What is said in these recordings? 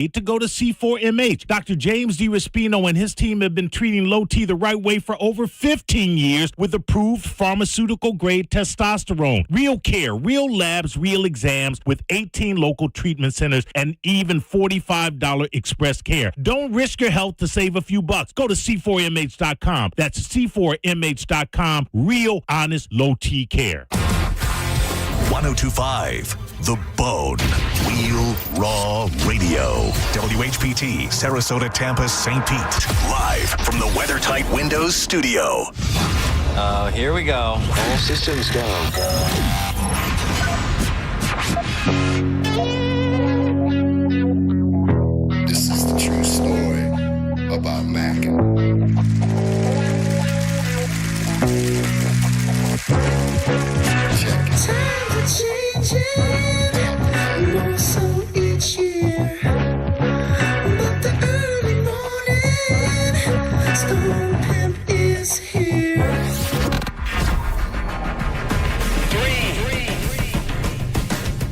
to go to C4MH. Dr. James DiRespino and his team have been treating low T the right way for over 15 years with approved pharmaceutical-grade testosterone. Real care, real labs, real exams with 18 local treatment centers and even $45 express care. Don't risk your health to save a few bucks. Go to C4MH.com. That's C4MH.com. Real, honest, low T care. 1025 The Bone. Real Raw Radio. WHPT, Sarasota, Tampa, St. Pete. Live from the WeatherTight Windows studio. Here we go. All systems go. This is the true story about Mac. Check it. Times are changing, more so each year. But the early morning storm pimp is here. 3,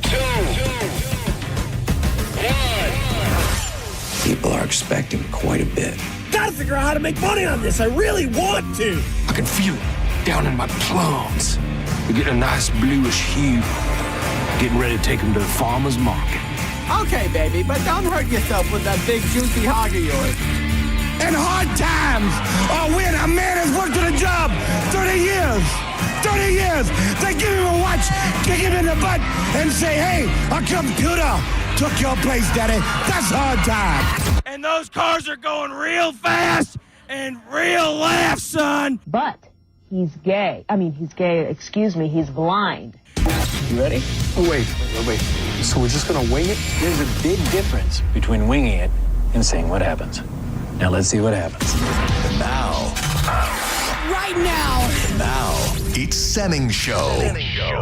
2, 1. People are expecting quite a bit. Gotta figure out how to make money on this. I really want to. I can feel it down in my plums. We're getting a nice bluish hue. Getting ready to take them to the farmer's market. Okay, baby, but don't hurt yourself with that big juicy hog of yours. In hard times, or when a man has worked at a job 30 years, they give him a watch, kick him in the butt, and say, hey, a computer took your place, daddy. That's hard time. And those cars are going real fast and real laugh, son. But he's gay. He's blind. You ready? Oh, wait. So we're just gonna wing it? There's a big difference between winging it and seeing what happens. Now let's see what happens. And now, it's Senning Show.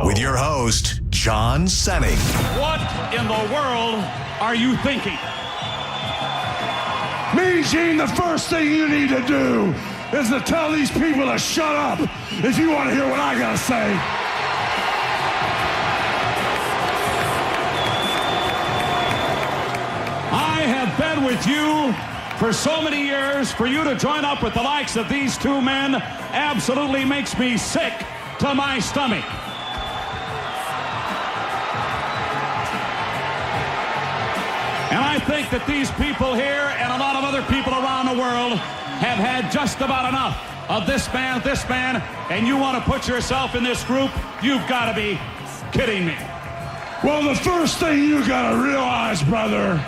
With your host, John Senning. What in the world are you thinking? Mean Gene, the first thing you need to do is to tell these people to shut up if you want to hear what I gotta say. I have been with you for so many years. For you to join up with the likes of these two men absolutely makes me sick to my stomach. And I think that these people here and a lot of other people around the world have had just about enough of this man, and you want to put yourself in this group? You've got to be kidding me. Well, the first thing you gotta realize, brother,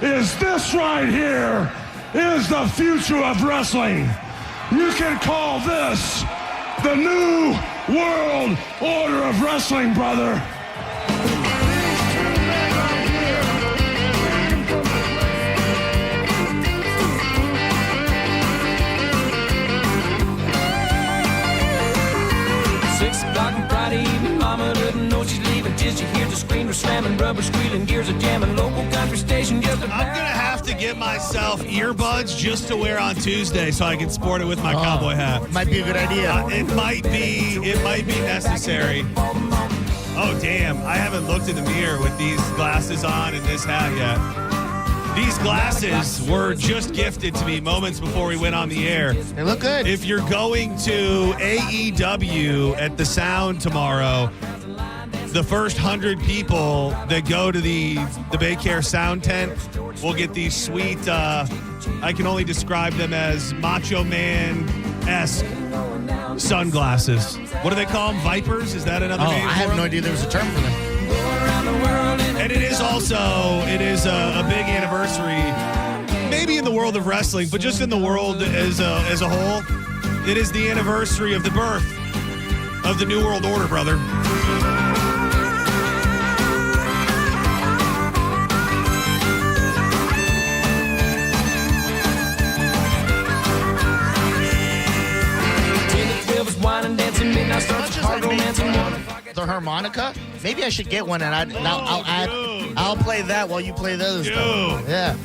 is this right here is the future of wrestling. You can call this the new world order of wrestling, brother. Friday evening, mama didn't know she's leaving till she hears the screamer slamming, rubber squealing, gears are jamming, local country station just I'm gonna have to get myself earbuds just to wear on Tuesday so I can sport it with my cowboy hat. Might be a good idea. It might be necessary. Oh damn, I haven't looked in the mirror with these glasses on and this hat yet. These glasses were just gifted to me moments before we went on the air. They look good. If you're going to AEW at the Sound tomorrow, the first 100 people that go to the Baycare Sound tent will get these sweet, I can only describe them as Macho Man-esque sunglasses. What do they call them? Vipers? Is that another name? I have no idea there was a term for them. And it is a big anniversary, maybe in the world of wrestling, but just in the world as a whole. It is the anniversary of the birth of the New World Order, brother. The harmonica? Maybe I should get one, and I'll play that while you play those. Yeah.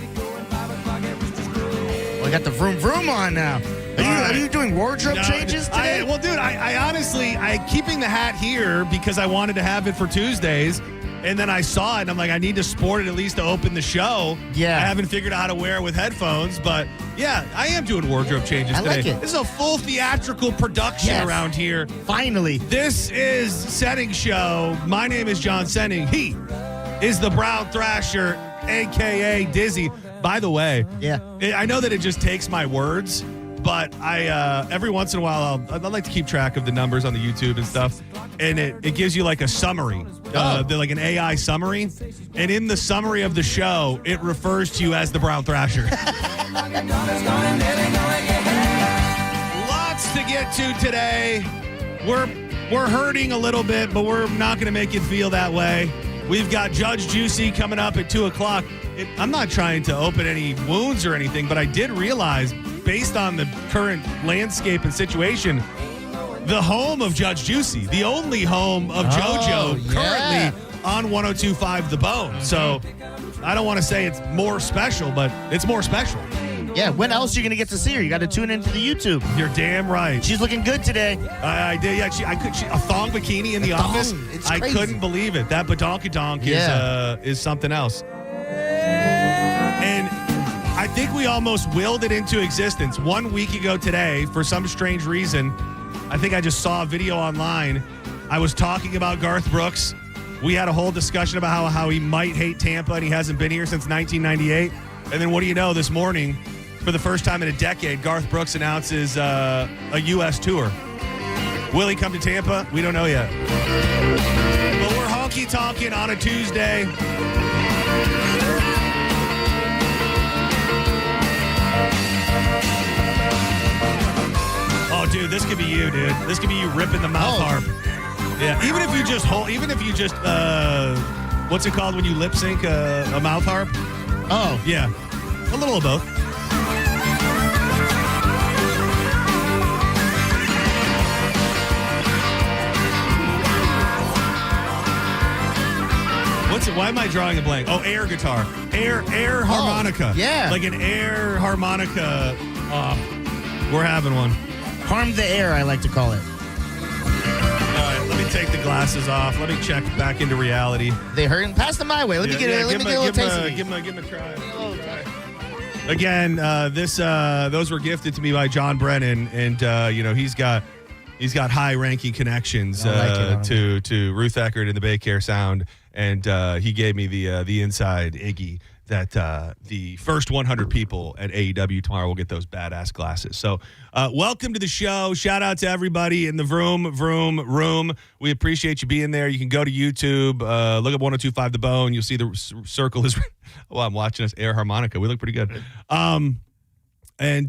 We got the vroom vroom on now. Are you doing wardrobe changes today? I honestly, keeping the hat here because I wanted to have it for Tuesdays. And then I saw it, and I'm like, I need to sport it at least to open the show. Yeah. I haven't figured out how to wear it with headphones, but yeah, I am doing wardrobe changes today. I like it. This is a full theatrical production around here. Finally. This is Senning Show. My name is John Senning. He is the Brown Thrasher, a.k.a. Dizzy. By the way, I know that it just takes my words, but I every once in a while I like to keep track of the numbers on the YouTube and stuff, and it gives you like a summary, like an AI summary, and in the summary of the show, it refers to you as the Brown Thrasher. Lots to get to today. We're hurting a little bit, but we're not going to make it feel that way. We've got Judge Juicy coming up at 2 o'clock. I'm not trying to open any wounds or anything, but I did realize, based on the current landscape and situation, the home of Judge Juicy, the only home of JoJo currently on 102.5 The Bone. So I don't want to say it's more special, but it's more special. Yeah, when else are you going to get to see her? You got to tune into the YouTube. You're damn right. She's looking good today. I did. Yeah, a thong bikini in the office. It's I crazy. couldn't believe it. That badonkadonk is something else. And I think we almost willed it into existence. 1 week ago today, for some strange reason, I think I just saw a video online. I was talking about Garth Brooks. We had a whole discussion about how he might hate Tampa and he hasn't been here since 1998. And then what do you know, this morning, for the first time in a decade, Garth Brooks announces a U.S. tour. Will he come to Tampa? We don't know yet. But we're honky-tonking on a Tuesday. Oh, dude, this could be you, dude. This could be you ripping the mouth harp. Yeah, even if you just what's it called when you lip sync a mouth harp? Oh. Yeah, a little of both. Why am I drawing a blank? Oh, air guitar. Air harmonica. Yeah. Like an air harmonica. We're having one. Harm the air, I like to call it. All right, let me take the glasses off. Let me check back into reality. They hurting? Pass them my way. Let me get a little taste of these. Give him a try. Again, those were gifted to me by John Brennan, and he's got high-ranking connections to Ruth Eckert and the Bay Care Sound, and he gave me the inside Iggy that the first 100 people at AEW tomorrow will get those badass glasses. So welcome to the show. Shout out to everybody in the room. We appreciate you being there. You can go to YouTube, look up 102.5 The Bone. You'll see the circle is I'm watching us air harmonica. We look pretty good. And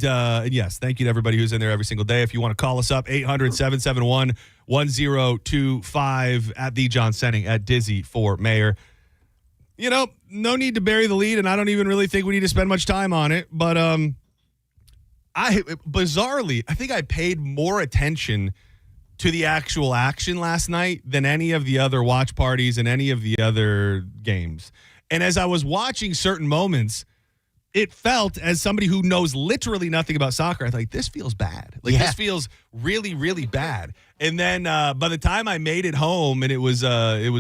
yes, thank you to everybody who's in there every single day. If you want to call us up, 800-771-1025 at the John Senning, at Dizzy for Mayor. No need to bury the lead, and I don't even really think we need to spend much time on it. But bizarrely, I think I paid more attention to the actual action last night than any of the other watch parties and any of the other games. And as I was watching certain moments, it felt, as somebody who knows literally nothing about soccer, I was like, this feels bad. This feels really, really bad. And then by the time I made it home and it was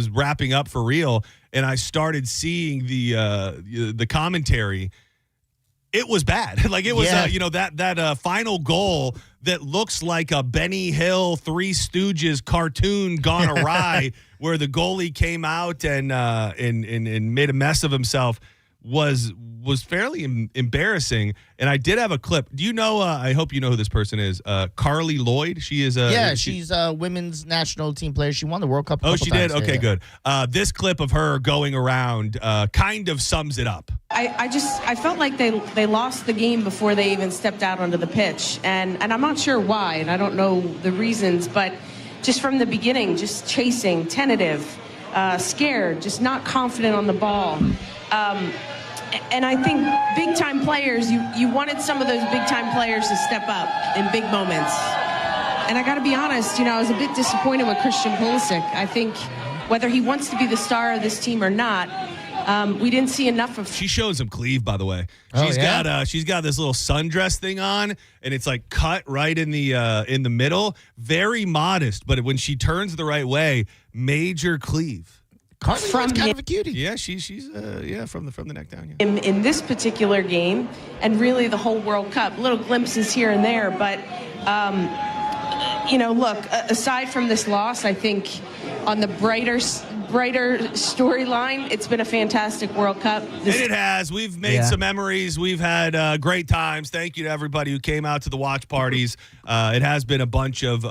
wrapping up for real, and I started seeing the commentary, it was bad. It was that final goal that looks like a Benny Hill Three Stooges cartoon gone awry, where the goalie came out and made a mess of himself. Was fairly embarrassing, and I did have a clip. Do you know? I hope you know who this person is. Carly Lloyd. She is she's a women's national team player. She won the World Cup. Oh, she did. Times. Okay, good. This clip of her going around kind of sums it up. I felt like they lost the game before they even stepped out onto the pitch, and I'm not sure why, and I don't know the reasons, but just from the beginning, just chasing, tentative, scared, just not confident on the ball. And I think big-time players, you wanted some of those big-time players to step up in big moments. And I got to be honest, I was a bit disappointed with Christian Pulisic. I think whether he wants to be the star of this team or not, we didn't see enough of. She shows him cleave, by the way. She's got this little sundress thing on, and it's like cut right in the middle. Very modest, but when she turns the right way, major cleave. Carly from Lloyd's kind him. of a cutie. Yeah, she's from the neck down. Yeah. in this particular game, and really the whole World Cup. Little glimpses here and there, but look. Aside from this loss, I think on the brighter storyline, it's been a fantastic World Cup. And it has. We've made some memories. We've had great times. Thank you to everybody who came out to the watch parties. It has been a bunch of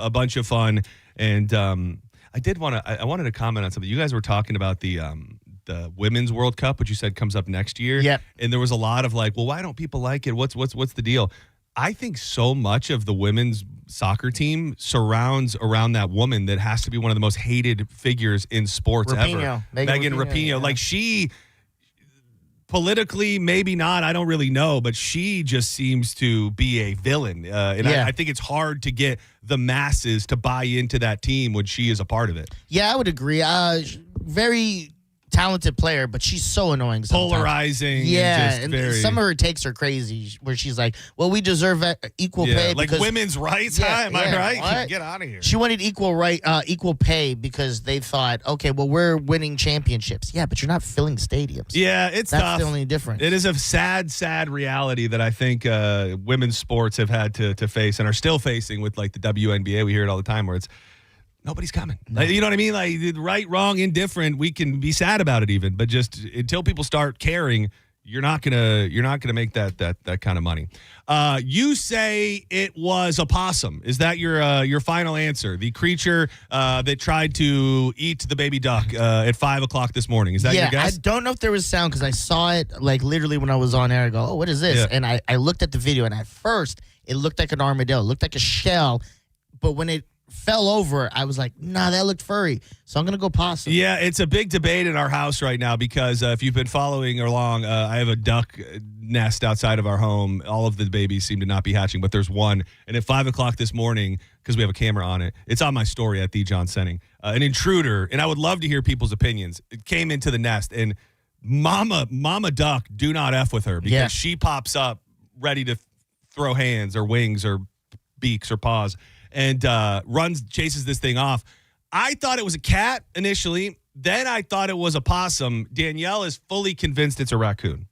fun. And I wanted to comment on something. You guys were talking about the Women's World Cup, which you said comes up next year. Yeah. And there was a lot of like, well, why don't people like it? What's the deal? I think so much of the women's soccer team surrounds around that woman that has to be one of the most hated figures in sports ever. Megan Rapinoe. Yeah. Like she, politically, maybe not. I don't really know, but she just seems to be a villain. I think it's hard to get the masses to buy into that team when she is a part of it. Yeah, I would agree. Very talented player, but she's so annoying sometimes. Polarizing. Yeah, and just some of her takes are crazy, where she's like, well, we deserve equal pay. Like because, women's rights, huh? Am I right? What? Get out of here. She wanted equal pay because they thought, okay, well, we're winning championships. Yeah, but you're not filling stadiums. Yeah, That's tough. the only difference. It is a sad reality that I think women's sports have had to face and are still facing with like the WNBA. We hear it all the time where it's nobody's coming. No. Like, you know what I mean? Like right, wrong, indifferent. We can be sad about it even, but just until people start caring, you're not gonna make that kind of money. You say it was a possum. Is that your final answer? The creature that tried to eat the baby duck at 5:00 this morning. Is that your guess? I don't know if there was sound because I saw it like literally when I was on air. I go, oh, what is this? Yeah. And I looked at the video, and at first it looked like an armadillo, it looked like a shell, but when it fell over, I was like, nah, that looked furry. So I'm going to go possum. Yeah, it's a big debate in our house right now because if you've been following along, I have a duck nest outside of our home. All of the babies seem to not be hatching, but there's one. And at 5:00 this morning, because we have a camera on it, it's on my story at John Senning. An intruder, and I would love to hear people's opinions. It came into the nest, and Mama Duck, do not F with her because she pops up ready to throw hands or wings or beaks or paws. And chases this thing off. I thought it was a cat initially. Then I thought it was a possum. Danielle is fully convinced it's a raccoon.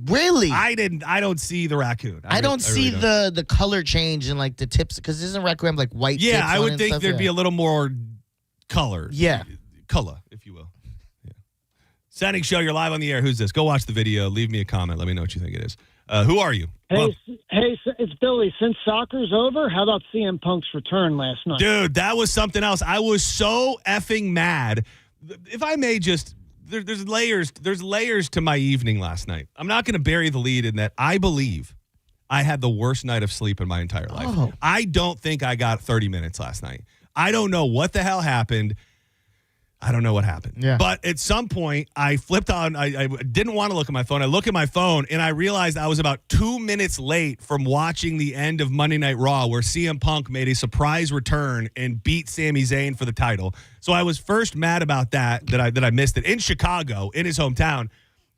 Really? I don't see the raccoon. I don't see the color change in like the tips, because isn't raccoon have like white tips? Yeah, I on it would and think stuff? there'd be a little more color. Yeah. Color, if you will. Yeah. Senning Show, you're live on the air. Who's this? Go watch the video. Leave me a comment. Let me know what you think it is. Who are you? Hey, it's Billy. Since soccer's over, how about CM Punk's return last night? Dude, that was something else. I was so effing mad. If I may just, there's layers to my evening last night. I'm not going to bury the lead in that I believe I had the worst night of sleep in my entire life. Oh. I don't think I got 30 minutes last night. I don't know what the hell happened. I don't know what happened. Yeah. But at some point, I flipped on. I didn't want to look at my phone. I look at my phone, and I realized I was about 2 minutes late from watching the end of Monday Night Raw, where CM Punk made a surprise return and beat Sami Zayn for the title. So I was first mad about that I missed it in Chicago, in his hometown.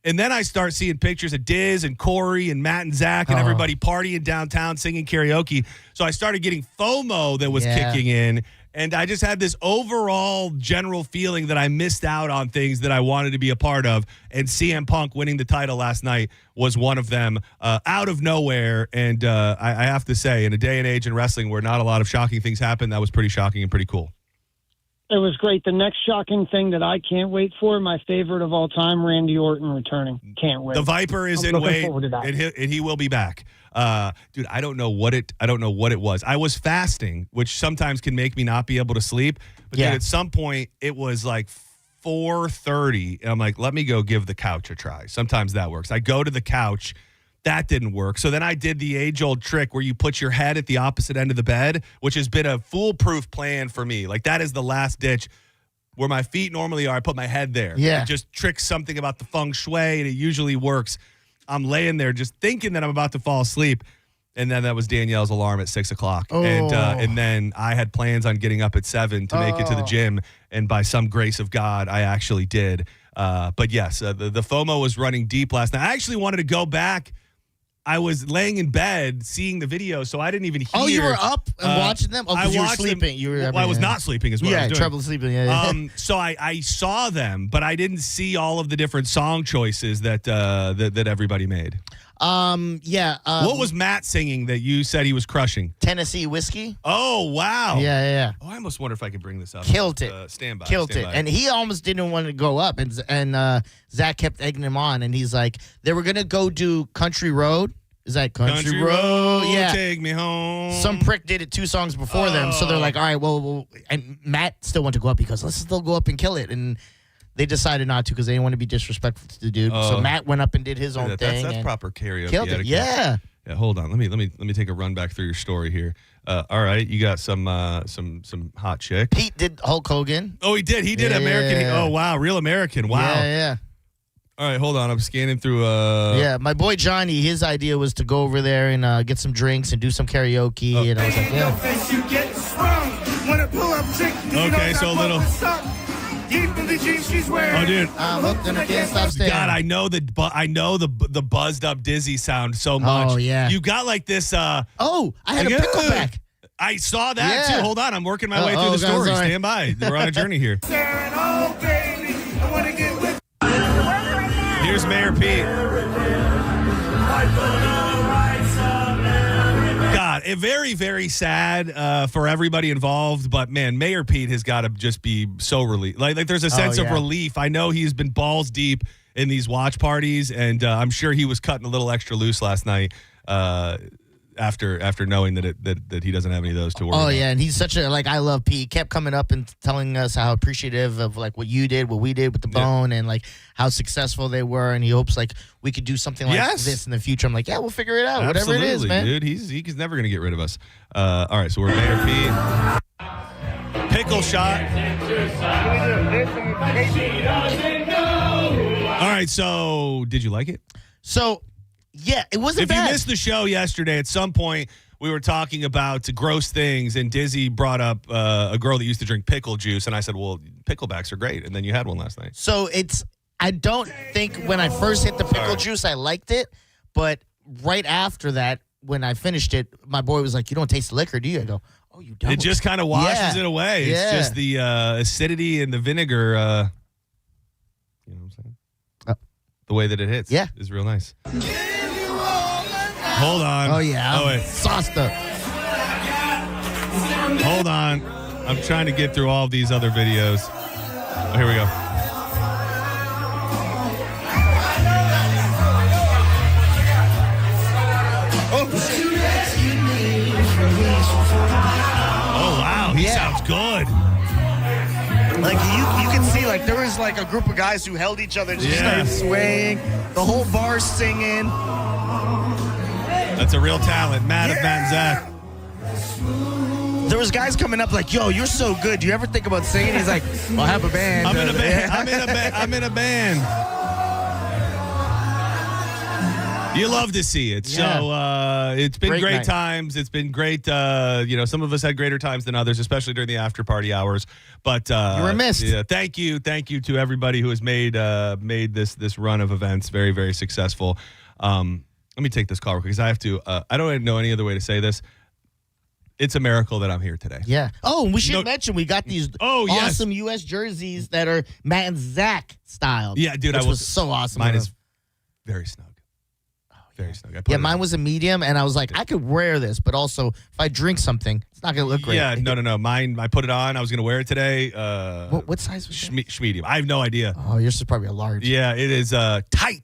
And then I start seeing pictures of Diz and Corey and Matt and Zach and everybody partying downtown, singing karaoke. So I started getting FOMO that was kicking in. And I just had this overall general feeling that I missed out on things that I wanted to be a part of. And CM Punk winning the title last night was one of them out of nowhere. And I have to say, in a day and age in wrestling where not a lot of shocking things happen, that was pretty shocking and pretty cool. It was great. The next shocking thing that I can't wait for, my favorite of all time, Randy Orton returning. Can't wait. The Viper is in wait, and he will be back. Dude, I don't know what it was. I was fasting, which sometimes can make me not be able to sleep. But dude, at some point, it was like 4:30, and I'm like, let me go give the couch a try. Sometimes that works. I go to the couch. That didn't work. So then I did the age-old trick where you put your head at the opposite end of the bed, which has been a foolproof plan for me. Like, that is the last ditch. Where my feet normally are, I put my head there. Yeah. It just tricks something about the feng shui, and it usually works. I'm laying there just thinking that I'm about to fall asleep, and then that was Danielle's alarm at 6:00. Oh. And then I had plans on getting up at 7 to make it to the gym, and by some grace of God, I actually did. But yes, the FOMO was running deep last night. I actually wanted to go back I was laying in bed seeing the video, so I didn't even hear. Oh, you were up and watching them? Oh, because you were sleeping. I was not sleeping is what I was doing. Trouble sleeping. Yeah. So I saw them, but I didn't see all of the different song choices that everybody made. What was Matt singing that you said he was crushing? Tennessee Whiskey. Oh, wow. Yeah. Oh, I almost wonder if I could bring this up. Killed it. Stand by. Killed it. And he almost didn't want to go up. And Zach kept egging him on. And he's like, they were going to go do Country Road. Is that Country Road? Yeah. Take me home. Some prick did it 2 songs before them. So they're like, all right, well, and Matt still wanted to go up because let's still go up and kill it. And they decided not to because they didn't want to be disrespectful to the dude. So Matt went up and did his own thing. That's proper karaoke. Killed it. Yeah. Yeah. Hold on. Let me take a run back through your story here. All right, you got some hot chick. Pete did Hulk Hogan. Oh, he did. He did American. Yeah. Oh, wow, real American. Wow. Yeah. All right, hold on. I'm scanning through. Yeah, my boy Johnny. His idea was to go over there and get some drinks and do some karaoke. And I was like, Okay, so a little. Oh, dude! I'm hooked and I can't stop staring. God, I know the buzzed up dizzy sound so much. Oh yeah, you got like this. I had a pickleback. I saw that too. Hold on, I'm working my way through the story. Sorry. Stand by. We're on a journey here. Here's Mayor Pete. God, very, very sad for everybody involved. But man, Mayor Pete has got to just be so relieved. Like there's a sense of relief. I know he's been balls deep in these watch parties, and I'm sure he was cutting a little extra loose last night. After knowing that he doesn't have any of those to worry about. Yeah, and he's such a I love Pete. He kept coming up and telling us how appreciative of what you did, what we did with the Bone, and how successful they were, and he hopes we could do something like this in the future. I'm like, yeah, we'll figure it out. Absolutely, whatever it is, man. Dude, he's never gonna get rid of us. All right, so we're Mayor Pete. Pickle shot. All right, so did you like it? So. Yeah, it wasn't bad. If you missed the show yesterday, at some point we were talking about gross things, and Dizzy brought up a girl that used to drink pickle juice, and I said, well, picklebacks are great, and then you had one last night. So I don't think when I first hit the pickle juice, I liked it, but right after that, when I finished it, my boy was like, you don't taste the liquor, do you? I go, oh, you don't. It just kind of washes it away. It's just the acidity and the vinegar, you know what I'm saying? The way that it hits is real nice. Hold on. Oh, yeah. Oh, wait. Sauced up. Hold on. I'm trying to get through all of these other videos. Oh, here we go. Oh, wow. He sounds good. You can see there was a group of guys who held each other, just swaying. The whole bar singing. That's a real talent. Matt and Zach. There was guys coming up yo, you're so good. Do you ever think about singing? He's like, well, I have a band. I'm in a band. I'm in a band. You love to see it. Yeah. So it's been great night. times. It's been great. Some of us had greater times than others, especially during the after party hours. But you were missed. Yeah, thank you to everybody who has made this run of events very, very successful. Let me take this call because I have to. I don't know any other way to say this. It's a miracle that I'm here today. Yeah. Oh, and we should mention we got these awesome U.S. jerseys that are Matt and Zach styled. Yeah, dude, which was so awesome. Mine is very snug. Very snug. Mine was a medium, and I was like, I could wear this, but also if I drink something, it's not going to look great. Yeah, no. Mine, I put it on. I was going to wear it today. What size was it? Medium. I have no idea. Oh, yours is probably a large. Yeah, it is tight.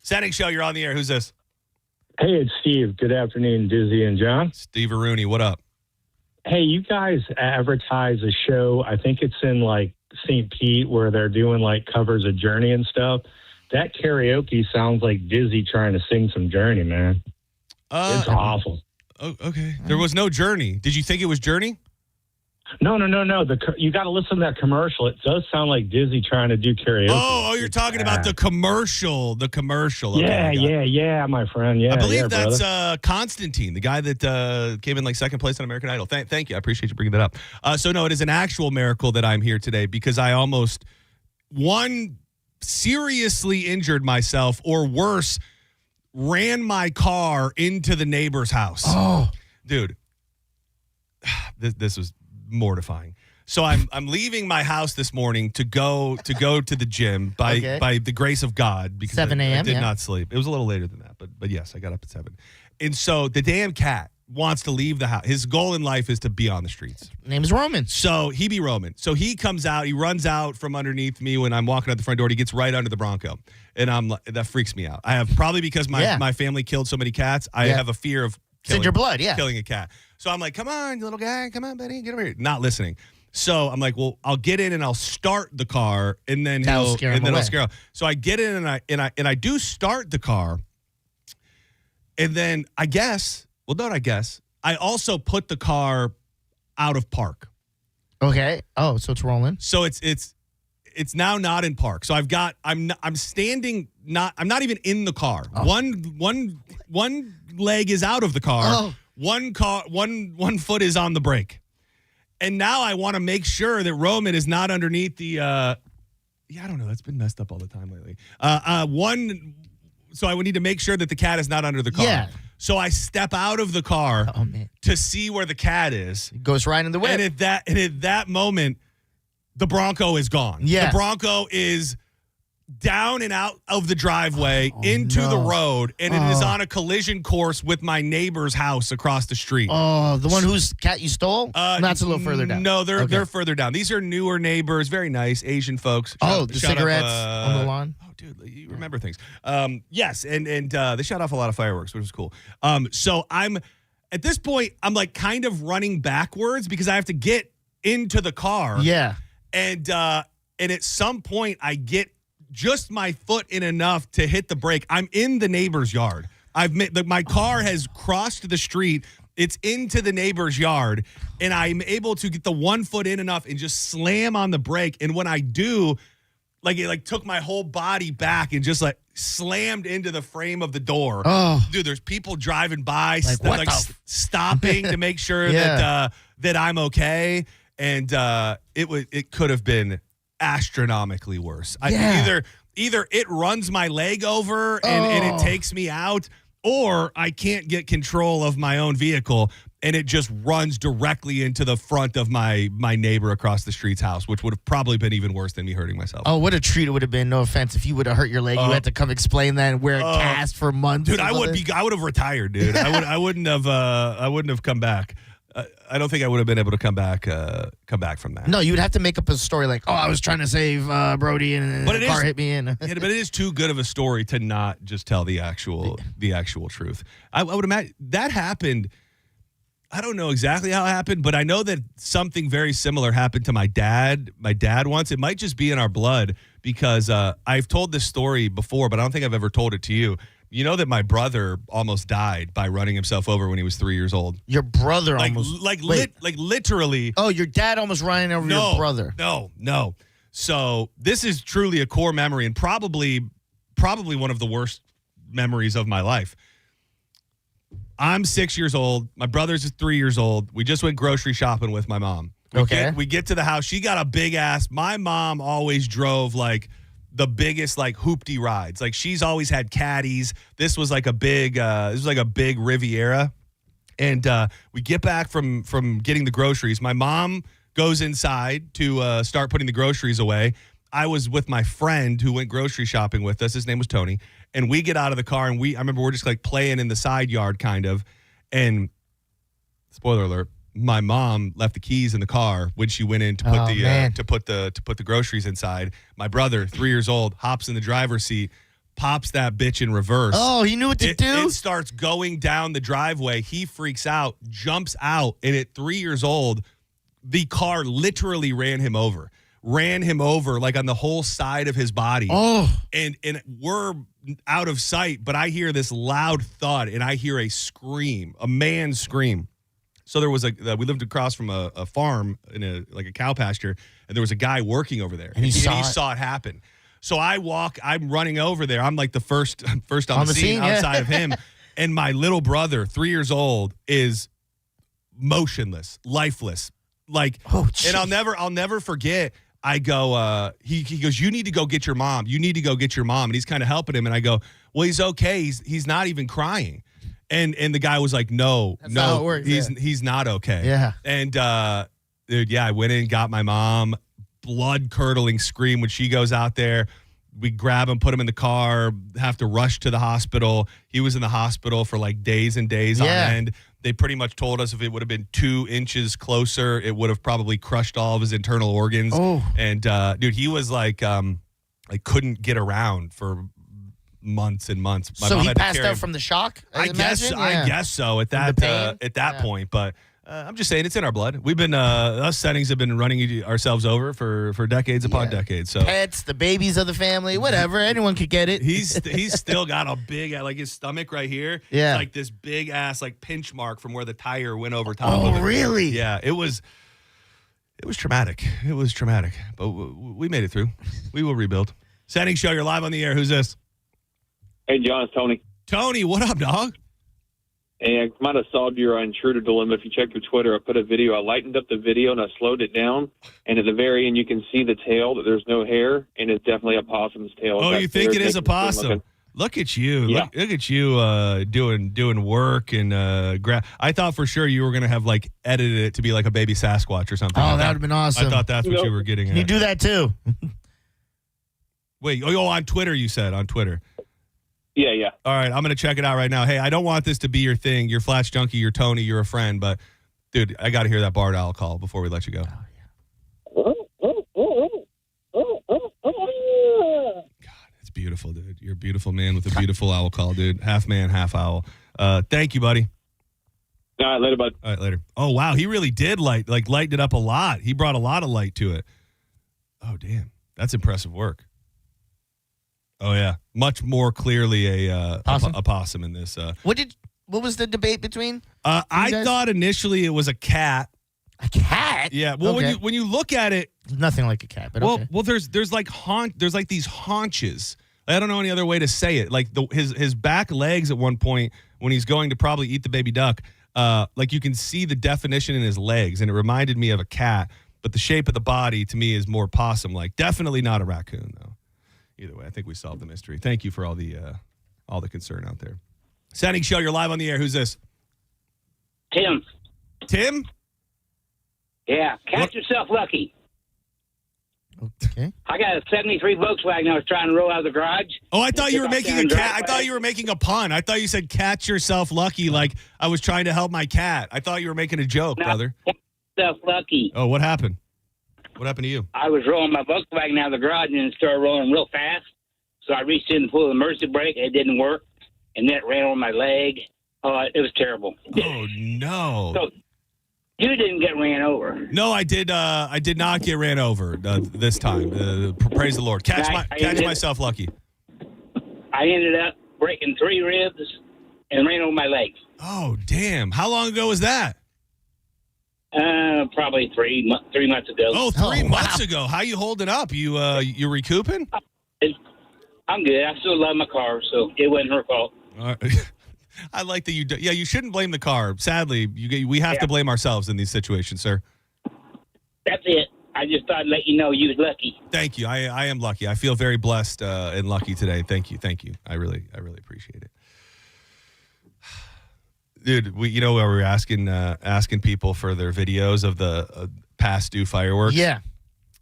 Senning Show, you're on the air. Who's this? Hey, it's Steve. Good afternoon, Dizzy and John. Steve Rooney, what up? Hey, you guys advertise a show. I think it's in St. Pete where they're doing covers of Journey and stuff. That karaoke sounds like Dizzy trying to sing some Journey, man. It's awful. Oh, okay. There was no Journey. Did you think it was Journey? No. You got to listen to that commercial. It does sound like Dizzy trying to do karaoke. Oh, you're talking about the commercial. The commercial. Okay, yeah, my friend. Yeah, I believe that's brother. Constantine, the guy that came in second place on American Idol. Thank you. I appreciate you bringing that up. So no, it is an actual miracle that I'm here today because I almost seriously injured myself, or worse, ran my car into the neighbor's house. Oh, dude, this was mortifying. So I'm leaving my house this morning to go to the gym by the grace of God, because 7 I a.m., did yeah. not sleep. It was a little later than that, but yes, I got up at 7. And so the damn cat wants to leave the house. His goal in life is to be on the streets. Name is Roman. So he be Roman. So he comes out, he runs out from underneath me when I'm walking out the front door. He gets right under the Bronco. And that freaks me out. I have, probably because my family killed so many cats, I have a fear of It's in your blood, killing a cat. So I'm like, come on, you little guy, come on, buddy, get over here. Not listening. So I'm like, well, I'll get in and I'll start the car, and then I'll scare him. So I get in and I do start the car, and then I also put the car out of park. Okay. Oh, so it's rolling. So it's now not in park. So I'm standing, I'm not even in the car. Oh. One leg is out of the car. Oh. One foot is on the brake. And now I want to make sure that Roman is not underneath the I don't know, that's been messed up all the time lately. So I would need to make sure that the cat is not under the car. Yeah. So I step out of the car to see where the cat is. It goes right in the whip. And at that moment, the Bronco is gone. Yeah. The Bronco is down and out of the driveway into the road, and it is on a collision course with my neighbor's house across the street. Oh, the one whose cat you stole? That's a little further down. No, they're further down. These are newer neighbors, very nice Asian folks. The cigarettes on the lawn? Oh, dude, you remember things. Yes, and they shot off a lot of fireworks, which was cool. So at this point, I'm like kind of running backwards because I have to get into the car. Yeah. And at some point, I get just my foot in enough to hit the brake. I'm in the neighbor's yard. My car has crossed the street. It's into the neighbor's yard, and I'm able to get the 1 foot in enough and just slam on the brake. And when I do, it took my whole body back and just slammed into the frame of the door. Oh, dude, there's people driving by, stopping to make sure that I'm okay. And it could have been astronomically worse. Either it runs my leg over and it takes me out, or I can't get control of my own vehicle and it just runs directly into the front of my neighbor across the street's house, which would have probably been even worse than me hurting myself. Oh, what a treat it would have been. No offense, if you would have hurt your leg, you had to come explain that and wear a cast for months. Dude, I would have retired, dude. I wouldn't have come back. I don't think I would have been able to come back from that. No, you would have to make up a story like, I was trying to save Brody and the car hit me in. Yeah, but it is too good of a story to not just tell the actual truth. I would imagine that happened. I don't know exactly how it happened, but I know that something very similar happened to my dad. My dad once. It might just be in our blood because I've told this story before, but I don't think I've ever told it to you. You know that my brother almost died by running himself over when he was 3 years old. Your brother literally. Oh, your dad almost ran over your brother. No. So this is truly a core memory and probably one of the worst memories of my life. I'm 6 years old. My brother's 3 years old. We just went grocery shopping with my mom. We get to the house. She got a big ass. My mom always drove the biggest hoopty rides. She's always had caddies. This was a big Riviera. And we get back from getting the groceries. My mom goes inside to start putting the groceries away. I was with my friend who went grocery shopping with us. His name was Tony. And we get out of the car and I remember we're just playing in the side yard kind of. And spoiler alert, my mom left the keys in the car when she went in to put to put the groceries inside. My brother, 3 years old, hops in the driver's seat, pops that bitch in reverse. Oh, he knew what to do? It starts going down the driveway. He freaks out, jumps out, and at 3 years old, the car literally ran him over on the whole side of his body. Oh. And we're out of sight, but I hear this loud thud, and I hear a man scream. So there was we lived across from a farm in a cow pasture, and there was a guy working over there, and he saw it happen. So I'm running over there. I'm the first on the scene outside of him, and my little brother, 3 years old, is motionless, lifeless, and I'll never forget. I go, he goes, you need to go get your mom. And he's kind of helping him. And I go, well, he's okay. He's not even crying. And the guy was like, no, That's how it works, he's not okay. Yeah. And dude, yeah, I went in, got my mom, blood curdling scream when she goes out there. We grab him, put him in the car, have to rush to the hospital. He was in the hospital for like days and days on end. They pretty much told us if it would have been 2 inches closer, it would have probably crushed all of his internal organs. Oh. And dude, he was like couldn't get around for months and months. My So mom he had to passed carry out him. from the shock? I guess so at that point. But I'm just saying it's in our blood. We've been us Sennings have been running ourselves over for decades upon decades. So pets, the babies of the family, whatever, anyone could get it. He's still got a big, like his stomach right here. Yeah. It's like this big ass like pinch mark from where the tire went over top of it. Oh, really? Yeah, it was traumatic. It was traumatic, but we made it through. We will rebuild. Senning Show, you're live on the air. Who's this? Hey, John, it's Tony. Tony, what up, dog? Hey, I might have solved your intruder dilemma. If you check your Twitter, I put a video. I lightened up the video and I slowed it down. And at the very end, you can see the tail, that there's no hair, and it's definitely a possum's tail. Oh, you think it is a possum? Look at you. Yeah. Look at you doing work and I thought for sure you were going to have like edited it to be like a baby Sasquatch or something. Oh, that would have been awesome. I thought that's what you were getting at. You do that too. Wait, on Twitter you said, on Twitter. Yeah. All right, I'm going to check it out right now. Hey, I don't want this to be your thing. You're Flash Junkie, you're Tony, you're a friend, but dude, I got to hear that barred owl call before we let you go. God, it's beautiful, dude. You're a beautiful man with a beautiful owl call, dude. Half man, half owl. Thank you, buddy. All right, later, bud. All right, later. Oh, wow, he really did lighten it up a lot. He brought a lot of light to it. Oh, damn. That's impressive work. Oh, yeah. Much more clearly a possum in this. What was the debate between? I thought initially it was a cat. A cat? Yeah. Well, Okay. when you look at it, nothing like a cat. But well, okay. well, there's like these haunches. I don't know any other way to say it. Like his back legs at one point when he's going to probably eat the baby duck. Like you can see the definition in his legs, and it reminded me of a cat. But the shape of the body to me is more possum-like. Definitely not a raccoon, though. Either way, I think we solved the mystery. Thank you for all the concern out there. Senning Show, you're live on the air. Who's this? Tim. Tim? Yeah, count yourself lucky. Okay. I got a 73 Volkswagen I was trying to roll out of the garage. Oh, I thought you were making a cat. I thought you were making a pun. I thought you said catch yourself lucky like I was trying to help my cat. I thought you were making a joke, brother. Count yourself lucky. Oh, what happened? What happened to you? I was rolling my Volkswagen out of the garage and it started rolling real fast. So I reached in to pull the emergency brake. It didn't work. And then it ran over my leg. Oh, it was terrible. Oh, no. So you didn't get ran over. No, I did not get ran over this time. Praise the Lord. Catch myself lucky. I ended up breaking 3 ribs and ran over my leg. Oh, damn. How long ago was that? Probably 3 months ago. Oh, 3 months ago. How you holding up? You recouping? I'm good. I still love my car, so it wasn't her fault. I like that you do. Yeah, you shouldn't blame the car. Sadly, we have to blame ourselves in these situations, sir. That's it. I just thought I'd let you know you was lucky. Thank you. I am lucky. I feel very blessed and lucky today. Thank you. I really appreciate it. Dude, we were asking people for their videos of the past due fireworks. Yeah.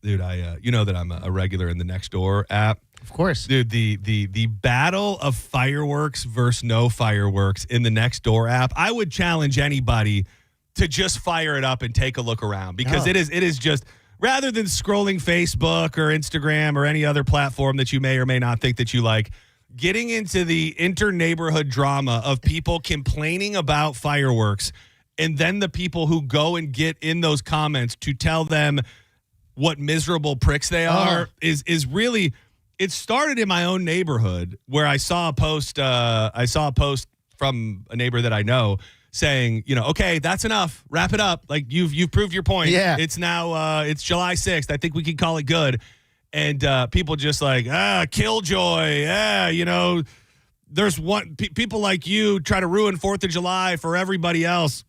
Dude, I you know that I'm a regular in the Nextdoor app. Of course. Dude, the battle of fireworks versus no fireworks in the Nextdoor app. I would challenge anybody to just fire it up and take a look around because it is just, rather than scrolling Facebook or Instagram or any other platform that you may or may not think that you like, getting into the inter-neighborhood drama of people complaining about fireworks and then the people who go and get in those comments to tell them what miserable pricks they are is really, it started in my own neighborhood where I saw a post from a neighbor that I know saying, okay, that's enough. Wrap it up. Like you've proved your point. Yeah. It's now it's July 6th. I think we can call it good. And people just like, killjoy. There's people like you try to ruin 4th of July for everybody else.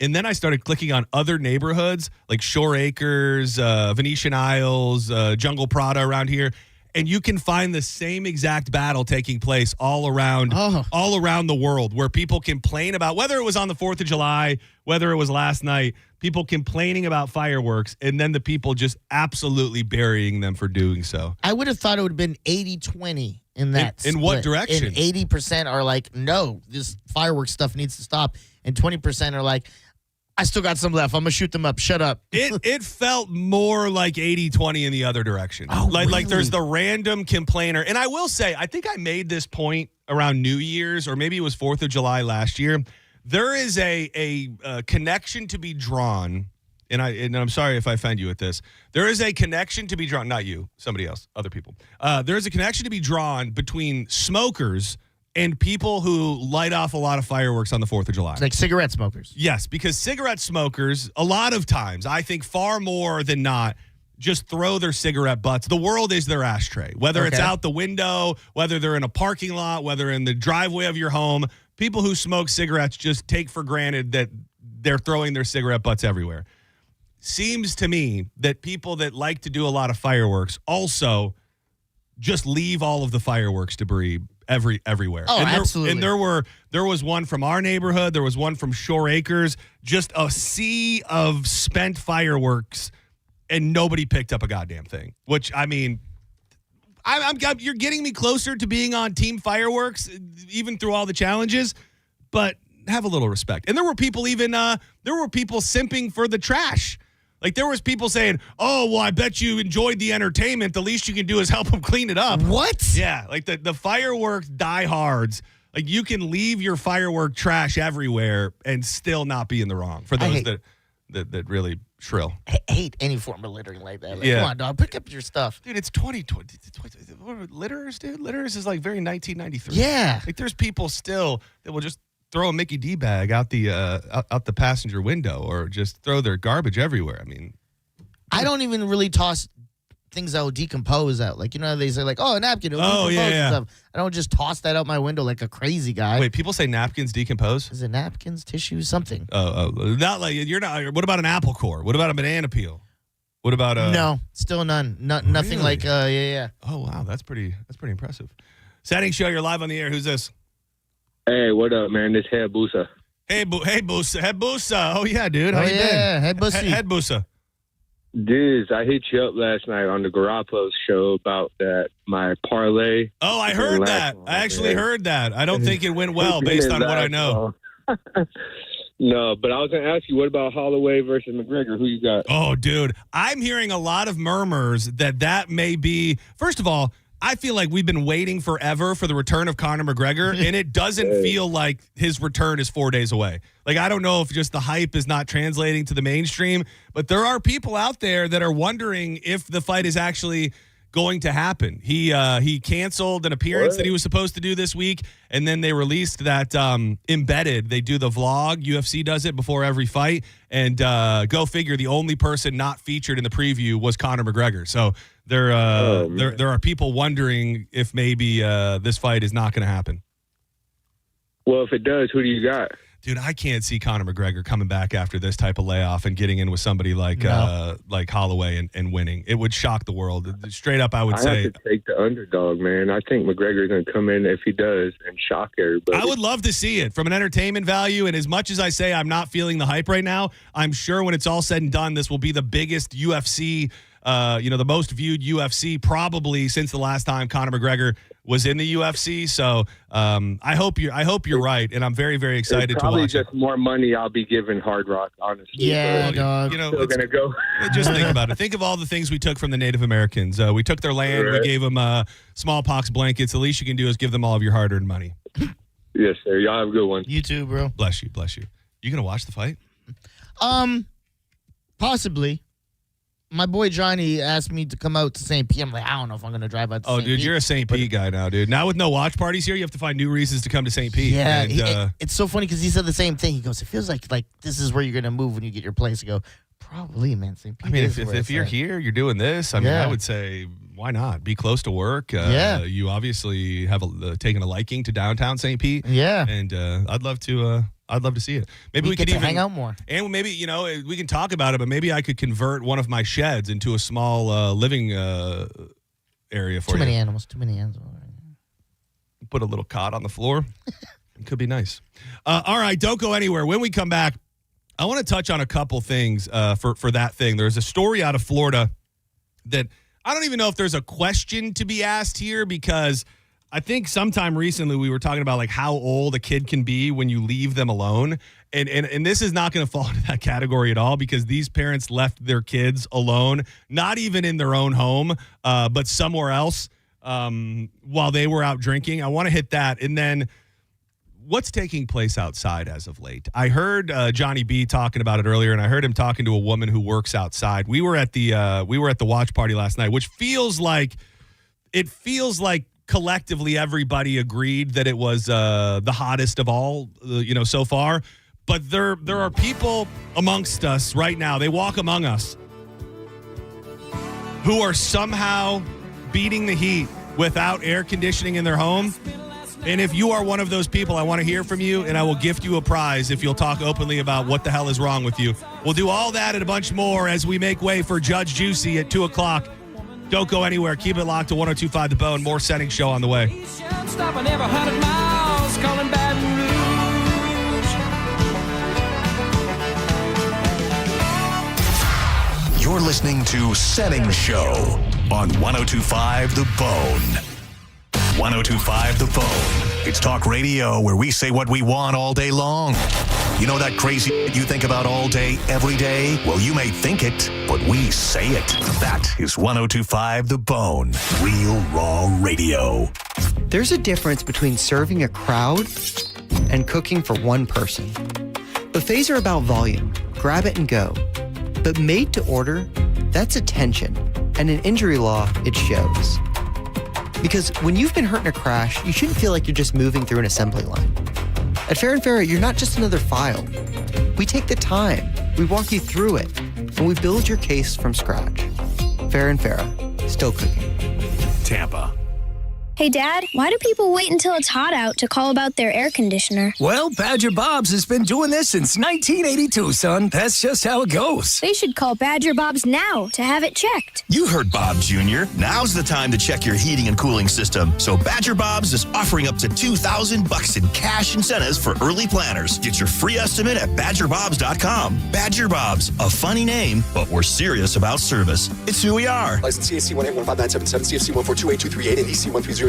And then I started clicking on other neighborhoods like Shore Acres, Venetian Isles, Jungle Prada around here. and you can find the same exact battle taking place all around the world, where people complain about whether it was on the 4th of July, whether it was last night, people complaining about fireworks, and then the people just absolutely burying them for doing so. I would have thought it would have been 80-20 in that. In what direction? And 80% are like, no, this fireworks stuff needs to stop, and 20% are like, I still got some left. I'm going to shoot them up. Shut up. It felt more like 80-20 in the other direction. Like there's the random complainer. And I will say, I think I made this point around New Year's, or maybe it was 4th of July last year. There is a connection to be drawn, and I'm sorry if I offend you with this. There is a connection to be drawn, not you, somebody else, other people. There is a connection to be drawn between smokers and people who light off a lot of fireworks on the 4th of July. Like cigarette smokers. Yes, because cigarette smokers, a lot of times, I think far more than not, just throw their cigarette butts. The world is their ashtray. Whether it's out the window, whether they're in a parking lot, whether in the driveway of your home, people who smoke cigarettes just take for granted that they're throwing their cigarette butts everywhere. Seems to me that people that like to do a lot of fireworks also just leave all of the fireworks debris everywhere. Oh, and absolutely. And there was one from our neighborhood. There was one from Shore Acres. Just a sea of spent fireworks, and nobody picked up a goddamn thing. Which, I mean, you're getting me closer to being on Team Fireworks, even through all the challenges. But have a little respect. And there were people simping for the trash. Like, there was people saying, oh, well, I bet you enjoyed the entertainment. The least you can do is help them clean it up. What? Yeah, like the fireworks diehards. Like, you can leave your firework trash everywhere and still not be in the wrong for those that really shrill. I hate any form of littering like that. Like, Yeah. Come on, dog. Pick up your stuff. Dude, it's 2020. Litterers, dude? Litterers is like very 1993. Yeah. Like, there's people still that will just throw a Mickey D bag out the passenger window, or just throw their garbage everywhere. I mean, I don't even really toss things that will decompose out. Like, you know, they say like, oh, a napkin. It'll decompose and stuff. I don't just toss that out my window like a crazy guy. Wait, people say napkins decompose? Is it napkins, tissues, something? Not like you're not. What about an apple core? What about a banana peel? What about No, still none. Nothing Really? like yeah. Oh wow, that's pretty impressive. Senning Show, you're live on the air. Who's this? Hey, what up, man? This Head Busa. Hey Busa. Head Busa. Oh yeah, dude. How Oh, you yeah, been? Head Busa. Head Busa. Diz, I hit you up last night on the Garoppolo show about that my parlay. Oh, I heard that. I actually heard that. I don't think it went well based on what I know. No, but I was going to ask you, what about Holloway versus McGregor? Who you got? Oh, dude. I'm hearing a lot of murmurs that may be, first of all, I feel like we've been waiting forever for the return of Conor McGregor, and it doesn't feel like his return is 4 days away. Like, I don't know if just the hype is not translating to the mainstream, but there are people out there that are wondering if the fight is actually going to happen. He canceled an appearance that he was supposed to do this week, and then they released that embedded. They do the vlog. UFC does it before every fight, and go figure, the only person not featured in the preview was Conor McGregor. So there are people wondering if maybe this fight is not going to happen. Well, if it does, who do you got? Dude, I can't see Conor McGregor coming back after this type of layoff and getting in with somebody like Holloway and winning. It would shock the world. Straight up, I would say. have to take the underdog, man. I think McGregor's going to come in, if he does, and shock everybody. I would love to see it from an entertainment value. And as much as I say I'm not feeling the hype right now, I'm sure when it's all said and done, this will be the biggest UFC, the most viewed UFC probably since the last time Conor McGregor was in the UFC. So I hope you're right, and I'm very, very excited to watch. Probably just more money I'll be giving Hard Rock, honestly. Yeah, dog. Still gonna go. Just think about it. Think of all the things we took from the Native Americans. We took their land. Right. We gave them smallpox blankets. The least you can do is give them all of your hard-earned money. Yes, sir. Y'all have a good one. You too, bro. Bless you. You gonna watch the fight? Possibly. My boy Johnny asked me to come out to St. Pete. I'm like, I don't know if I'm going to drive out to St. Pete. Oh, dude, you're a St. Pete guy now, dude. Now with no watch parties here, you have to find new reasons to come to St. Pete. Yeah, and, it's so funny because he said the same thing. He goes, it feels like this is where you're going to move when you get your place. I go, probably, man. St. Pete. I mean, if you're here, you're doing this. I mean, I would say, why not? Be close to work. You obviously have taken a liking to downtown St. Pete. Yeah. And I'd love to see it. Maybe we could get to even hang out more. And maybe, we can talk about it, but maybe I could convert one of my sheds into a small living area for Too you. many animals. Put a little cot on the floor. It could be nice. All right, don't go anywhere. When we come back, I want to touch on a couple things for that thing. There's a story out of Florida that I don't even know if there's a question to be asked here, because I think sometime recently we were talking about like how old a kid can be when you leave them alone. And this is not going to fall into that category at all, because these parents left their kids alone, not even in their own home, but somewhere else while they were out drinking. I want to hit that. And then what's taking place outside as of late. I heard Johnny B talking about it earlier, and I heard him talking to a woman who works outside. We were at the watch party last night, which feels like collectively everybody agreed that it was the hottest of all, so far. But there are people amongst us right now. They walk among us who are somehow beating the heat without air conditioning in their home. And if you are one of those people, I want to hear from you, and I will gift you a prize if you'll talk openly about what the hell is wrong with you. We'll do all that and a bunch more as we make way for Judge Juicy at 2 o'clock. Don't go anywhere. Keep it locked to 102.5 The Bone. More Senning Show on the way. Stopping every 100 miles, calling Baton Rouge. You're listening to Senning Show on 102.5 The Bone. 102.5 The Bone. It's talk radio where we say what we want all day long. You know that crazy you think about all day, every day? Well, you may think it, but we say it. That is 102.5 The Bone. Real raw radio. There's a difference between serving a crowd and cooking for one person. Buffets are about volume. Grab it and go. But made to order, that's attention. And in injury law, it shows. Because when you've been hurt in a crash, you shouldn't feel like you're just moving through an assembly line. At Fair and Fair, you're not just another file. We take the time, we walk you through it, and we build your case from scratch. Fair and Fair, still cooking. Tampa. Hey, Dad, why do people wait until it's hot out to call about their air conditioner? Well, Badger Bob's has been doing this since 1982, son. That's just how it goes. They should call Badger Bob's now to have it checked. You heard Bob Jr. Now's the time to check your heating and cooling system. So Badger Bob's is offering up to $2,000 in cash incentives for early planners. Get your free estimate at badgerbobs.com. Badger Bob's, a funny name, but we're serious about service. It's who we are. License CAC 1815977, CFC 1428238, and EC 130.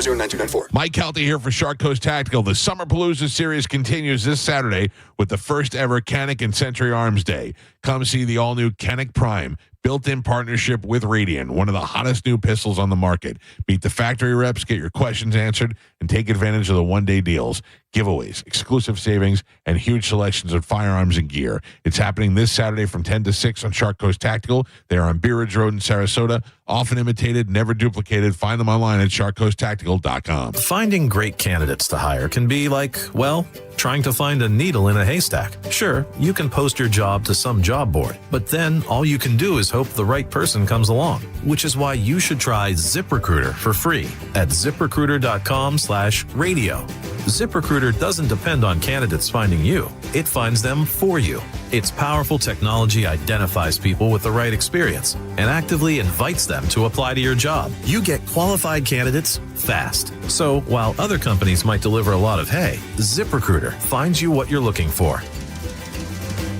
Mike Kelty here for Shark Coast Tactical. The Summer Palooza series continues this Saturday with the first ever Kennick and Century Arms Day. Come see the all-new Kennick Prime, built-in partnership with Radian, one of the hottest new pistols on the market. Meet the factory reps, get your questions answered, and take advantage of the one-day deals, giveaways, exclusive savings, and huge selections of firearms and gear. It's happening this Saturday from 10 to 6 on Shark Coast Tactical. They are on Bee Ridge Road in Sarasota. Often imitated, never duplicated. Find them online at sharkcoasttactical.com. Finding great candidates to hire can be like, well, trying to find a needle in a haystack. Sure, you can post your job to some job board, but then all you can do is hope the right person comes along, which is why you should try ZipRecruiter for free at ZipRecruiter.com/radio. ZipRecruiter doesn't depend on candidates finding you. It finds them for you. Its powerful technology identifies people with the right experience and actively invites them to apply to your job. You get qualified candidates fast. So while other companies might deliver a lot of hay, ZipRecruiter finds you what you're looking for.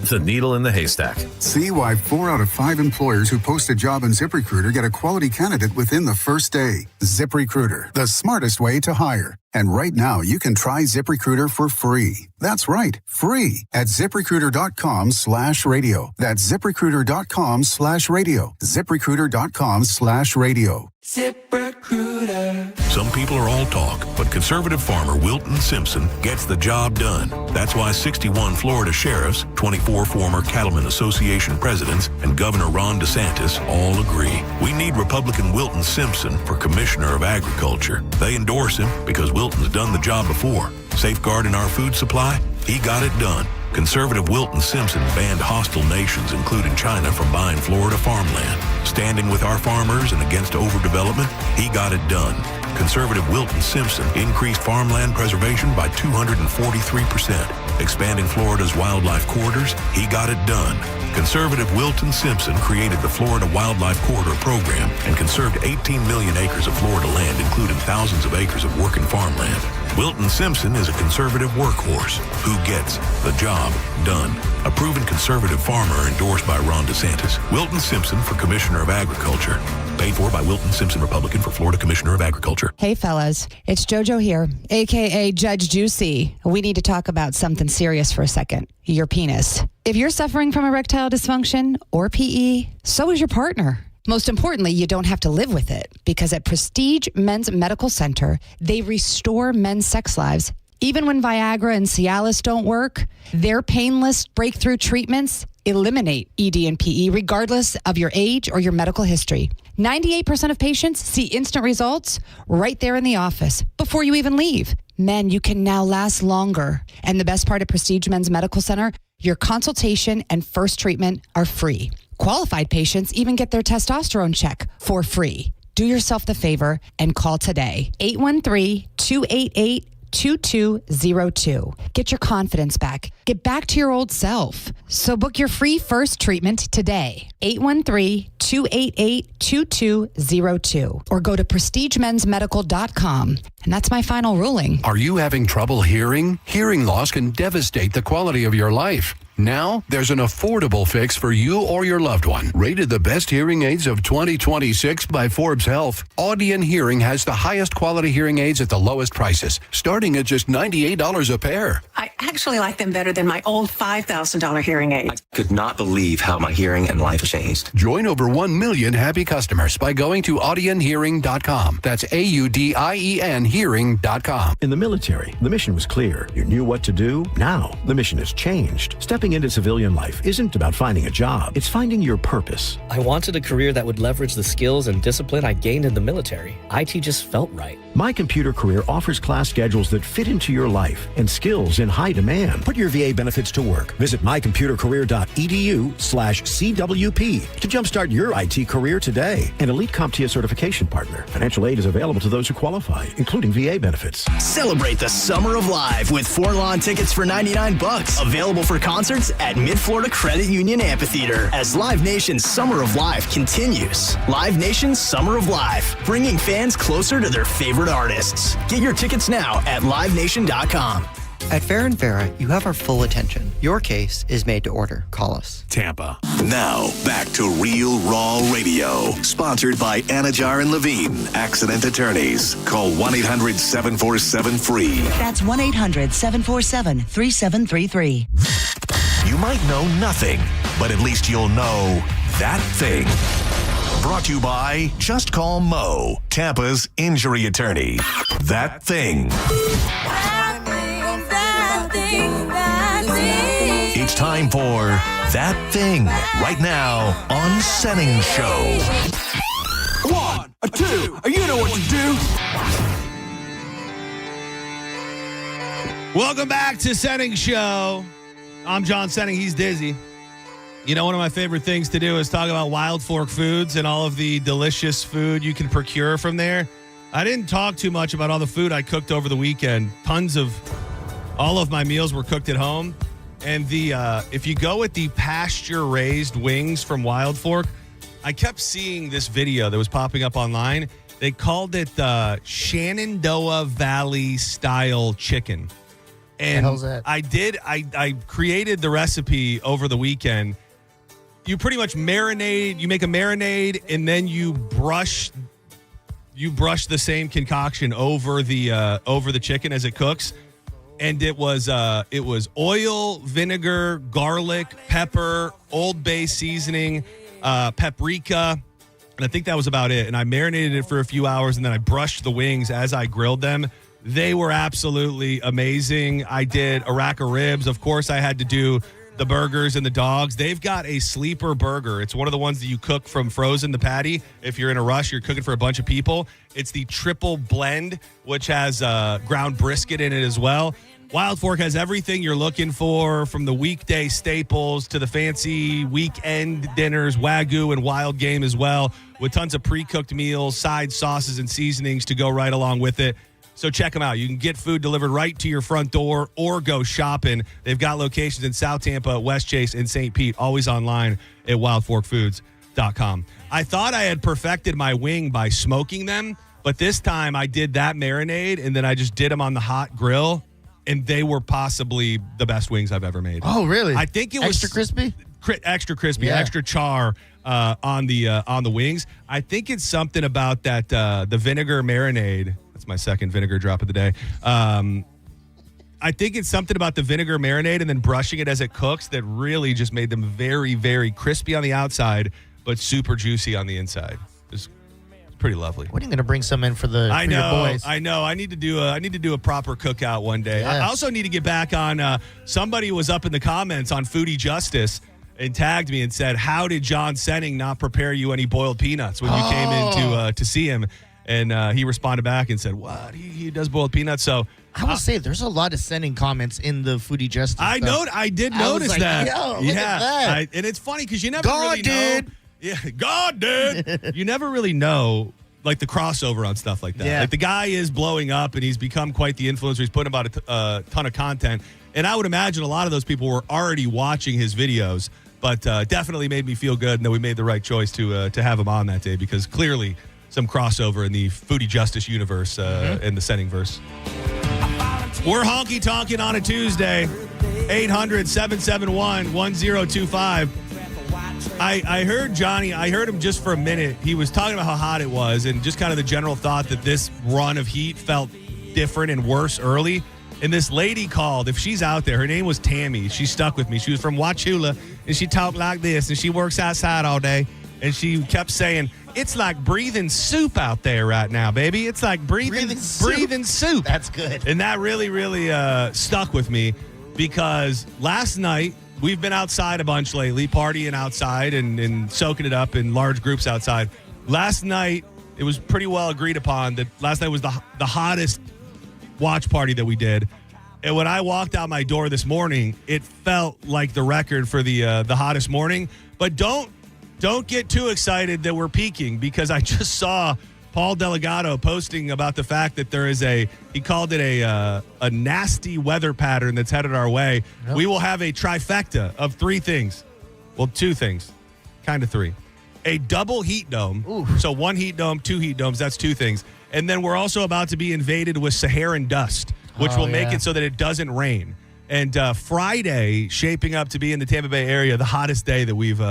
The needle in the haystack. See why 4 out of 5 employers who post a job on ZipRecruiter get a quality candidate within the first day. ZipRecruiter, the smartest way to hire. And right now, you can try ZipRecruiter for free. That's right, free at ZipRecruiter.com/radio. That's ZipRecruiter.com/radio. ZipRecruiter.com/radio. ZipRecruiter. Some people are all talk, but conservative farmer Wilton Simpson gets the job done. That's why 61 Florida sheriffs, 24 former Cattlemen Association presidents, and Governor Ron DeSantis all agree. We need Republican Wilton Simpson for Commissioner of Agriculture. They endorse him because Wilton's done the job before. Safeguarding our food supply, he got it done. Conservative Wilton Simpson banned hostile nations, including China, from buying Florida farmland. Standing with our farmers and against overdevelopment, he got it done. Conservative Wilton Simpson increased farmland preservation by 243%. Expanding Florida's wildlife corridors, he got it done. Conservative Wilton Simpson created the Florida Wildlife Corridor Program and conserved 18 million acres of Florida land, including thousands of acres of working farmland. Wilton Simpson is a conservative workhorse who gets the job done. A proven conservative farmer endorsed by Ron DeSantis. Wilton Simpson for Commissioner of Agriculture. Paid for by Wilton Simpson, Republican, for Florida Commissioner of Agriculture. Hey, fellas. It's JoJo here, a.k.a. Judge Juicy. We need to talk about something serious for a second. Your penis. If you're suffering from erectile dysfunction or PE, so is your partner. Most importantly, you don't have to live with it, because at Prestige Men's Medical Center, they restore men's sex lives. Even when Viagra and Cialis don't work, their painless breakthrough treatments eliminate ED and PE regardless of your age or your medical history. 98% of patients see instant results right there in the office before you even leave. Men, you can now last longer. And the best part of Prestige Men's Medical Center, your consultation and first treatment are free. Qualified patients even get their testosterone check for free. Do yourself the favor and call today. 813-288-2202. Get your confidence back. Get back to your old self. So book your free first treatment today. 813-288-2202. Or go to prestigemensmedical.com. And that's my final ruling. Are you having trouble hearing? Hearing loss can devastate the quality of your life. Now, there's an affordable fix for you or your loved one. Rated the best hearing aids of 2026 by Forbes Health, Audion Hearing has the highest quality hearing aids at the lowest prices, starting at just $98 a pair. I actually like them better than my old $5,000 hearing aid. I could not believe how my hearing and life changed. Join over 1 million happy customers by going to audionhearing.com. That's AUDIEN hearing.com. In the military, the mission was clear. You knew what to do. Now, the mission has changed. Stepping into civilian life isn't about finding a job. It's finding your purpose. I wanted a career that would leverage the skills and discipline I gained in the military. IT just felt right. My Computer Career offers class schedules that fit into your life and skills in high demand. Put your VA benefits to work. Visit mycomputercareer.edu/CWP to jumpstart your IT career today. An elite CompTIA certification partner. Financial aid is available to those who qualify, including VA benefits. Celebrate the summer of live with 4 lawn tickets for $99. Available for concerts at Mid-Florida Credit Union Amphitheater as Live Nation's Summer of Live continues. Live Nation's Summer of Live, bringing fans closer to their favorite artists. Get your tickets now at livenation.com. At Fair and Vera, you have our full attention. Your case is made to order. Call us. Tampa. Now, back to Real Raw Radio. Sponsored by Anajar and Levine, Accident Attorneys. Call 1-800-747-FREE. That's 1-800-747-3733. You might know nothing, but at least you'll know that thing. Brought to you by Just Call Mo, Tampa's injury attorney. That thing. It's time for That Thing right now on Senning Show. 1, 2, you know what to do. Welcome back to Senning Show. I'm John Senning. He's Dizzy. You know, one of my favorite things to do is talk about Wild Fork Foods and all of the delicious food you can procure from there. I didn't talk too much about all the food I cooked over the weekend. All of my meals were cooked at home. And if you go with the pasture-raised wings from Wild Fork, I kept seeing this video that was popping up online. They called it Shenandoah Valley style chicken. And the hell's that? I created the recipe over the weekend. You pretty much marinate, you make a marinade, and then you brush the same concoction over the chicken as it cooks. And it was oil, vinegar, garlic, pepper, Old Bay seasoning, paprika, and I think that was about it. And I marinated it for a few hours, and then I brushed the wings as I grilled them. They were absolutely amazing. I did a rack of ribs. Of course, I had to do the burgers and the dogs. They've got a sleeper burger. It's one of the ones that you cook from frozen, the patty. If you're in a rush, you're cooking for a bunch of people. It's the triple blend, which has ground brisket in it as well. Wild Fork has everything you're looking for, from the weekday staples to the fancy weekend dinners, Wagyu and wild game as well, with tons of pre-cooked meals, side sauces, and seasonings to go right along with it. So check them out. You can get food delivered right to your front door or go shopping. They've got locations in South Tampa, West Chase, and St. Pete, always online at wildforkfoods.com. I thought I had perfected my wing by smoking them, but this time I did that marinade, and then I just did them on the hot grill. And they were possibly the best wings I've ever made. Oh, really? I think it was extra crispy, extra char on the wings. I think it's something about that the vinegar marinade. That's my second vinegar drop of the day. I think it's something about the vinegar marinade and then brushing it as it cooks that really just made them very, very crispy on the outside, but super juicy on the inside. It's pretty lovely. When are you going to bring some in for your boys? I know. I need to do a proper cookout one day. Yeah. I also need to get back on. Somebody was up in the comments on Foodie Justice and tagged me and said, "How did John Senning not prepare you any boiled peanuts when you came in to see him?" And he responded back and said, "What? He does boiled peanuts." So I will say there's a lot of Senning comments in the Foodie Justice. I did notice that. Yo, look at that. And it's funny because you never really know. Yeah, God did. You never really know, like, the crossover on stuff like that. Yeah. Like, the guy is blowing up, and he's become quite the influencer. He's putting about a ton of content. And I would imagine a lot of those people were already watching his videos, but definitely made me feel good and that we made the right choice to have him on that day, because clearly some crossover in the Foodie Justice universe and the Senningverse. We're honky-tonking on a Tuesday. 800-771-1025. I heard Johnny, I heard him just for a minute. He was talking about how hot it was and just kind of the general thought that this run of heat felt different and worse early. And this lady called, if she's out there, her name was Tammy. She stuck with me. She was from Wauchula, and she talked like this, and she works outside all day. And she kept saying, "It's like breathing soup out there right now, baby. It's like breathing soup. That's good. And that really, really stuck with me, because last night, we've been outside a bunch lately, partying outside and soaking it up in large groups outside. Last night, it was pretty well agreed upon that last night was the hottest watch party that we did. And when I walked out my door this morning, it felt like the record for the hottest morning. But don't get too excited that we're peaking, because I just saw Paul Delgado posting about the fact that there is he called it a nasty weather pattern that's headed our way. Yep. We will have a trifecta of three things. Well, two things, kind of three. A double heat dome. Ooh. So one heat dome, two heat domes, that's two things. And then we're also about to be invaded with Saharan dust, which will make it so that it doesn't rain. And Friday, shaping up to be in the Tampa Bay area, the hottest day that we've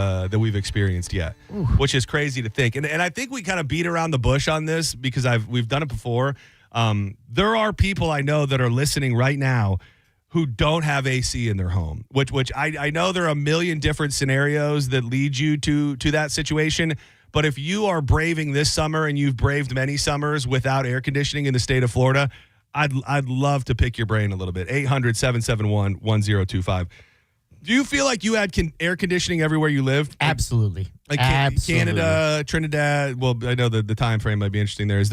experienced yet, which is crazy to think. And I think we kind of beat around the bush on this because we've done it before. There are people I know that are listening right now who don't have AC in their home, which I know there are a million different scenarios that lead you to that situation. But if you are braving this summer, and you've braved many summers without air conditioning in the state of Florida, I'd love to pick your brain a little bit. 800-771-1025. Do you feel like you had air conditioning everywhere you lived? Absolutely. Like Canada, Trinidad. Well, I know the time frame might be interesting there.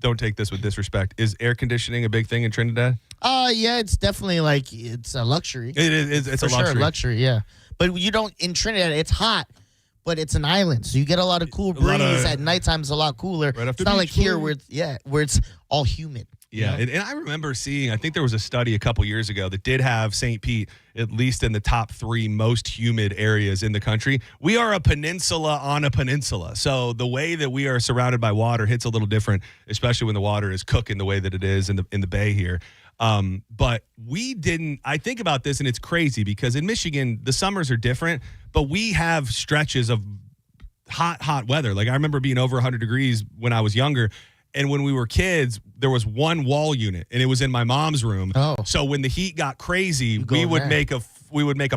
Don't take this with disrespect. Is air conditioning a big thing in Trinidad? Yeah, it's definitely it's a luxury. It is. It's for a luxury. Sure, luxury, yeah. But you don't, in Trinidad, it's hot, but it's an island, so you get a lot of cool breeze. At nighttime, it's a lot cooler. Right, it's not like here where it's all humid. Yeah, and I remember seeing, I think there was a study a couple years ago that did have St. Pete at least in the top 3 most humid areas in the country. We are a peninsula on a peninsula, so the way that we are surrounded by water hits a little different, especially when the water is cooking the way that it is in the bay here. But we didn't. I think about this, and it's crazy because in Michigan the summers are different, but we have stretches of hot weather. Like I remember being over 100 degrees when I was younger. And when we were kids, there was one wall unit, and it was in my mom's room. Oh. So when the heat got crazy, we would make a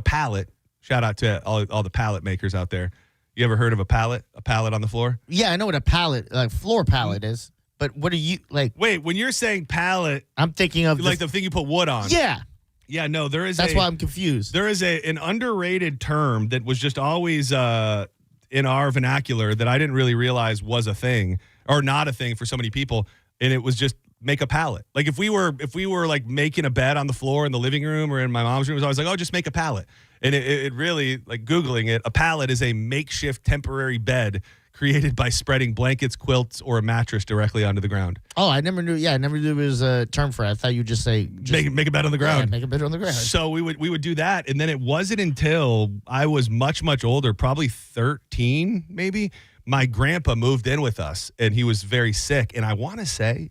pallet. Shout out to all the pallet makers out there. You ever heard of a pallet? A pallet on the floor? Yeah, I know what a pallet, like floor pallet is. But what are you like? Wait, when you're saying pallet, I'm thinking of like the thing you put wood on. Yeah. Yeah, no, there is. That's why I'm confused. There is an underrated term that was just always in our vernacular that I didn't really realize was a thing. Or not a thing for so many people. And it was just make a pallet. Like if we were like making a bed on the floor in the living room or in my mom's room, it was always like, oh, just make a pallet. And it really, like Googling it, a pallet is a makeshift temporary bed created by spreading blankets, quilts, or a mattress directly onto the ground. Oh, I never knew. Yeah, I never knew there was a term for it. I thought you'd just say make a bed on the ground. Yeah, make a bed on the ground. So we would do that, and then it wasn't until I was much older, probably 13 maybe, my grandpa moved in with us, and he was very sick. And I want to say,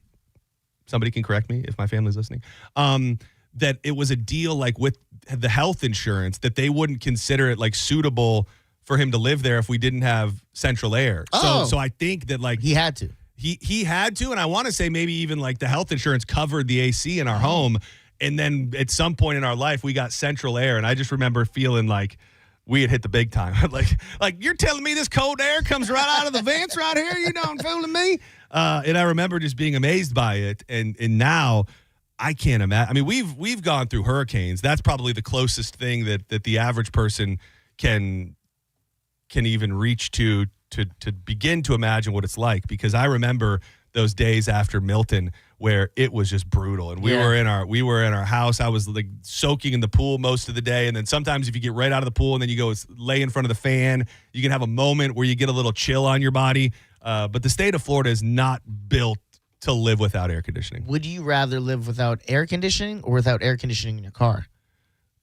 somebody can correct me if my family's listening, that it was a deal like with the health insurance that they wouldn't consider it like suitable for him to live there if we didn't have central air. So I think that like he had to. He had to, and I want to say maybe even like the health insurance covered the AC in our home, and then at some point in our life we got central air, and I just remember feeling like we had hit the big time. like you're telling me this cold air comes right out of the vents right here? You don't fooling me? And I remember just being amazed by it, and now I can't imagine. I mean, we've gone through hurricanes. That's probably the closest thing that the average person can even reach to begin to imagine what it's like, because I remember those days after Milton where it was just brutal, and we were in our house. I was like soaking in the pool most of the day, and then sometimes if you get right out of the pool and then you go lay in front of the fan, you can have a moment where you get a little chill on your body. But the state of Florida is not built to live without air conditioning. Would you rather live without air conditioning or without air conditioning in your car?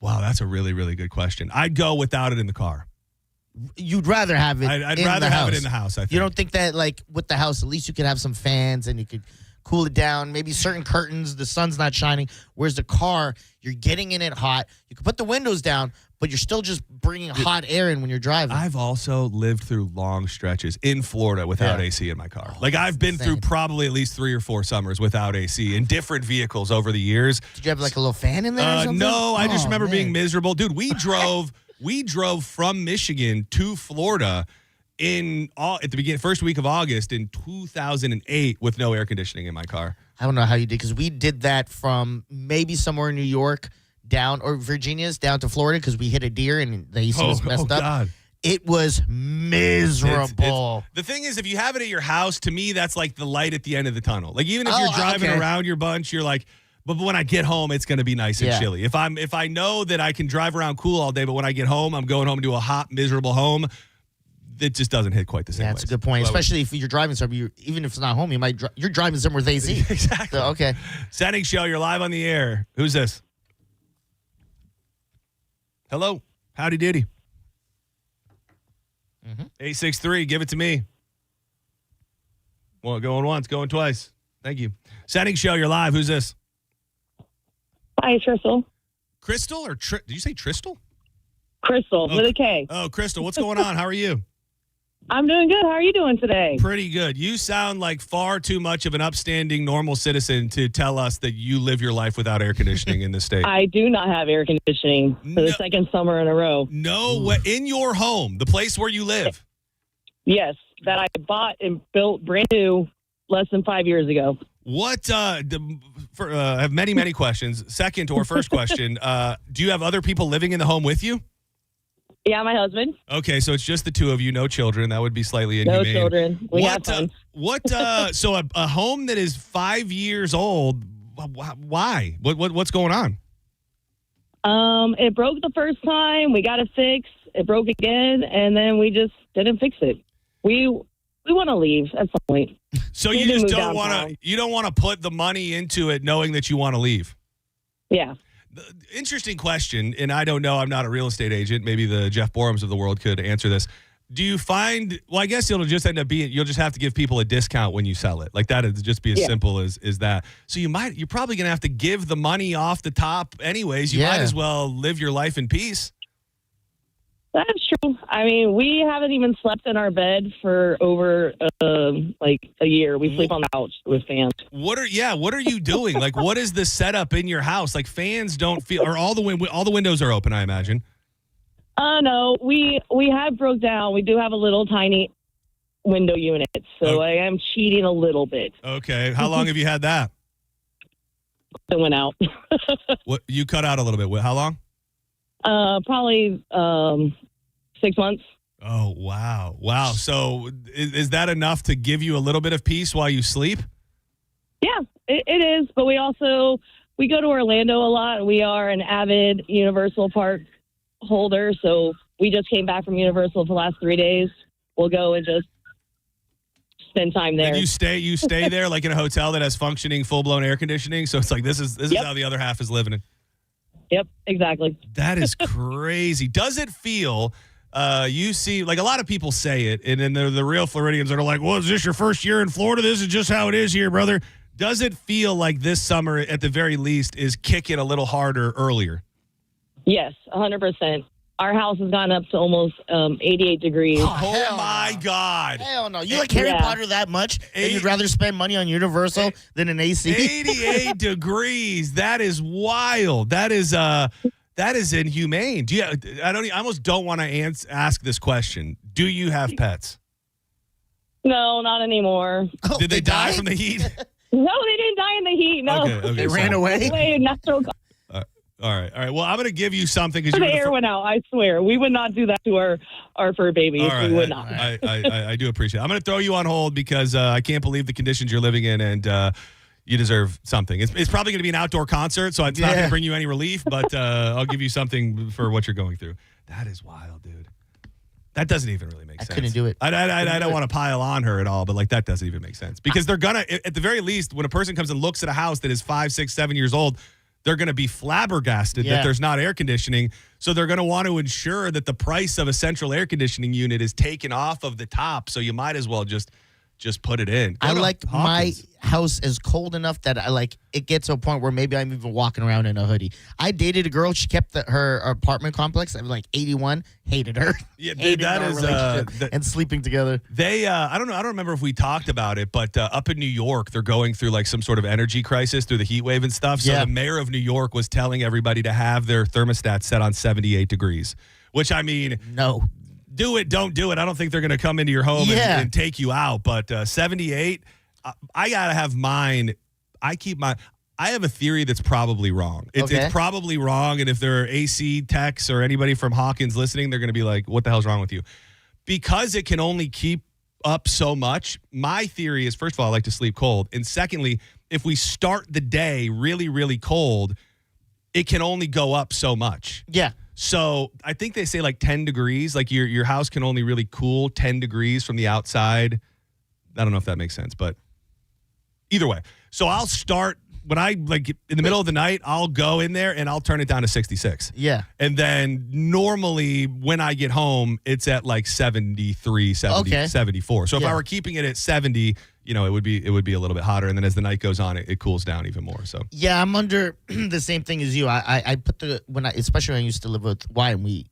Wow, that's a really, really good question. I'd go without it in the car. You'd rather have it I'd rather have it in the house, I think. You don't think that, like, with the house, at least you could have some fans and you could cool it down, maybe certain curtains, the sun's not shining, whereas the car, you're getting in it hot. You can put the windows down, but you're still just bringing hot air in when you're driving. I've also lived through long stretches in Florida without AC in my car. Like, I've been through probably at least 3 or 4 summers without AC in different vehicles over the years. Did you have, like, a little fan in there or something? No, I just remember being miserable. Dude, we drove from Michigan to Florida at the first week of August in 2008 with no air conditioning in my car. I don't know how you did, because we did that from maybe somewhere in New York down, or Virginia's down to Florida, because we hit a deer and the AC was messed up. God. It was miserable. The thing is, if you have it at your house, to me, that's like the light at the end of the tunnel. Like, even if you're driving around your bunch, you're like, but when I get home, it's going to be nice and chilly. If I know that I can drive around cool all day, but when I get home, I'm going home to a hot, miserable home, it just doesn't hit quite the same way. That's a good point. Especially if you're driving somewhere, even if it's not home, you're driving somewhere with AC. Exactly. So, okay. Senning Show, you're live on the air. Who's this? Hello. Howdy doody. 863, give it to me. Well, going once, going twice. Thank you. Senning Show, you're live. Who's this? Hi, Crystal. Crystal or did you say Tristal? Crystal with a K. Oh, Crystal, what's going on? How are you? I'm doing good. How are you doing today? Pretty good. You sound like far too much of an upstanding, normal citizen to tell us that you live your life without air conditioning in the state. I do not have air conditioning for the second summer in a row. No, in your home, the place where you live? Yes, that I bought and built brand new less than 5 years ago. What, I have many questions. Second or first question, do you have other people living in the home with you? Yeah, my husband. Okay, so it's just the two of you, no children. That would be slightly inhumane. No children. We have fun. So a home that is 5 years old, why? What's going on? It broke the first time. We got it fixed. It broke again, and then we just didn't fix it. We want to leave at some point. So you just don't want to. You don't want to put the money into it, knowing that you want to leave. Yeah. Interesting question, and I don't know. I'm not a real estate agent. Maybe the Jeff Borums of the world could answer this. Do you find? Well, I guess it'll just end up being. You'll just have to give people a discount when you sell it. Like that. It'd just be as simple as that. So you're probably going to have to give the money off the top, anyways. You might as well live your life in peace. That's true. I mean, we haven't even slept in our bed for over like a year. We sleep on the couch with fans. What are you doing? Like, what is the setup in your house? Like, fans don't feel, or all the windows are open, I imagine. No, we have broke down. We do have a little tiny window unit, so I am cheating a little bit. Okay, how long have you had that? It went out. What you cut out a little bit? How long? Probably 6 months. Oh, wow. So is that enough to give you a little bit of peace while you sleep? Yeah. it is, but we go to Orlando a lot. We are an avid Universal Park holder, so we just came back from Universal for the last 3 days. We'll go and just spend time there. And you stay there like in a hotel that has functioning full-blown air conditioning, so it's like this is how the other half is living. Yep, exactly. That is crazy. Does it feel you see, like a lot of people say it, and then the real Floridians are like, well, is this your first year in Florida? This is just how it is here, brother. Does it feel like this summer, at the very least, is kicking a little harder earlier? Yes, 100%. Our house has gone up to almost 88 degrees. Oh my God. Hell no. You like Harry Potter that much, and you'd rather spend money on Universal than an AC? 88 degrees. That is wild. That is inhumane. I almost don't want to ask this question. Do you have pets? No, not anymore. Oh, did they die from the heat? No, they didn't die in the heat. No. Okay, they ran away? Natural. All right. Well, I'm going to give you something. The air went out, I swear. We would not do that to our fur babies. Right, we would not. I do appreciate it. I'm going to throw you on hold because I can't believe the conditions you're living in, and you deserve something. It's probably going to be an outdoor concert, so it's not going to bring you any relief, but I'll give you something for what you're going through. That is wild, dude. That doesn't even really make sense. I couldn't do it. I don't want to pile on her at all, but like that doesn't even make sense. Because they're going to, at the very least, when a person comes and looks at a house that is 5, 6, 7 years old, they're going to be flabbergasted that there's not air conditioning. So they're going to want to ensure that the price of a central air conditioning unit is taken off of the top. So you might as well just put it in. I like my house is cold enough that it gets to a point where maybe I'm even walking around in a hoodie. I dated a girl. She kept her apartment complex at like 81. Hated her. Yeah, hated that is and sleeping together. They I don't know. I don't remember if we talked about it, but up in New York, they're going through like some sort of energy crisis through the heat wave and stuff. So the mayor of New York was telling everybody to have their thermostat set on 78 degrees, which I mean, no. Do it, don't do it. I don't think they're going to come into your home and take you out. But 78, I got to have mine. I have a theory that's probably wrong. It's probably wrong. And if there are AC techs or anybody from Hawkins listening, they're going to be like, what the hell's wrong with you? Because it can only keep up so much. My theory is, first of all, I like to sleep cold. And secondly, if we start the day really, really cold, it can only go up so much. Yeah. So I think they say like 10 degrees, like your house can only really cool 10 degrees from the outside. I don't know if that makes sense, but either way. So I'll start when I like in the middle of the night, I'll go in there and I'll turn it down to 66. Yeah. And then normally when I get home, it's at like 73, 70, 74. So if I were keeping it at 70, it would be a little bit hotter. And then as the night goes on, it cools down even more. So yeah, I'm under the same thing as you. I put especially when I used to live with Wyatt, we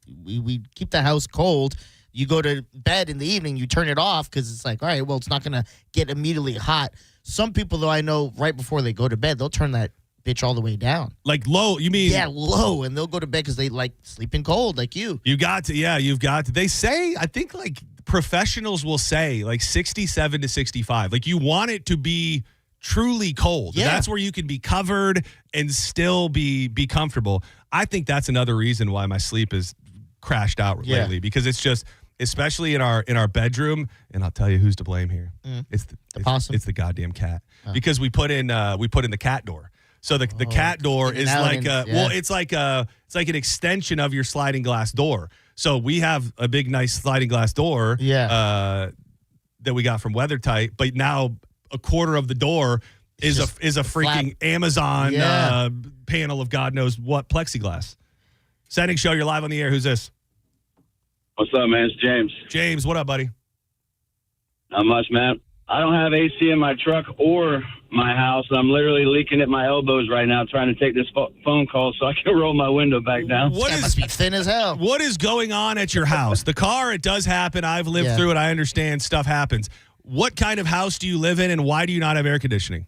keep the house cold. You go to bed in the evening, you turn it off because it's like, all right, well, it's not going to get immediately hot. Some people, though, I know right before they go to bed, they'll turn that bitch all the way down. Like low, you mean? Yeah, low, and they'll go to bed because they like sleeping cold like you. You've got to. They say, I think like professionals will say like 67 to 65. Like you want it to be truly cold. Yeah. That's where you can be covered and still be comfortable. I think that's another reason why my sleep is crashed out lately because it's just, especially in our bedroom, and I'll tell you who's to blame here. It's the possum. It's the goddamn cat. Because we put in the cat door. So the cat door is like it's like an extension of your sliding glass door. So we have a big nice sliding glass door that we got from WeatherTight, but now a quarter of the door is a freaking flat Amazon panel of God knows what plexiglass. Senning Show, you're live on the air. Who's this? What's up, man? It's James. James, what up, buddy? Not much, man. I don't have AC in my truck or my house. I'm literally leaking at my elbows right now trying to take this phone call so I can roll my window back down. Must be thin as hell. What is going on at your house? The car, it does happen. I've lived through it. I understand stuff happens. What kind of house do you live in, and why do you not have air conditioning?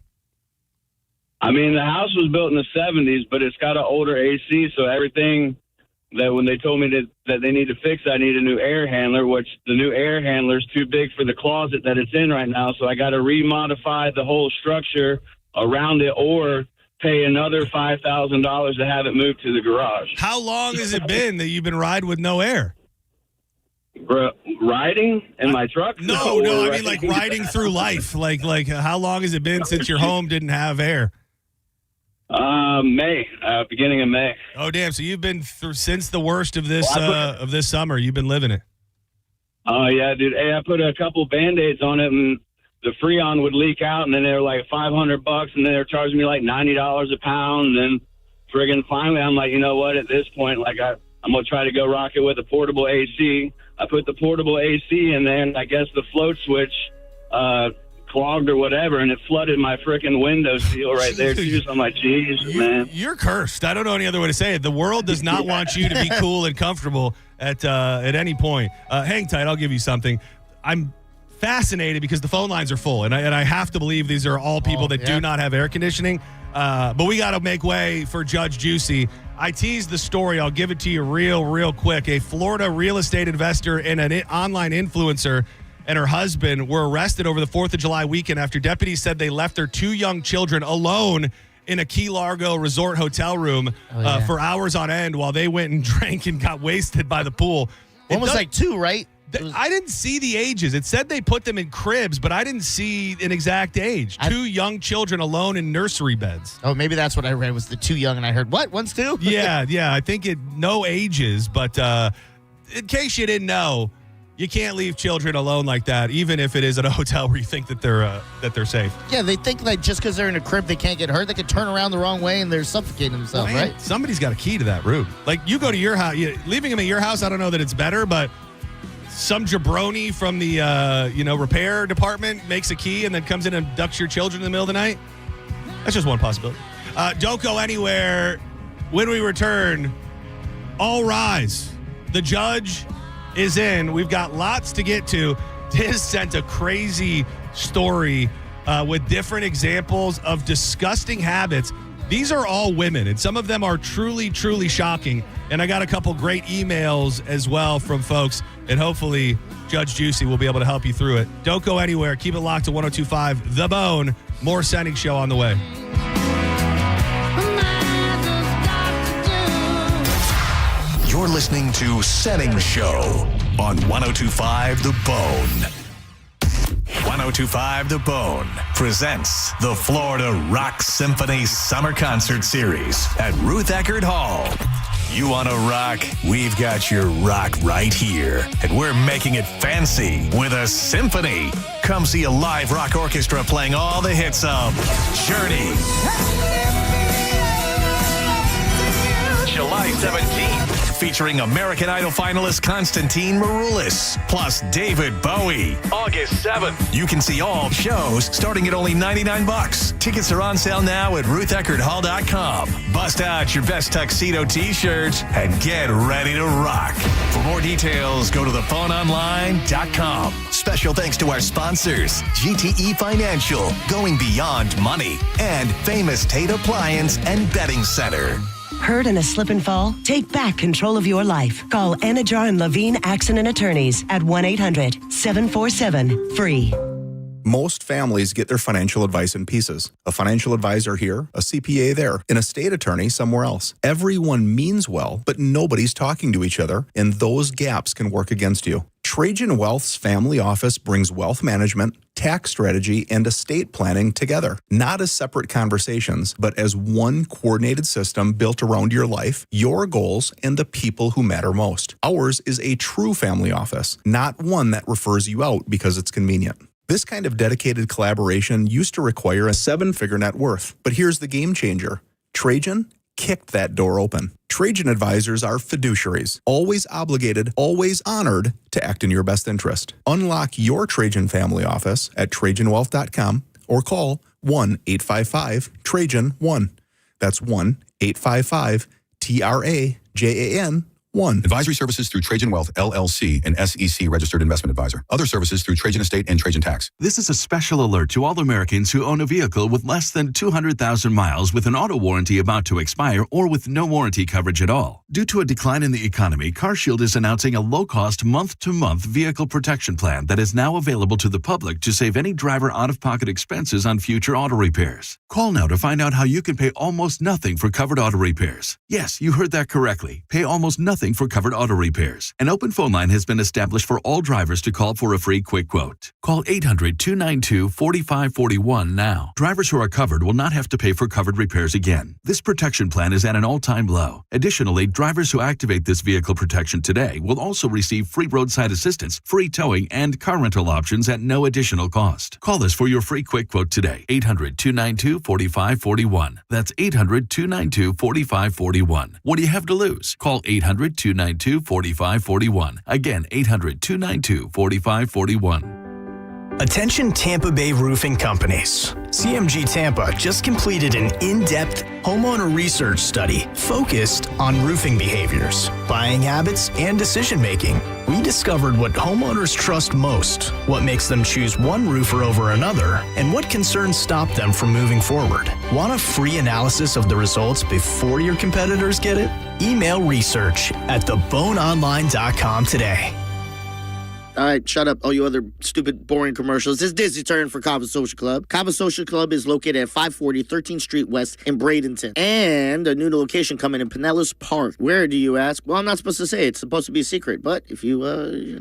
I mean, the house was built in the 70s, but it's got an older AC, so everything that when they told me that they need to fix, I need a new air handler, which the new air handler is too big for the closet that it's in right now. So I got to remodify the whole structure around it or pay another $5,000 to have it moved to the garage. How long has it been that you've been riding with no air? Bro, riding in my truck? No, I mean like riding through life. Like how long has it been since your home didn't have air? May, beginning of May. Oh, damn. So you've been through since the worst of this summer. You've been living it. Oh, yeah, dude. Hey, I put a couple Band-Aids on it, and the Freon would leak out, and then they were like $500, and then they were charging me like $90 a pound. And then friggin' finally, I'm like, you know what? At this point, like I'm going to try to go rock it with a portable AC. I put the portable AC in there, and I guess the float switch clogged or whatever, and it flooded my freaking window seal right there, too. So I'm like, geez, man. You're cursed. I don't know any other way to say it. The world does not want you to be cool and comfortable at any point. Hang tight. I'll give you something. I'm fascinated because the phone lines are full, and I have to believe these are all people that do not have air conditioning. But we got to make way for Judge Juicy. I teased the story. I'll give it to you real quick. A Florida real estate investor and an online influencer and her husband were arrested over the 4th of July weekend after deputies said they left their 2 young children alone in a Key Largo resort hotel room for hours on end while they went and drank and got wasted by the pool. One was like 2, right? I didn't see the ages. It said they put them in cribs, but I didn't see an exact age. 2 young children alone in nursery beds. Oh, maybe that's what I read was the 2 young, and I heard, what? One's 2? Yeah. I think no ages, but in case you didn't know, you can't leave children alone like that, even if it is at a hotel where you think that they're safe. Yeah, they think that just because they're in a crib, they can't get hurt. They could turn around the wrong way and they're suffocating themselves, right? Somebody's got a key to that room. Like, you go to your house, leaving them at your house, I don't know that it's better, but some jabroni from the repair department makes a key and then comes in and abducts your children in the middle of the night. That's just one possibility. Don't go anywhere. When we return, all rise. The judge is in. We've got lots to get to. Diz sent a crazy story with different examples of disgusting habits. These are all women, and some of them are truly, truly shocking. And I got a couple great emails as well from folks, and hopefully Judge Juicy will be able to help you through it. Don't go anywhere. Keep it locked to 102.5 The Bone. More Senning Show on the way. You're listening to Senning Show on 102.5 The Bone. 102.5 The Bone presents the Florida Rock Symphony Summer Concert Series at Ruth Eckerd Hall. You want to rock? We've got your rock right here. And we're making it fancy with a symphony. Come see a live rock orchestra playing all the hits of Journey, July 17th, featuring American Idol finalist Constantine Maroulis, plus David Bowie. August 7th. You can see all shows starting at only $99. Tickets are on sale now at rutheckerdhall.com. Bust out your best tuxedo t-shirts and get ready to rock. For more details, go to thephoneonline.com. Special thanks to our sponsors, GTE Financial, going beyond money, and Famous Tate Appliance and Bedding Center. Hurt in a slip and fall? Take back control of your life. Call Anajar and Levine Accident Attorneys at 1-800-747-FREE. Most families get their financial advice in pieces. A financial advisor here, a CPA there, an estate attorney somewhere else. Everyone means well, but nobody's talking to each other, and those gaps can work against you. Trajan Wealth's family office brings wealth management, tax strategy, and estate planning together. Not as separate conversations, but as one coordinated system built around your life, your goals, and the people who matter most. Ours is a true family office, not one that refers you out because it's convenient. This kind of dedicated collaboration used to require a 7-figure net worth. But here's the game changer. Trajan kicked that door open. Trajan advisors are fiduciaries, always obligated, always honored to act in your best interest. Unlock your Trajan family office at TrajanWealth.com or call 1-855-TRAJAN-1. That's 1-855-TRAJAN-1. Advisory services through Trajan Wealth, LLC, an SEC registered investment advisor. Other services through Trajan Estate and Trajan Tax. This is a special alert to all Americans who own a vehicle with less than 200,000 miles with an auto warranty about to expire or with no warranty coverage at all. Due to a decline in the economy, CarShield is announcing a low-cost month-to-month vehicle protection plan that is now available to the public to save any driver out-of-pocket expenses on future auto repairs. Call now to find out how you can pay almost nothing for covered auto repairs. Yes, you heard that correctly. Pay almost nothing nothing for covered auto repairs. An open phone line has been established for all drivers to call for a free quick quote. Call 800-292-4541 now. Drivers who are covered will not have to pay for covered repairs again. This protection plan is at an all-time low. Additionally, drivers who activate this vehicle protection today will also receive free roadside assistance, free towing, and car rental options at no additional cost. Call us for your free quick quote today. 800-292-4541. That's 800-292-4541. What do you have to lose? Call 800-292-4541. Again, 800-292-4541. Attention Tampa Bay roofing companies. CMG Tampa just completed an in-depth homeowner research study focused on roofing behaviors, buying habits, and decision-making. We discovered what homeowners trust most, what makes them choose one roofer over another, and what concerns stop them from moving forward. Want a free analysis of the results before your competitors get it? Email research@theboneonline.com today. All right, shut up, all you other stupid, boring commercials. It's Disney turn for Kava Social Club. Kava Social Club is located at 540 13th Street West in Bradenton. And a new location coming in Pinellas Park. Where, do you ask? Well, I'm not supposed to say. It's supposed to be a secret. But if you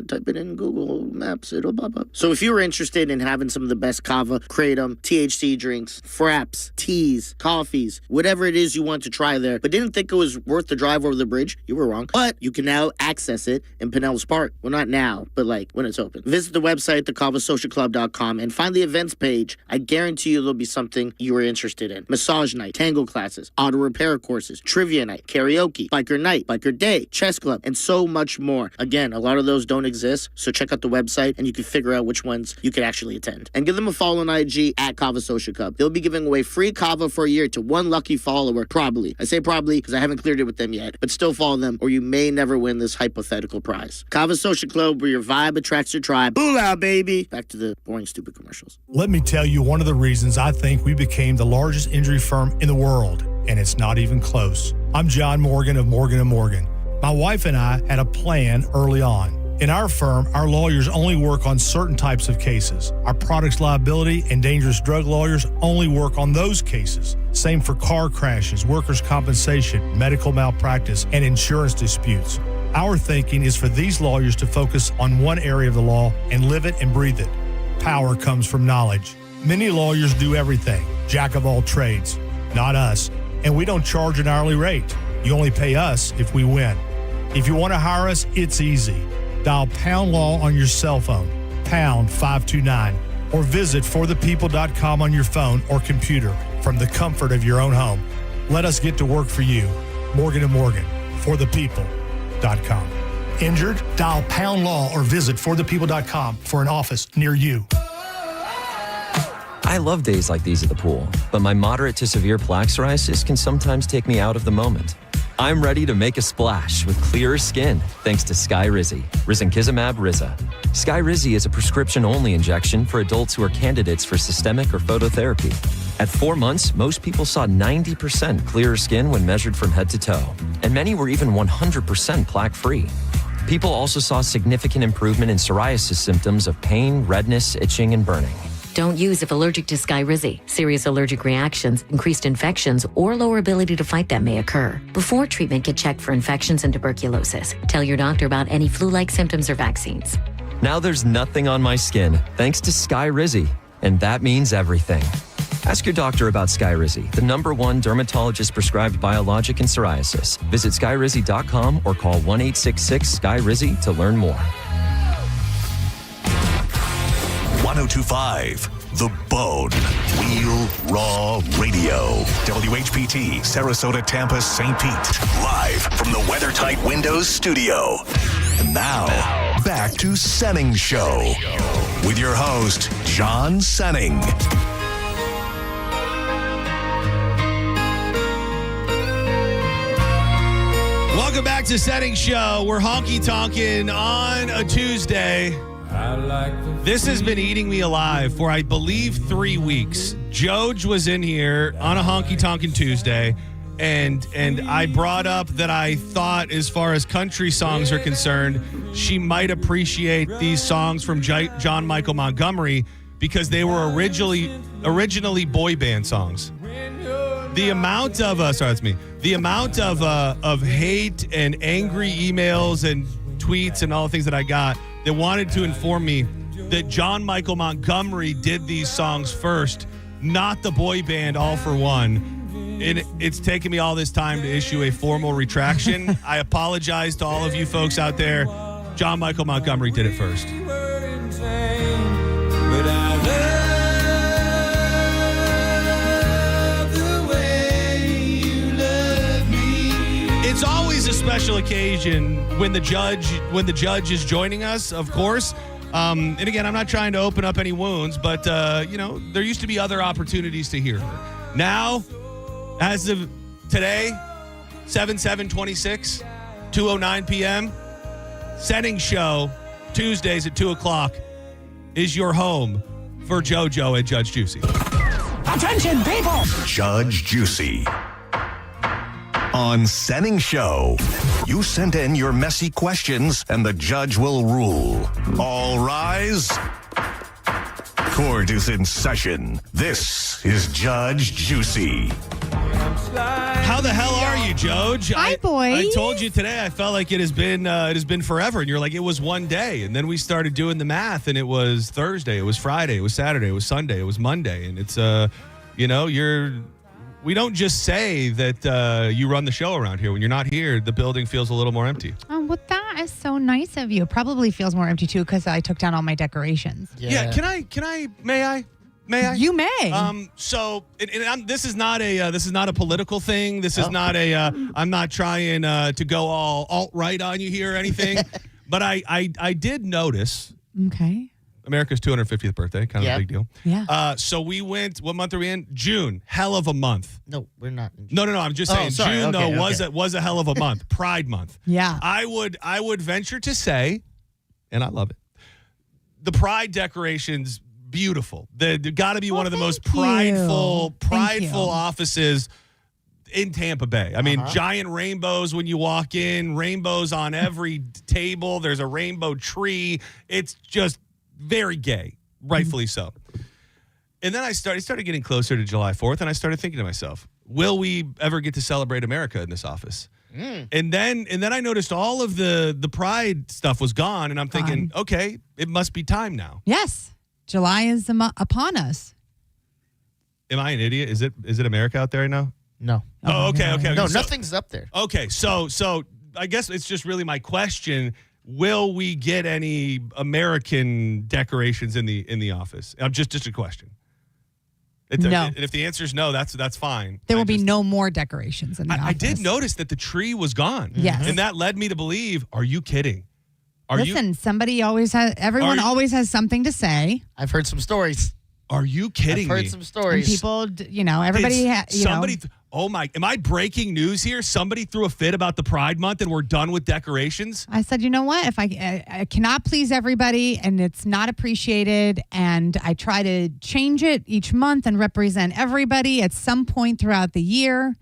type it in Google Maps, it'll pop up. So if you were interested in having some of the best Kava, Kratom, THC drinks, fraps, teas, coffees, whatever it is you want to try there, but didn't think it was worth the drive over the bridge, you were wrong. But you can now access it in Pinellas Park. Well, not now, but when it's open. Visit the website, thekavasocialclub.com, and find the events page. I guarantee you there'll be something you are interested in. Massage night, tango classes, auto repair courses, trivia night, karaoke, biker day, chess club, and so much more. Again, a lot of those don't exist, so check out the website and you can figure out which ones you could actually attend. And give them a follow on IG at Kava Social Club. They'll be giving away free Kava for a year to one lucky follower, probably. I say probably because I haven't cleared it with them yet, but still follow them or you may never win this hypothetical prize. Kava Social Club, where your vibe attracts your tribe. Boolah, baby. Back to the boring, stupid commercials. Let me tell you one of the reasons I think we became the largest injury firm in the world, and it's not even close. I'm John Morgan of Morgan & Morgan. My wife and I had a plan early on. In our firm, our lawyers only work on certain types of cases. Our products liability and dangerous drug lawyers only work on those cases. Same for car crashes, workers' compensation, medical malpractice, and insurance disputes. Our thinking is for these lawyers to focus on one area of the law and live it and breathe it. Power comes from knowledge. Many lawyers do everything, jack of all trades. Not us. And we don't charge an hourly rate. You only pay us if we win. If you want to hire us, it's easy. Dial Pound Law on your cell phone, pound 529, or visit forthepeople.com on your phone or computer from the comfort of your own home. Let us get to work for you. Morgan & Morgan, forthepeople.com. Injured? Dial Pound Law or visit forthepeople.com for an office near you. I love days like these at the pool, but my moderate to severe plaque psoriasis can sometimes take me out of the moment. I'm ready to make a splash with clearer skin thanks to Skyrizi, risankizumab Riza. Skyrizi is a prescription-only injection for adults who are candidates for systemic or phototherapy. At 4 months, most people saw 90% clearer skin when measured from head to toe, and many were even 100% plaque-free. People also saw significant improvement in psoriasis symptoms of pain, redness, itching, and burning. Don't use if allergic to Skyrizi. Serious allergic reactions, increased infections, or lower ability to fight them may occur. Before treatment, get checked for infections and tuberculosis. Tell your doctor about any flu-like symptoms or vaccines. Now there's nothing on my skin thanks to Skyrizi, and that means everything. Ask your doctor about Skyrizi, the #1 dermatologist-prescribed biologic in psoriasis. Visit skyrizi.com or call 1-866-SKY-RIZI to learn more. 1025 The Bone. Real Raw Radio. WHPT, Sarasota, Tampa, St. Pete. Live from the WeatherTight Windows studio. And now, back to Senning Show. With your host, John Senning. Welcome back to Senning Show. We're honky-tonkin' on a Tuesday. This has been eating me alive for, I believe, 3 weeks. Joj was in here on a honky-tonkin' Tuesday, and I brought up that I thought, as far as country songs are concerned, she might appreciate these songs from John Michael Montgomery because they were originally boy band songs. The amount of sorry, that's me. The amount of hate and angry emails and tweets and all the things that I got that wanted to inform me that John Michael Montgomery did these songs first, not the boy band All for One. And it's taken me all this time to issue a formal retraction. I apologize to all of you folks out there. John Michael Montgomery did it first. It's always a special occasion when the judge is joining us, of course. And again, I'm not trying to open up any wounds, but there used to be other opportunities to hear her. Now, as of today, 7/7/26, 2:09 p.m., Senning Show, Tuesdays at 2 o'clock, is your home for JoJo and Judge Juicy. Attention, people! Judge Juicy. On Senning Show, you send in your messy questions and the judge will rule. All rise. Court is in session. This is Judge Juicy. How the hell are you, Joj? Hi, boys. I told you today. I felt like it has been forever, and you're like, it was one day, and then we started doing the math, and it was Thursday, it was Friday, it was Saturday, it was Sunday, it was Monday, and it's we don't just say that you run the show around here. When you're not here, the building feels a little more empty. Oh, well, that is so nice of you. It probably feels more empty too because I took down all my decorations. Yeah. May I? You may. So this is not a political thing. This is not a. I'm not trying to go all alt-right on you here or anything. But I did notice. Okay. America's 250th birthday, kind of a big deal. Yeah. So we went. What month are we in? June. Hell of a month. No, we're not. No. I'm just saying. Sorry. June Okay. was a hell of a month. Pride month. Yeah. I would venture to say, and I love it. The Pride decorations. Beautiful. They've got to be one of the most prideful offices in Tampa Bay. I mean, giant rainbows when you walk in, rainbows on every table. There's a rainbow tree. It's just very gay, rightfully so. And then it started getting closer to July 4th, and I started thinking to myself, will we ever get to celebrate America in this office? And then I noticed all of the Pride stuff was gone, and I'm thinking, okay, it must be time now. Yes. July is upon us. Am I an idiot? Is it America out there right now? No. Oh, okay. No, So- nothing's up there. Okay, so I guess it's just really my question: will we get any American decorations in the office? Just a question. No. And if the answer is no, that's fine. There will be no more decorations in the office. I did notice that the tree was gone. Yes. And that led me to believe, are you kidding? Listen, everyone always has something to say. I've heard some stories. Are you kidding me? I've heard some stories. And people, everybody, am I breaking news here? Somebody threw a fit about the Pride Month and we're done with decorations? I said, you know what? If I cannot please everybody and it's not appreciated, and I try to change it each month and represent everybody at some point throughout the year.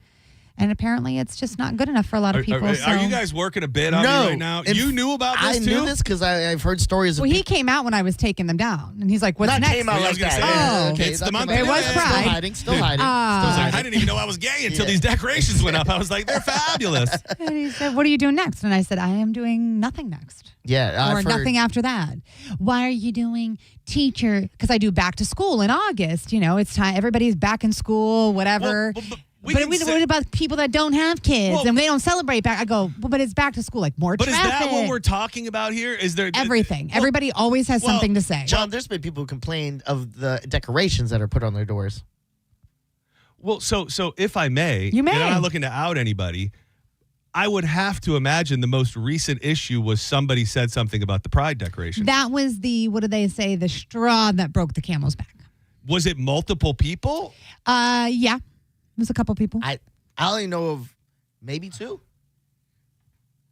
And apparently it's just not good enough for a lot of people. Are you guys working a bit on me right now? You knew about this too? I knew this because I've heard stories of he came out when I was taking them down. And he's like, what's next? Came out like that. It's the month. It was Pride. Still hiding. I didn't even know I was gay until these decorations went up. I was like, they're fabulous. And he said, what are you doing next? And I said, I am doing nothing next. Yeah. Or nothing after that. Why are you doing teacher? Because I do back to school in August. It's time. Everybody's back in school, whatever. But what about people that don't have kids and they don't celebrate back? I go, but it's back to school, like more traffic. But is that what we're talking about here? Is there everything? Everybody always has something to say. John, there's been people who complained of the decorations that are put on their doors. Well, so if I may, you may. And I'm not looking to out anybody. I would have to imagine the most recent issue was somebody said something about the Pride decoration. That was what do they say? The straw that broke the camel's back. Was it multiple people? Yeah. It was a couple people. I only know of maybe two.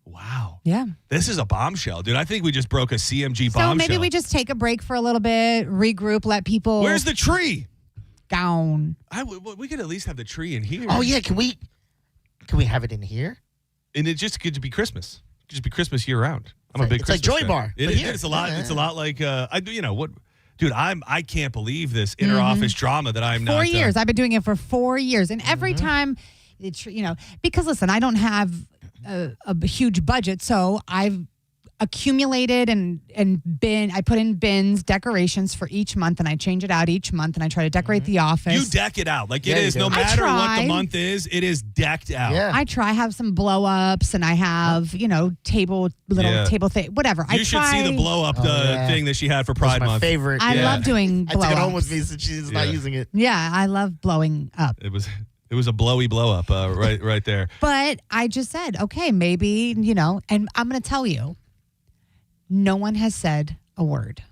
Wow. Yeah. This is a bombshell, dude. I think we just broke a CMG bombshell. So maybe we just take a break for a little bit, regroup, let people. Where's the tree? Gone. We could at least have the tree in here. Oh yeah, can we have it in here? And it just could be Christmas. It could just be Christmas year round. I'm a big Christmas like Joy fan. Bar. It's a lot. It's a lot like Dude, I can't believe this inter-office drama that I'm not. 4 years. I've been doing it for 4 years. And every time, it's, because listen, I don't have a huge budget. So I've accumulated and I put in bins, decorations for each month, and I change it out each month, and I try to decorate the office. You deck it out. Like it is, no matter what the month is, it is decked out. Yeah. I try have some blow ups, and I have table thing, whatever. You should see the blow up thing that she had for Pride Month. My favorite. I love doing blow ups. I took it home with me since she's not using it. Yeah, I love blowing up. It was a blowy blow up right there. But I just said, okay, maybe, and I'm going to tell you, no one has said a word.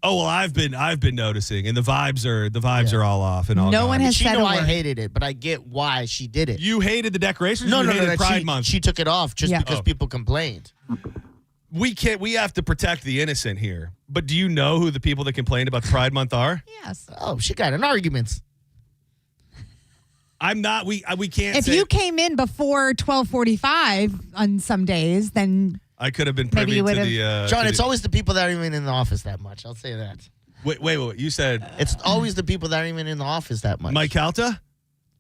Oh, well, I've been noticing, and the vibes are all off and all. No one has said a word. I hated it, but I get why she did it. You hated the decorations? No, you hated Pride she, Month. She took it off just because people complained. We have to protect the innocent here. But do you know who the people that complained about the Pride Month are? Yes. Oh, she got in arguments. I'm not. We can't. If you came in before 12:45 on some days, then I could have been privy to the. John, it's always the people that aren't even in the office that much. I'll say that. Wait. You said it's always the people that aren't even in the office that much. Mike Calta?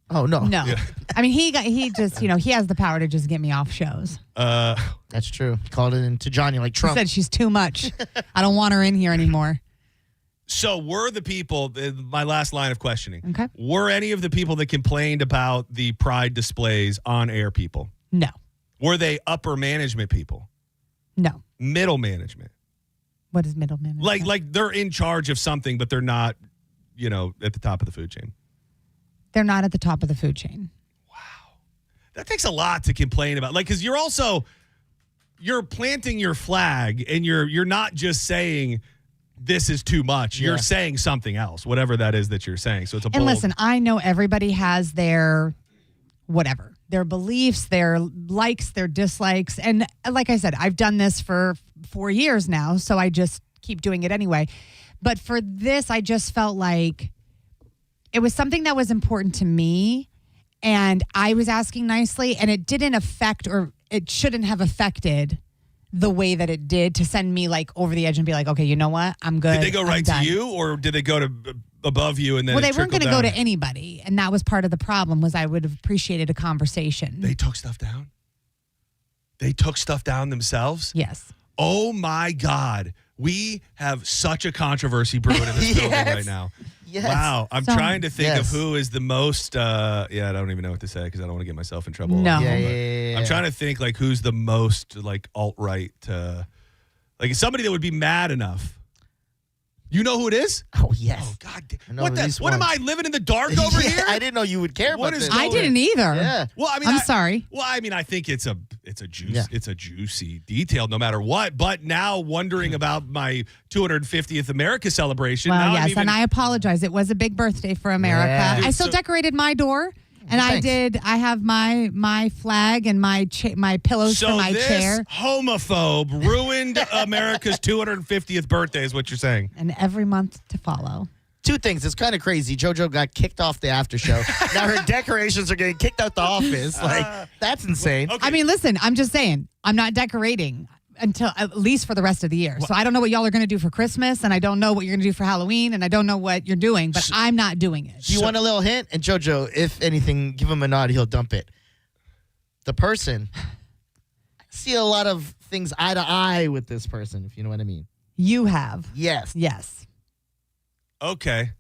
Oh no. Yeah. I mean, he just he has the power to just get me off shows. That's true. He called it into Johnny like Trump. He said she's too much. I don't want her in here anymore. So were the people, my last line of questioning, okay, were any of the people that complained about the Pride displays on-air people? No. Were they upper management people? No. Middle management? What is middle management? Like they're in charge of something, but they're not, at the top of the food chain. They're not at the top of the food chain. Wow. That takes a lot to complain about. Like, because you're planting your flag, and you're not just saying this is too much. You're saying something else, whatever that is that you're saying. So it's a bold. And listen, I know everybody has their whatever, their beliefs, their likes, their dislikes. And like I said, I've done this for 4 years now, so I just keep doing it anyway. But for this, I just felt like it was something that was important to me, and I was asking nicely, and it didn't affect, or it shouldn't have affected the way that it did, to send me like over the edge and be like, okay, you know what? I'm good. Did they go right to you, or did they go to above you and then? Well, they weren't going to go to anybody, and that was part of the problem. Was I would have appreciated a conversation. They took stuff down. They took stuff down themselves. Yes. Oh my God, we have such a controversy brewing in this building right now. Yes. Wow, I'm trying to think of who is the most. I don't even know what to say because I don't want to get myself in trouble. No. I'm trying to think like who's the most like alt-right. Like somebody that would be mad enough. You know who it is? Oh yes. Oh God. What am I living in the dark over here? I didn't know you would care about this. I didn't either. Yeah. Well, I mean, I'm sorry. Well, I mean, I think it's a juicy detail no matter what. But now wondering about my 250th America celebration. Well, now yes, and I apologize. It was a big birthday for America. Yeah. I still decorated my door. And I have my flag and my pillows for my chair. Homophobe ruined America's 250th birthday is what you're saying. And every month to follow. Two things. It's kind of crazy. JoJo got kicked off the after show. Now her decorations are getting kicked out the office. Like, that's insane. Okay. I mean, listen, I'm just saying, I'm not decorating until at least for the rest of the year. So I don't know what y'all are going to do for Christmas, and I don't know what you're going to do for Halloween, and I don't know what you're doing, but I'm not doing it. Do you want a little hint? And JoJo, if anything, give him a nod, he'll dump it. The person, I see a lot of things eye to eye with this person, if you know what I mean. You have. Yes. Yes. Okay.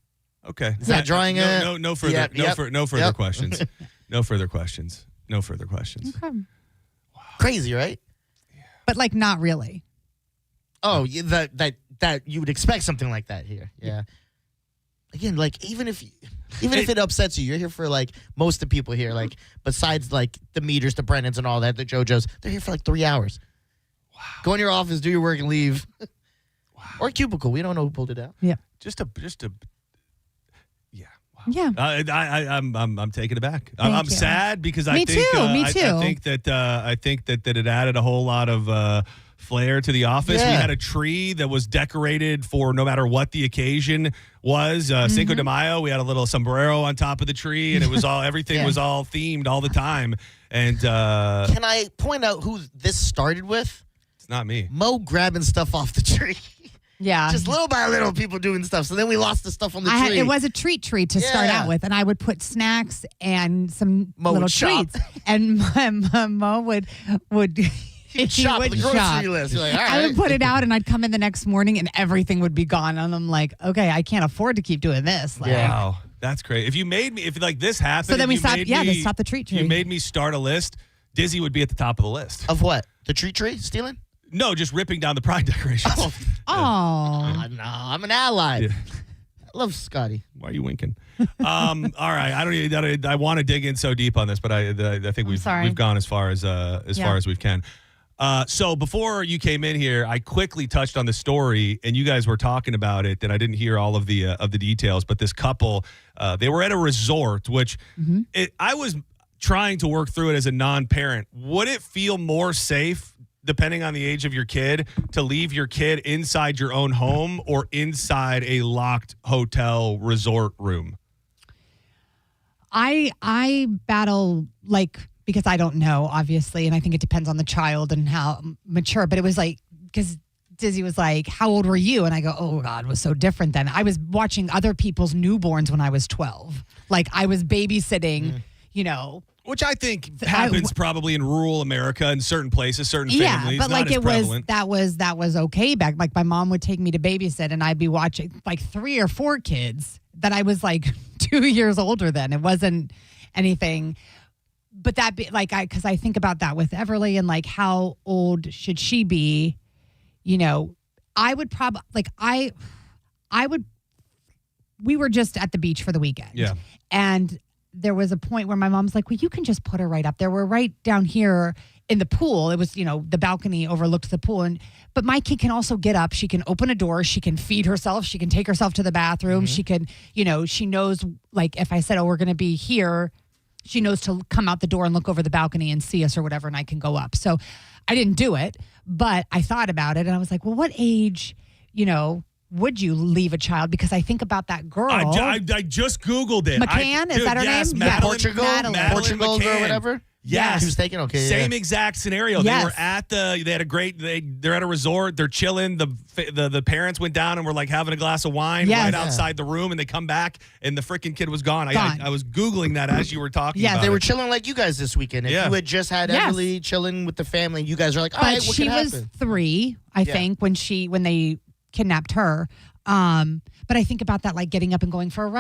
Is that drawing no further Yep. questions. No further questions. No further questions. Okay. Wow. Crazy, right? But like not really. Oh, that you would expect something like that here. Yeah. Again, like even if it upsets you, you're here for like most of the people here, like besides like the Meters, the Brennans, and all that, the JoJos, they're here for like 3 hours. Wow. Go in your office, do your work, and leave. Wow. Or cubicle. We don't know who pulled it out. Yeah. Just a. Yeah. Wow. Yeah. I'm taken aback. Thank I'm you. sad because Me too. I think that it added a whole lot of flair to the office. Yeah. We had a tree that was decorated for no matter what the occasion was. Cinco de Mayo, we had a little sombrero on top of the tree, and it was all everything was all themed all the time. And can I point out who this started with? It's not me. Mo grabbing stuff off the tree. Yeah. Just little by little, people doing stuff. So then we lost the stuff on the tree. It was a treat tree to start out with, and I would put snacks and some little treats, and Mo would shop the grocery list. You're like, all right. I would put it out, and I'd come in the next morning, and everything would be gone. And I'm like, okay, I can't afford to keep doing this. Like, wow, that's great. If like this happened, so then we stopped. Yeah, they stopped the treat tree. You made me start a list. Dizzy would be at the top of the list. Of what? The treat tree? Stealing? No, just ripping down the pride decorations. Oh. No, I'm an ally. Yeah. I love Scotty. Why are you winking? All right, I want to dig in so deep on this, but I think we've gone as far as we can. So before you came in here, I quickly touched on the story, and you guys were talking about it, and I didn't hear all of the details. But this couple, they were at a resort, which I was trying to work through it as a non-parent. Would it feel more safe, depending on the age of your kid, to leave your kid inside your own home or inside a locked hotel resort room? I battle, because I don't know, obviously, and I think it depends on the child and how mature, but it was because Dizzy was like, how old were you? And I go, oh God, it was so different then. I was watching other people's newborns when I was 12. I was babysitting, Which I think happens probably in rural America in certain places, certain families. Yeah, but not as prevalent. that was okay back. My mom would take me to babysit, and I'd be watching 3 or 4 kids that I was 2 years older than. It wasn't anything, but because I think about that with Everly and how old should she be? I would probably we were just at the beach for the weekend. Yeah, and there was a point where my mom's like, well, you can just put her right up there. We're right down here in the pool. It was, the balcony overlooked the pool. But my kid can also get up. She can open a door. She can feed herself. She can take herself to the bathroom. She can, she knows, if I said, oh, we're going to be here, she knows to come out the door and look over the balcony and see us or whatever, and I can go up. So I didn't do it, but I thought about it, and I was like, well, what age, would you leave a child? Because I think about that girl. I just Googled it. McCann, is that her name? Madeline, Portugal Portugal or whatever? Yes. She was taken, okay. Same exact scenario. Yes. They're at a resort, they're chilling. The parents went down and were having a glass of wine right outside the room, and they come back and the freaking kid was gone. I was Googling that as you were talking about they were it. chilling like you guys this weekend. If you had just had Emily chilling with the family, you guys are like, all right, what could happen? She was 3, I think, when they kidnapped her. But I think about that, getting up and going for a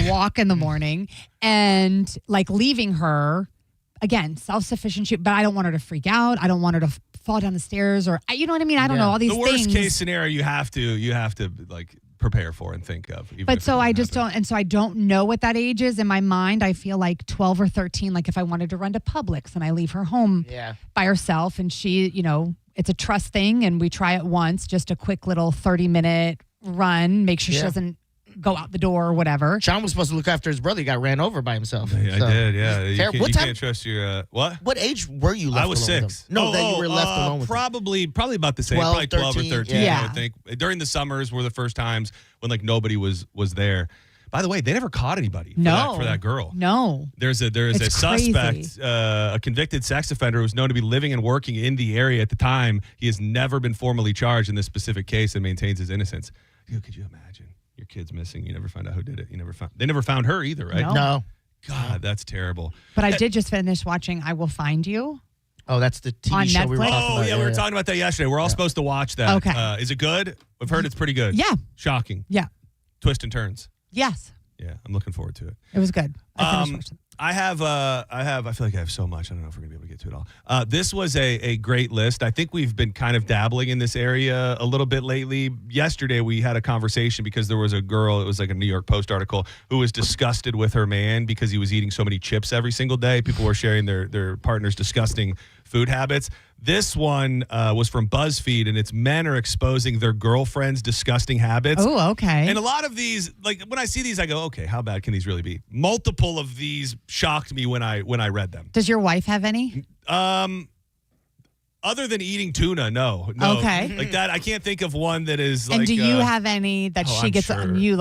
walk in the morning, and leaving her, again, self-sufficient, but I don't want her to freak out. I don't want her to fall down the stairs, or you know what I mean? I don't know, all these things. The worst case scenario you have to prepare for and think of. But so I just don't, and so I don't know what that age is in my mind. I feel 12 or 13, if I wanted to run to Publix and I leave her home by herself, and she, it's a trust thing, and we try it once, just a quick little 30-minute run, make sure she doesn't go out the door or whatever. John was supposed to look after his brother. He got ran over by himself. Yeah, so. I did, yeah. You can't can't trust your, what? What age were you left I was alone 6. with him? No, that you were left alone with him. Probably about the same. 12, probably 12 13, or 13, yeah. I would think. During the summers were the first times when nobody was there. By the way, they never caught anybody for that girl. No. There is a suspect, a convicted sex offender who's known to be living and working in the area at the time. He has never been formally charged in this specific case and maintains his innocence. Could you imagine? Your kid's missing. You never find out who did it. They never found her either, right? No. God, that's terrible. But I did just finish watching I Will Find You. Oh, that's the TV on show Netflix? we were talking about. We were talking about that yesterday. We're all supposed to watch that. Okay. Is it good? We've heard it's pretty good. Yeah. Shocking. Yeah. Twist and turns. Yes. Yeah, I'm looking forward to it. It was good. I finished watching. I feel like I have so much. I don't know if we're going to be able to get to it all. This was a great list. I think we've been kind of dabbling in this area a little bit lately. Yesterday, we had a conversation because there was a girl, it was a New York Post article, who was disgusted with her man because he was eating so many chips every single day. People were sharing their partner's disgusting food habits. This one was from BuzzFeed, and it's men are exposing their girlfriend's disgusting habits. Oh, okay. And a lot of these, when I see these, I go, okay, how bad can these really be? Multiple of these shocked me when I read them. Does your wife have any? Other than eating tuna, no. Okay. Like that, I can't think of one that is and do you have any that she gets on you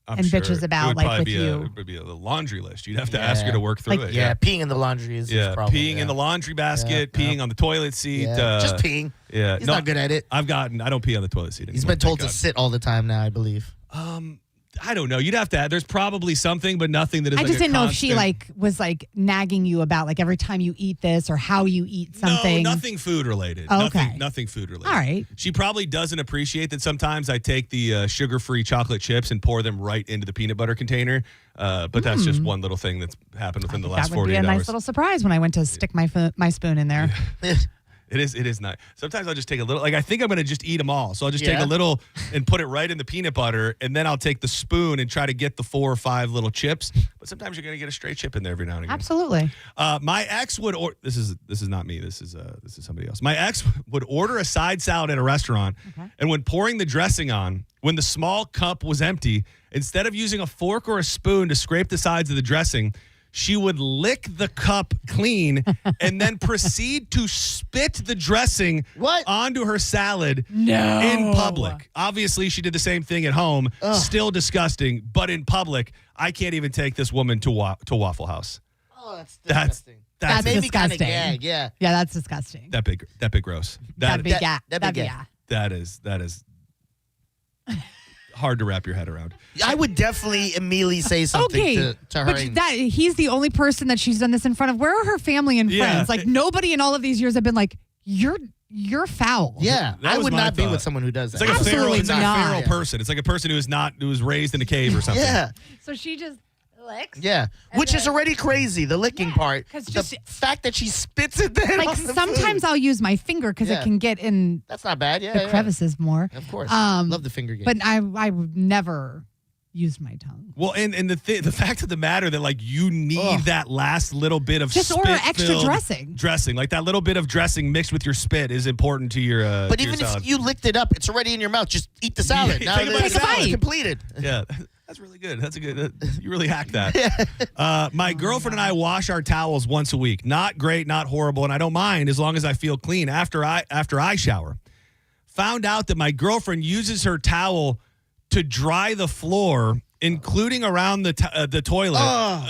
and bitches about like with you. It would be a laundry list. You'd have to ask her to work through it. Yeah, peeing in the laundry is his problem. Peeing in the laundry basket, peeing on the toilet seat. Just peeing. Yeah, he's not good at it. I don't pee on the toilet seat anymore. He's been told to sit all the time now, I believe. I don't know. You'd have to. There's probably something, but nothing that is. I like just a didn't know if she constant- was nagging you about like every time you eat this or how you eat something. No, nothing food related. Oh, okay. Nothing food related. All right. She probably doesn't appreciate that sometimes I take the sugar-free chocolate chips and pour them right into the peanut butter container. But that's just one little thing that's happened within the last 48 hours. That would be a nice little surprise when I went to stick my spoon in there. It is nice. Sometimes I'll just take a little. Like I think I'm going to just eat them all. So I'll just take a little and put it right in the peanut butter, and then I'll take the spoon and try to get the 4 or 5 little chips. But sometimes you're going to get a stray chip in there every now and again. Absolutely. My ex would order. This is not me. This is somebody else. My ex would order a side salad at a restaurant, and when pouring the dressing on, when the small cup was empty, instead of using a fork or a spoon to scrape the sides of the dressing, she would lick the cup clean and then proceed to spit the dressing onto her salad in public. Obviously, she did the same thing at home. Still disgusting, but in public, I can't even take this woman to Waffle House. Oh, that's disgusting. That's made me disgusting. kinda gag, yeah. Yeah, that's disgusting. That big gross. That'd be yeah. That is hard to wrap your head around. I would definitely immediately say something to her. But he's the only person that she's done this in front of. Where are her family and friends? Like nobody in all of these years have been like, you're foul. Yeah, I would not be with someone who does that. It's like a feral. It's like a not. feral person. It's like a person who was raised in a cave or something. Yeah. So she just licks. Yeah, which is already crazy. The licking part. The fact that she spits it there. Like sometimes I'll use my finger because it can get in. That's not bad. Yeah, the crevices more. Of course. Love the finger game. But I would never used my tongue. Well, and the fact of the matter that like you need that last little bit of just order extra dressing. Like that little bit of dressing mixed with your spit is important to your. But to even your salad. if you licked it up, it's already in your mouth. Just eat the salad. Yeah, now take a bite of the salad. salad's completed. Yeah. That's really good. That's a good. You really hacked that. My girlfriend and I wash our towels once a week. Not great, not horrible, and I don't mind as long as I feel clean after I shower. Found out that my girlfriend uses her towel to dry the floor, including around the toilet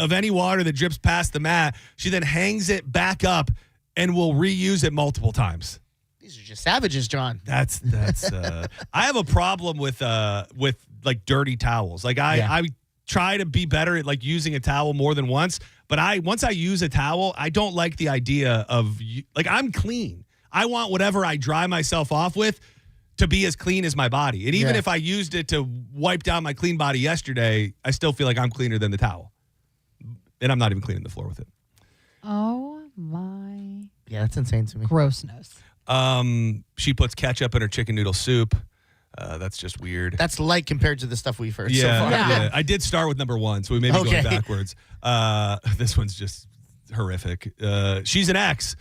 of any water that drips past the mat. She then hangs it back up and will reuse it multiple times. These are just savages, John. That's. I have a problem with like dirty towels. Like I try to be better at like using a towel more than once. But once I use a towel, I don't like the idea of like I'm clean. I want whatever I dry myself off with to be as clean as my body. And even if I used it to wipe down my clean body yesterday, I still feel like I'm cleaner than the towel. And I'm not even cleaning the floor with it. Oh my. Yeah, that's insane to me. Grossness. She puts ketchup in her chicken noodle soup. That's just weird. That's light compared to the stuff we've heard so far. Yeah. I did start with number 1, so we may be going backwards. This one's just horrific. She's an ex,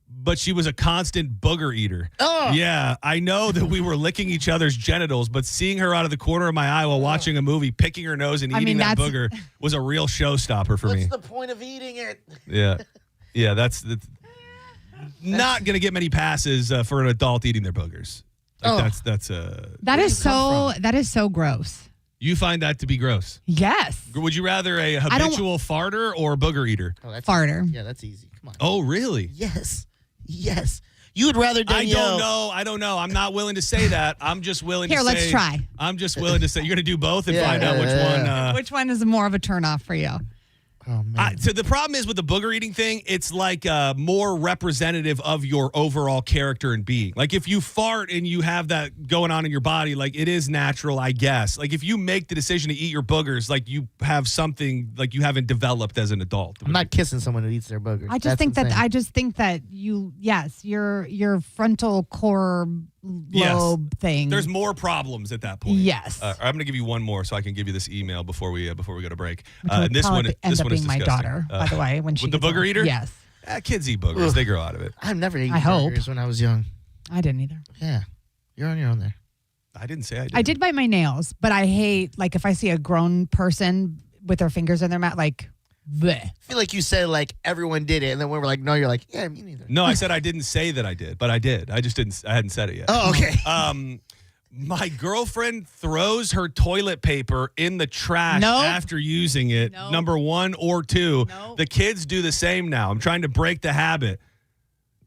but she was a constant booger eater. Oh. Yeah, I know that we were licking each other's genitals, but seeing her out of the corner of my eye while watching a movie, picking her nose and eating that booger was a real showstopper for me. What's the point of eating it? Yeah, that's not going to get many passes for an adult eating their boogers. Like that is so gross. You find that to be gross? Yes. Would you rather a habitual farter or a booger eater? Farter. Yeah, that's easy. Come on. Oh, really? Yes. You would rather Danielle. I don't know. I'm not willing to say that. I'm just willing to say. Here, let's try. I'm just willing to say you're going to do both and find out which one. Which one is more of a turnoff for you? Oh, man. So the problem is with the booger eating thing, it's like more representative of your overall character and being. Like if you fart and you have that going on in your body, like it is natural, I guess. Like if you make the decision to eat your boogers, like you have something like you haven't developed as an adult. I'm not kissing someone who eats their boogers. I just think that your frontal core lobe thing. There's more problems at that point. Yes. I'm going to give you one more so I can give you this email before we go to break. Which This one is my daughter, by the way, when she with the booger eater. Yes. Kids eat boogers. They grow out of it. I've never eaten burgers when I was young. I didn't either. Yeah. You're on your own there. I didn't say I did. I did bite my nails, but I hate, like, if I see a grown person with their fingers in their mouth, like, bleh. I feel like you said, like, everyone did it, and then when we're like, no, you're like, yeah, me neither. No, I said I didn't say that I did, but I did. I just hadn't said it yet. Oh, okay. My girlfriend throws her toilet paper in the trash after using it, number 1 or 2. The kids do the same now. I'm trying to break the habit.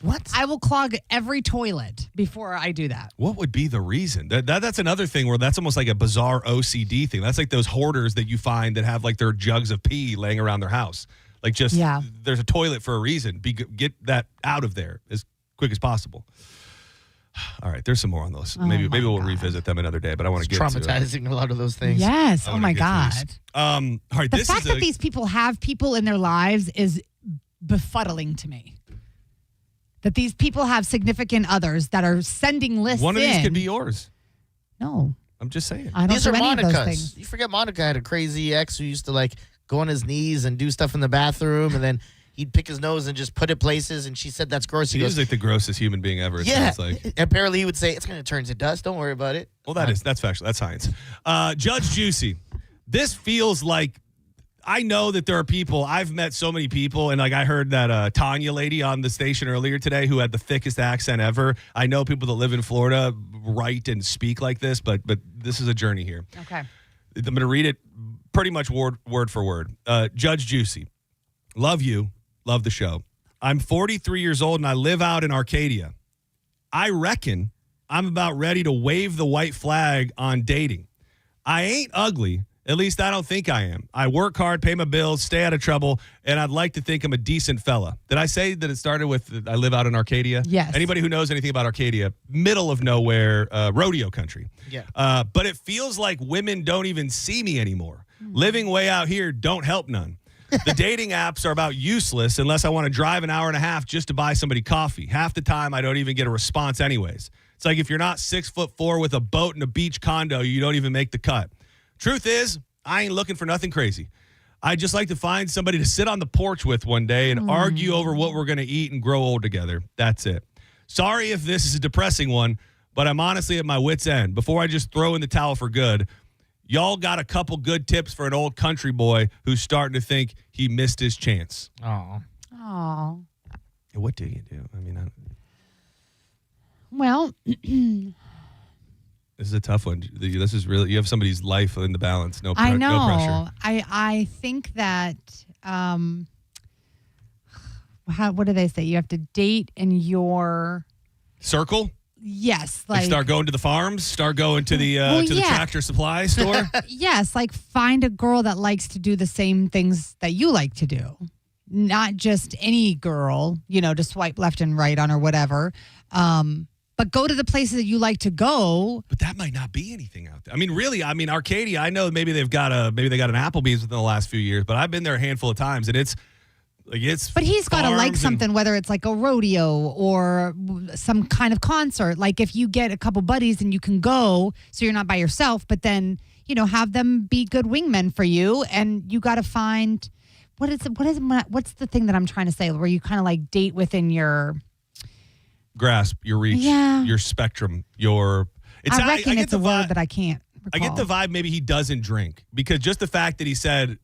What? I will clog every toilet before I do that. What would be the reason? That's another thing where that's almost like a bizarre OCD thing. That's like those hoarders that you find that have like their jugs of pee laying around their house. Like there's a toilet for a reason. Get that out of there as quick as possible. All right, there's some more on those. Maybe we'll revisit them another day, but I want to get traumatizing to a lot of those things. Yes. Oh my God. All right, the fact that these people have people in their lives is befuddling to me. That these people have significant others that are sending lists. One of these could be yours. No. I'm just saying. I don't These do are any of those Monica's. things. You forget Monica had a crazy ex who used to like go on his knees and do stuff in the bathroom, and then he'd pick his nose and just put it places, and she said that's gross. He was like the grossest human being ever. Yeah. Like. Apparently he would say, it's going to turn to dust. Don't worry about it. Well, that's factual. That's science. Judge Juicy. This feels like, I know that there are people, I've met so many people, and like I heard that Tanya lady on the station earlier today who had the thickest accent ever. I know people that live in Florida write and speak like this, but this is a journey here. Okay. I'm going to read it pretty much word for word. Judge Juicy. Love you. Love the show. I'm 43 years old and I live out in Arcadia. I reckon I'm about ready to wave the white flag on dating. I ain't ugly. At least I don't think I am. I work hard, pay my bills, stay out of trouble, and I'd like to think I'm a decent fella. Did I say that it started with I live out in Arcadia? Yes. Anybody who knows anything about Arcadia, middle of nowhere, rodeo country. Yeah. But it feels like women don't even see me anymore. Living way out here don't help none. The dating apps are about useless unless I want to drive an hour and a half just to buy somebody coffee. Half the time, I don't even get a response anyways. It's like if you're not 6'4" with a boat and a beach condo, you don't even make the cut. Truth is, I ain't looking for nothing crazy. I'd just like to find somebody to sit on the porch with one day and argue over what we're going to eat and grow old together. That's it. Sorry if this is a depressing one, but I'm honestly at my wit's end. Before I just throw in the towel for good, y'all got a couple good tips for an old country boy who's starting to think he missed his chance. Oh. What do you do? I mean, Well, this is a tough one. This is really, you have somebody's life in the balance. No I know. No pressure. I think that, what do they say? You have to date in your circle? Yes. Like start going to the farms, start going to the the tractor supply store. Yes, like find a girl that likes to do the same things that you like to do. Not just any girl, to swipe left and right on or whatever. But go to the places that you like to go. But that might not be anything out there. I mean, really, Arcadia, I know maybe they got an Applebee's within the last few years, but I've been there a handful of times, and it's. But he's got to like something, whether it's like a rodeo or some kind of concert. Like if you get a couple buddies and you can go, so you're not by yourself, but then, have them be good wingmen for you. And you got to find, what's the thing that I'm trying to say, where you kind of like date within your grasp, your reach, your spectrum, I reckon it's a word that I can't recall. I get the vibe maybe he doesn't drink, because just the fact that he said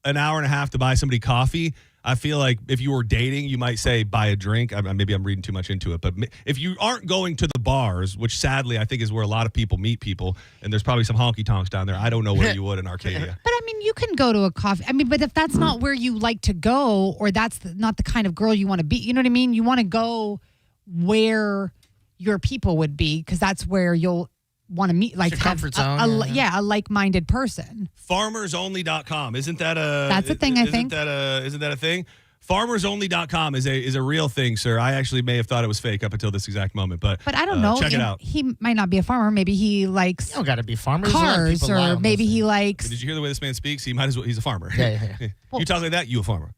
an hour and a half to buy somebody coffee, I feel like if you were dating, you might say buy a drink. Maybe I'm reading too much into it. But if you aren't going to the bars, which sadly I think is where a lot of people meet people, and there's probably some honky tonks down there. I don't know where you would in Arcadia. But you can go to a coffee. But if that's not where you like to go, or that's not the kind of girl you want to be, you know what I mean? You want to go where your people would be, because that's where you'll want to meet, like your comfort zone. A like-minded person. FarmersOnly.com. Isn't that a... That's a thing, I think. Isn't that a thing? FarmersOnly.com is a real thing, sir. I actually may have thought it was fake up until this exact moment, but I don't know. Check it out. He might not be a farmer. Maybe he likes... You don't got to be farmers. Cars, or maybe he likes... Did you hear the way this man speaks? He might as well... He's a farmer. Yeah. You talk like that, you a farmer.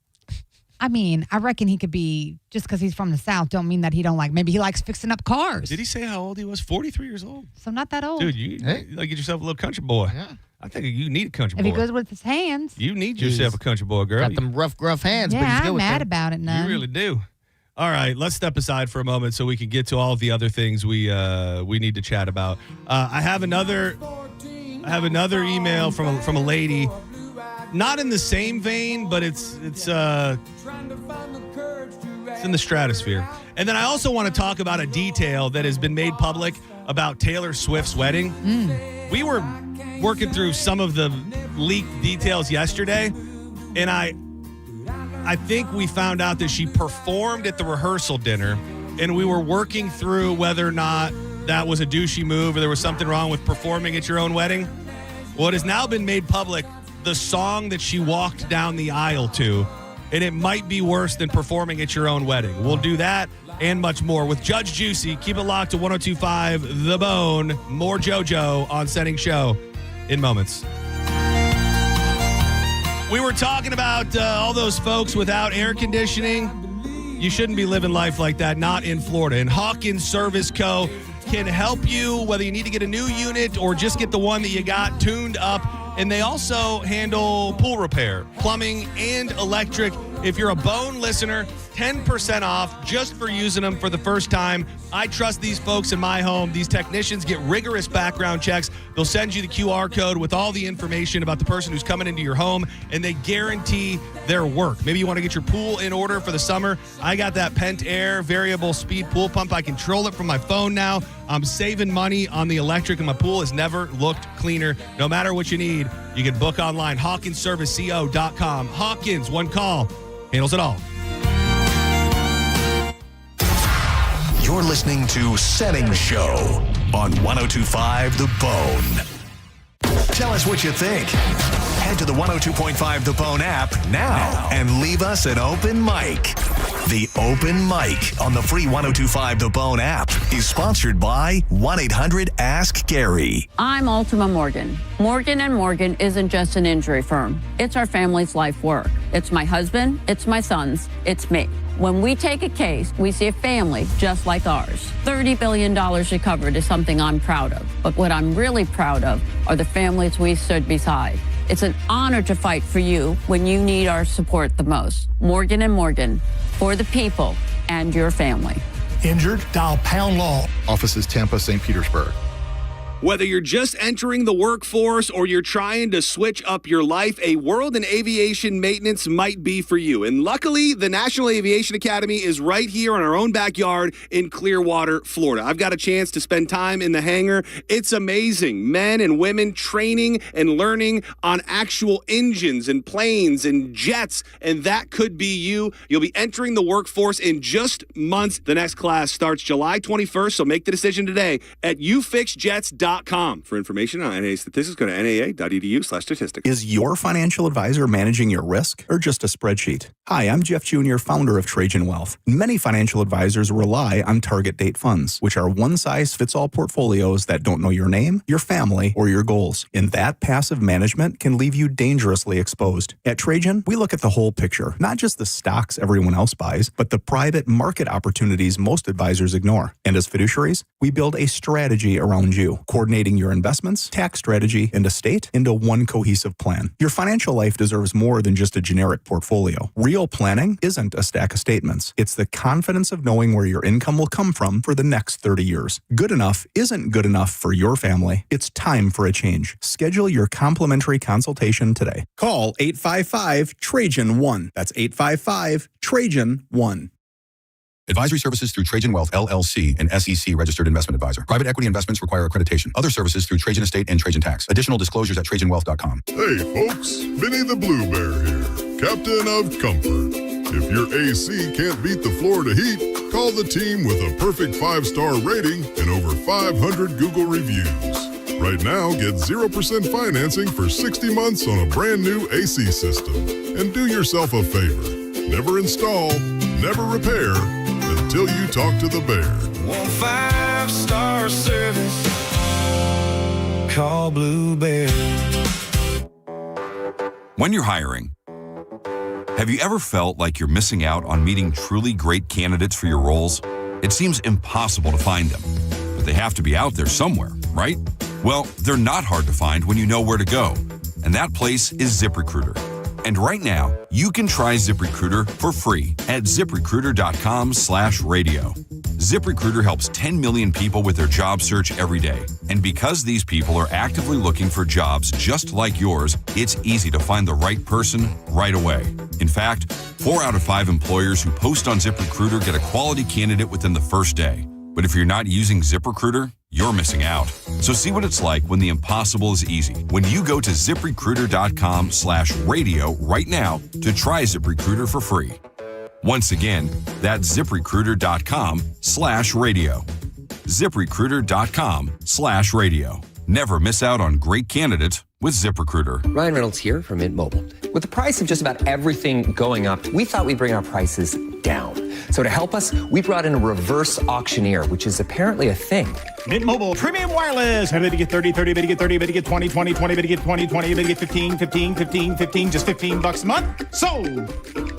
I reckon he could be, just because he's from the South, don't mean that he don't like, maybe he likes fixing up cars. Did he say how old he was? 43 years old. So not that old. Dude, you like get yourself a little country boy. Yeah. I think you need a country boy. If he goes with his hands. You need yourself a country boy, girl. Got them rough, gruff hands. Yeah, but he's good I'm with mad them. about it now. You really do. All right, let's step aside for a moment so we can get to all of the other things we need to chat about. I have another email from a lady. Not in the same vein, but it's It's in the stratosphere. And then I also want to talk about a detail that has been made public about Taylor Swift's wedding. We were working through some of the leaked details yesterday, and I think we found out that she performed at the rehearsal dinner, and we were working through whether or not that was a douchey move or there was something wrong with performing at your own wedding. Well, it has now been made public, the song that she walked down the aisle to, and it might be worse than performing at your own wedding. We'll do that and much more with Judge Juicy. Keep it locked to 102.5 The Bone. More JoJo on Senning Show in moments. We were talking about all those folks without air conditioning. You shouldn't be living life like that, not in Florida. And Hawkins Service Co. can help you, whether you need to get a new unit or just get the one that you got tuned up. And they also handle pool repair, plumbing, and electric. If you're a Bone listener, 10% off just for using them for the first time. I trust these folks in my home. These technicians get rigorous background checks. They'll send you the QR code with all the information about the person who's coming into your home, and they guarantee their work. Maybe you want to get your pool in order for the summer. I got that Pent Air variable speed pool pump. I control it from my phone now. I'm saving money on the electric, and my pool has never looked cleaner. No matter what you need, you can book online, HawkinsServiceCO.com. Hawkins, one call, handles it all. You're listening to Senning Show on 102.5 The Bone. Tell us what you think. Head to the 102.5 The Bone app now and leave us an open mic. The open mic on the free 102.5 The Bone app is sponsored by 1-800-ASK-GARY. I'm Ultima Morgan. Morgan & Morgan isn't just an injury firm. It's our family's life work. It's my husband, it's my sons, it's me. When we take a case, we see a family just like ours. $30 billion recovered is something I'm proud of. But what I'm really proud of are the families we stood beside. It's an honor to fight for you when you need our support the most. Morgan & Morgan, for the people and your family. Injured? Dial Pound Law. Offices Tampa, St. Petersburg. Whether you're just entering the workforce or you're trying to switch up your life, a World in Aviation Maintenance might be for you. And luckily, the National Aviation Academy is right here in our own backyard in Clearwater, Florida. I've got a chance to spend time in the hangar. It's amazing. Men and women training and learning on actual engines and planes and jets, and that could be you. You'll be entering the workforce in just months. The next class starts July 21st, so make the decision today at ufixjets.com. For information on NAA statistics, go to naa.edu/statistics. Is your financial advisor managing your risk or just a spreadsheet? Hi, I'm Jeff Jr., founder of Trajan Wealth. Many financial advisors rely on target date funds, which are one-size-fits-all portfolios that don't know your name, your family, or your goals. And that passive management can leave you dangerously exposed. At Trajan, we look at the whole picture, not just the stocks everyone else buys, but the private market opportunities most advisors ignore. And as fiduciaries, we build a strategy around you, coordinating your investments, tax strategy, and estate into one cohesive plan. Your financial life deserves more than just a generic portfolio. Real planning isn't a stack of statements. It's the confidence of knowing where your income will come from for the next 30 years. Good enough isn't good enough for your family. It's time for a change. Schedule your complimentary consultation today. Call 855-TRAJAN-1. That's 855-TRAJAN-1. Advisory services through Trajan Wealth, LLC, an SEC registered investment advisor. Private equity investments require accreditation. Other services through Trajan Estate and Trajan Tax. Additional disclosures at TrajanWealth.com. Hey folks, Vinny the Blue Bear here, Captain of Comfort. If your AC can't beat the Florida heat, call the team with a perfect 5-star rating and over 500 Google reviews. Right now, get 0% financing for 60 months on a brand new AC system. And do yourself a favor. Never install, never repair, until you talk to the bear. 5-star service. Call Blue Bear. When you're hiring, have you ever felt like you're missing out on meeting truly great candidates for your roles? It seems impossible to find them, but they have to be out there somewhere, right? Well, they're not hard to find when you know where to go, and that place is ZipRecruiter. And right now, you can try ZipRecruiter for free at ZipRecruiter.com/radio. ZipRecruiter helps 10 million people with their job search every day. And because these people are actively looking for jobs just like yours, it's easy to find the right person right away. In fact, 4 out of 5 employers who post on ZipRecruiter get a quality candidate within the first day. But if you're not using ZipRecruiter, you're missing out. So see what it's like when the impossible is easy. When you go to ZipRecruiter.com/radio right now to try ZipRecruiter for free. Once again, that's ZipRecruiter.com/radio. ZipRecruiter.com/radio. Never miss out on great candidates with ZipRecruiter. Ryan Reynolds here from Mint Mobile. With the price of just about everything going up, we thought we'd bring our prices down. So to help us, we brought in a reverse auctioneer, which is apparently a thing. Mint Mobile Premium Wireless. How did you get 30, 30, bid you get 30, bid you get 20, 20, 20, bid you get 20, 20, bid you get 15, 15, 15, 15, just $15 a month? Sold!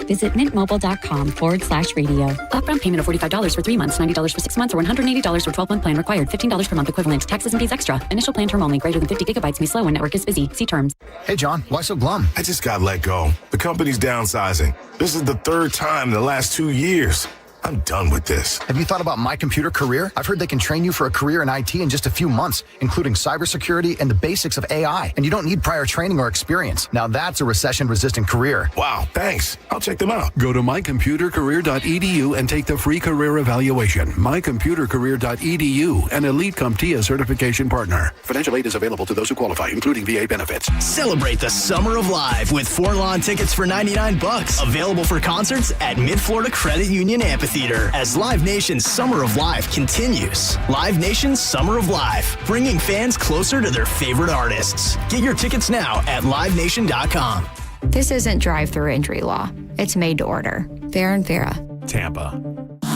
Visit mintmobile.com/radio. Upfront payment of $45 for 3 months, $90 for 6 months, or $180 for 12-month plan required. $15 per month equivalent. Taxes and fees extra. Initial plan term only. Greater than 50 gigabytes may slow when network is busy. See terms. Hey, John, why so glum? I just got let go. The company's downsizing. This is the 3rd time in the last 2 years. I'm done with this. Have you thought about My Computer Career? I've heard they can train you for a career in IT in just a few months, including cybersecurity and the basics of AI. And you don't need prior training or experience. Now that's a recession-resistant career. Wow, thanks. I'll check them out. Go to mycomputercareer.edu and take the free career evaluation. mycomputercareer.edu, an Elite CompTIA certification partner. Financial aid is available to those who qualify, including VA benefits. Celebrate the summer of live with 4 lawn tickets for $99. Available for concerts at Mid-Florida Credit Union Amphitheater as Live Nation's Summer of Live continues. Live Nation's Summer of Live, bringing fans closer to their favorite artists. Get your tickets now at livenation.com. This isn't drive-through injury law. It's made to order. Fair and Vera. Tampa.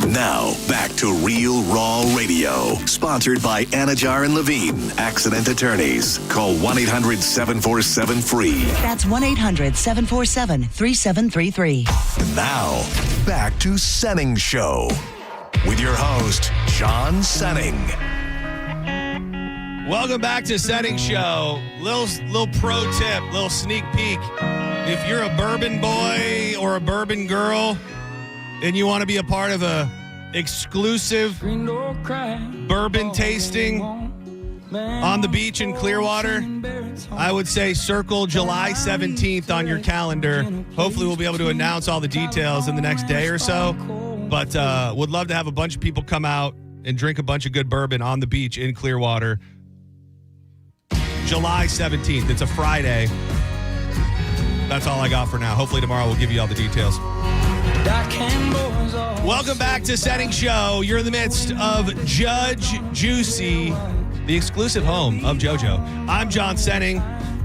Now, back to Real Raw Radio. Sponsored by Anajar and Levine, Accident Attorneys. Call 1-800-747-FREE. That's 1-800-747-3733. Now, back to Senning Show. With your host, John Senning. Welcome back to Senning Show. Little pro tip, little sneak peek. If you're a bourbon boy or a bourbon girl, and you want to be a part of a exclusive bourbon tasting on the beach in Clearwater, I would say circle July 17th on your calendar. Hopefully we'll be able to announce all the details in the next day or so. But would love to have a bunch of people come out and drink a bunch of good bourbon on the beach in Clearwater. July 17th. It's a Friday. That's all I got for now. Hopefully tomorrow we'll give you all the details. Welcome back to Senning Show. You're in the midst of Judge Juicy, the exclusive home of JoJo. I'm John Senning.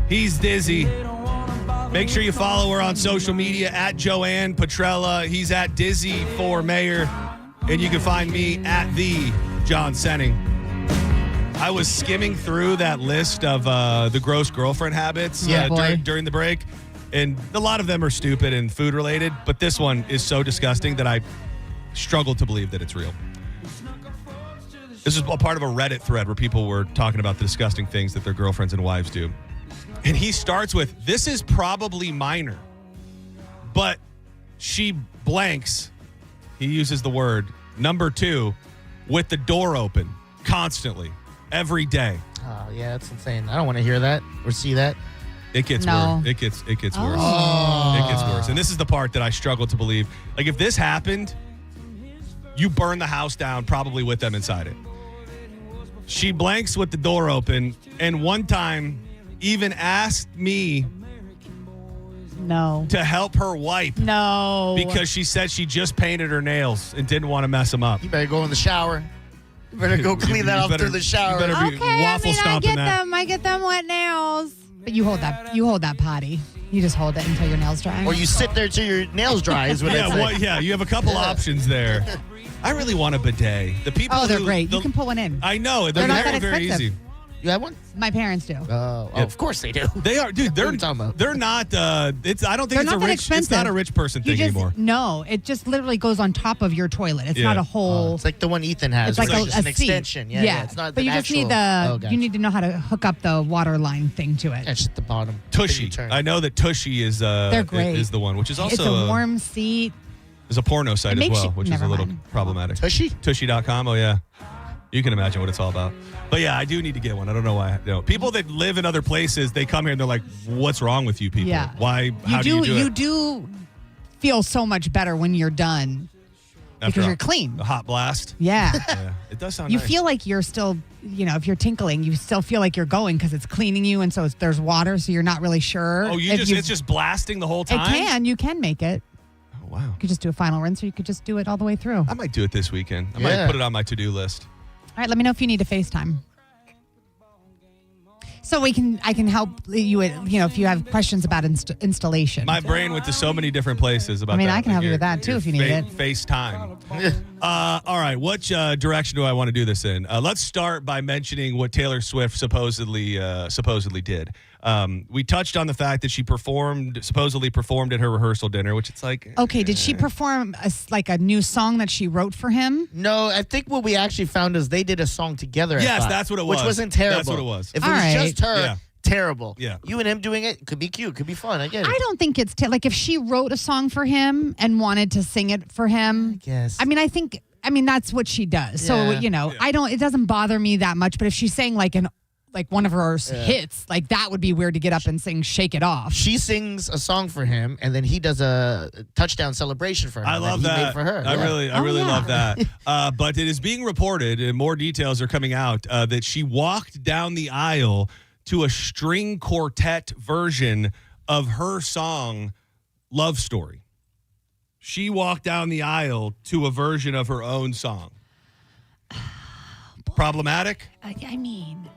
He's Dizzy. Make sure you follow her on social media at Joanne Petrella. He's at Dizzy for Mayor. And you can find me at the John Senning. I was skimming through that list of the gross girlfriend habits during the break. And a lot of them are stupid and food related, but this one is so disgusting that I struggle to believe that it's real. This is a part of a Reddit thread where people were talking about the disgusting things that their girlfriends and wives do. And he starts with, this is probably minor, but she blanks. He uses the word number 2 with the door open constantly every day. Oh, yeah, that's insane. I don't want to hear that or see that. It gets worse. It gets worse. It gets worse. And this is the part that I struggle to believe. Like, if this happened, you burn the house down, probably with them inside it. She blanks with the door open, and one time even asked me to help her wipe. Because she said she just painted her nails and didn't want to mess them up. You better go in the shower. You better go clean that off through the shower. You better be waffle stomping that. I get them wet nails. But you hold that potty. You just hold it until your nails dry. Or you sit there till your nails dry is what I say. You have a couple options there. I really want a bidet. The people they're great. You can put one in. I know. They're not very, that very easy. You have one? My parents do. Of course they do. They are, dude. They're not. I don't think it's a rich. It's not a rich person thing anymore. No, it just literally goes on top of your toilet. It's not a whole. It's like the one Ethan has. It's like just an extension. Yeah. It's not. But you just need you need to know how to hook up the water line thing to it. That's at the bottom. Tushy. I know that Tushy is. They're great. Is the one, which is also it's a warm seat. There's a porno site as well, which is a little mind. problematic. Tushy? Tushy.com. Oh, yeah. You can imagine what it's all about. But yeah, I do need to get one. I don't know why. People that live in other places, they come here and they're like, what's wrong with you people? Yeah. Why? How do you do it? You do feel so much better when you're done because you're clean. A hot blast. Yeah. Yeah. It does sound You nice. feel like you're still, if you're tinkling, you still feel like you're going because it's cleaning you, and so there's water, so you're not really sure. Oh, it's just blasting the whole time? You can make it. Oh, wow. You could just do a final rinse, or you could just do it all the way through. I might do it this weekend. I might put it on my to-do list. All right, let me know if you need a FaceTime. So I can help you with, if you have questions about installation. My brain went to so many different places about that. I can help you with that too if you need it. FaceTime. All right, which direction do I want to do this in? Let's start by mentioning what Taylor Swift supposedly did. We touched on the fact that she supposedly performed at her rehearsal dinner, which it's like. Okay, did she perform a new song that she wrote for him? No, I think what we actually found is they did a song together. Yes, that's what it was. Which wasn't terrible. That's what it was. If it was just her, terrible. Yeah. You and him doing it could be cute, could be fun. I get it. I don't think it's if she wrote a song for him and wanted to sing it for him. I guess. I mean that's what she does. So it doesn't bother me that much. But if she's saying one of her hits, that would be weird to get up and sing "Shake It Off." She sings a song for him, and then he does a touchdown celebration for her. I love that. He made for her. I really love that. But it is being reported, and more details are coming out, that she walked down the aisle to a string quartet version of her song "Love Story." She walked down the aisle to a version of her own song. Problematic? I mean.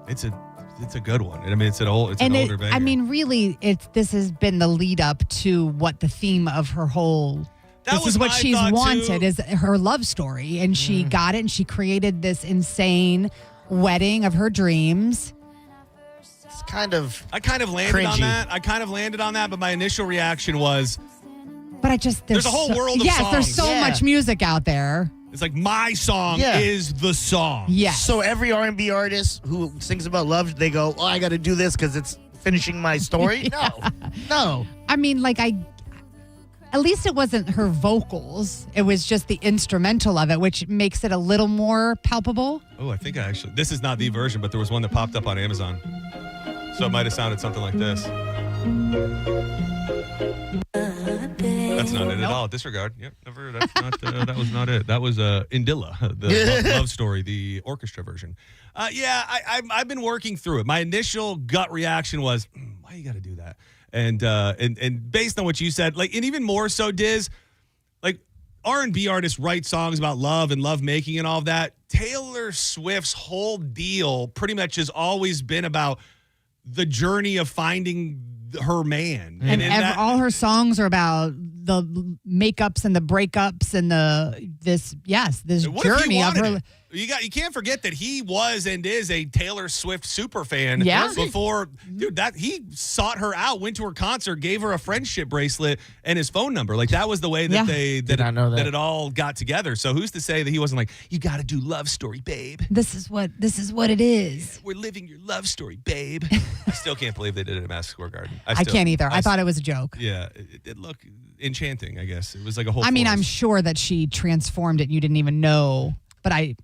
It's a good one. I mean, it's an older banger. I mean, really, this has been the lead up to what the theme of her whole. This is what she's wanted is her love story, and she got it, and she created this insane wedding of her dreams. It's kind of. I kind of landed cringy. on that, but my initial reaction was. But there's a whole world of songs. Yes, there's so much music out there. It's like my song is the song. Yes. So every R&B artist who sings about love, they go, "Oh, I got to do this because it's finishing my story." No. I mean, at least it wasn't her vocals. It was just the instrumental of it, which makes it a little more palpable. Oh, I think this is not the version, but there was one that popped up on Amazon. So it might have sounded something like this. That's not it at all. Disregard. Yep, never. That's not. That was not it. That was Indilla, the love story, the orchestra version. I've been working through it. My initial gut reaction was, why you got to do that? And based on what you said, and even more so, Diz, R&B artists write songs about love and love making and all of that. Taylor Swift's whole deal pretty much has always been about the journey of finding her man. And all her songs are about the makeups and the breakups and this journey of her. You can't forget that he was and is a Taylor Swift super fan. Yeah. Before, he sought her out, went to her concert, gave her a friendship bracelet and his phone number. That was the way that that it all got together. So who's to say that he wasn't like, you got to do Love Story, babe. This is what it is. Yeah, we're living your love story, babe. I still can't believe they did it at Madison Square Garden. I can't either. I thought it was a joke. Yeah, it looked enchanting. I guess it was like a whole. I'm sure that she transformed it and you didn't even know. But I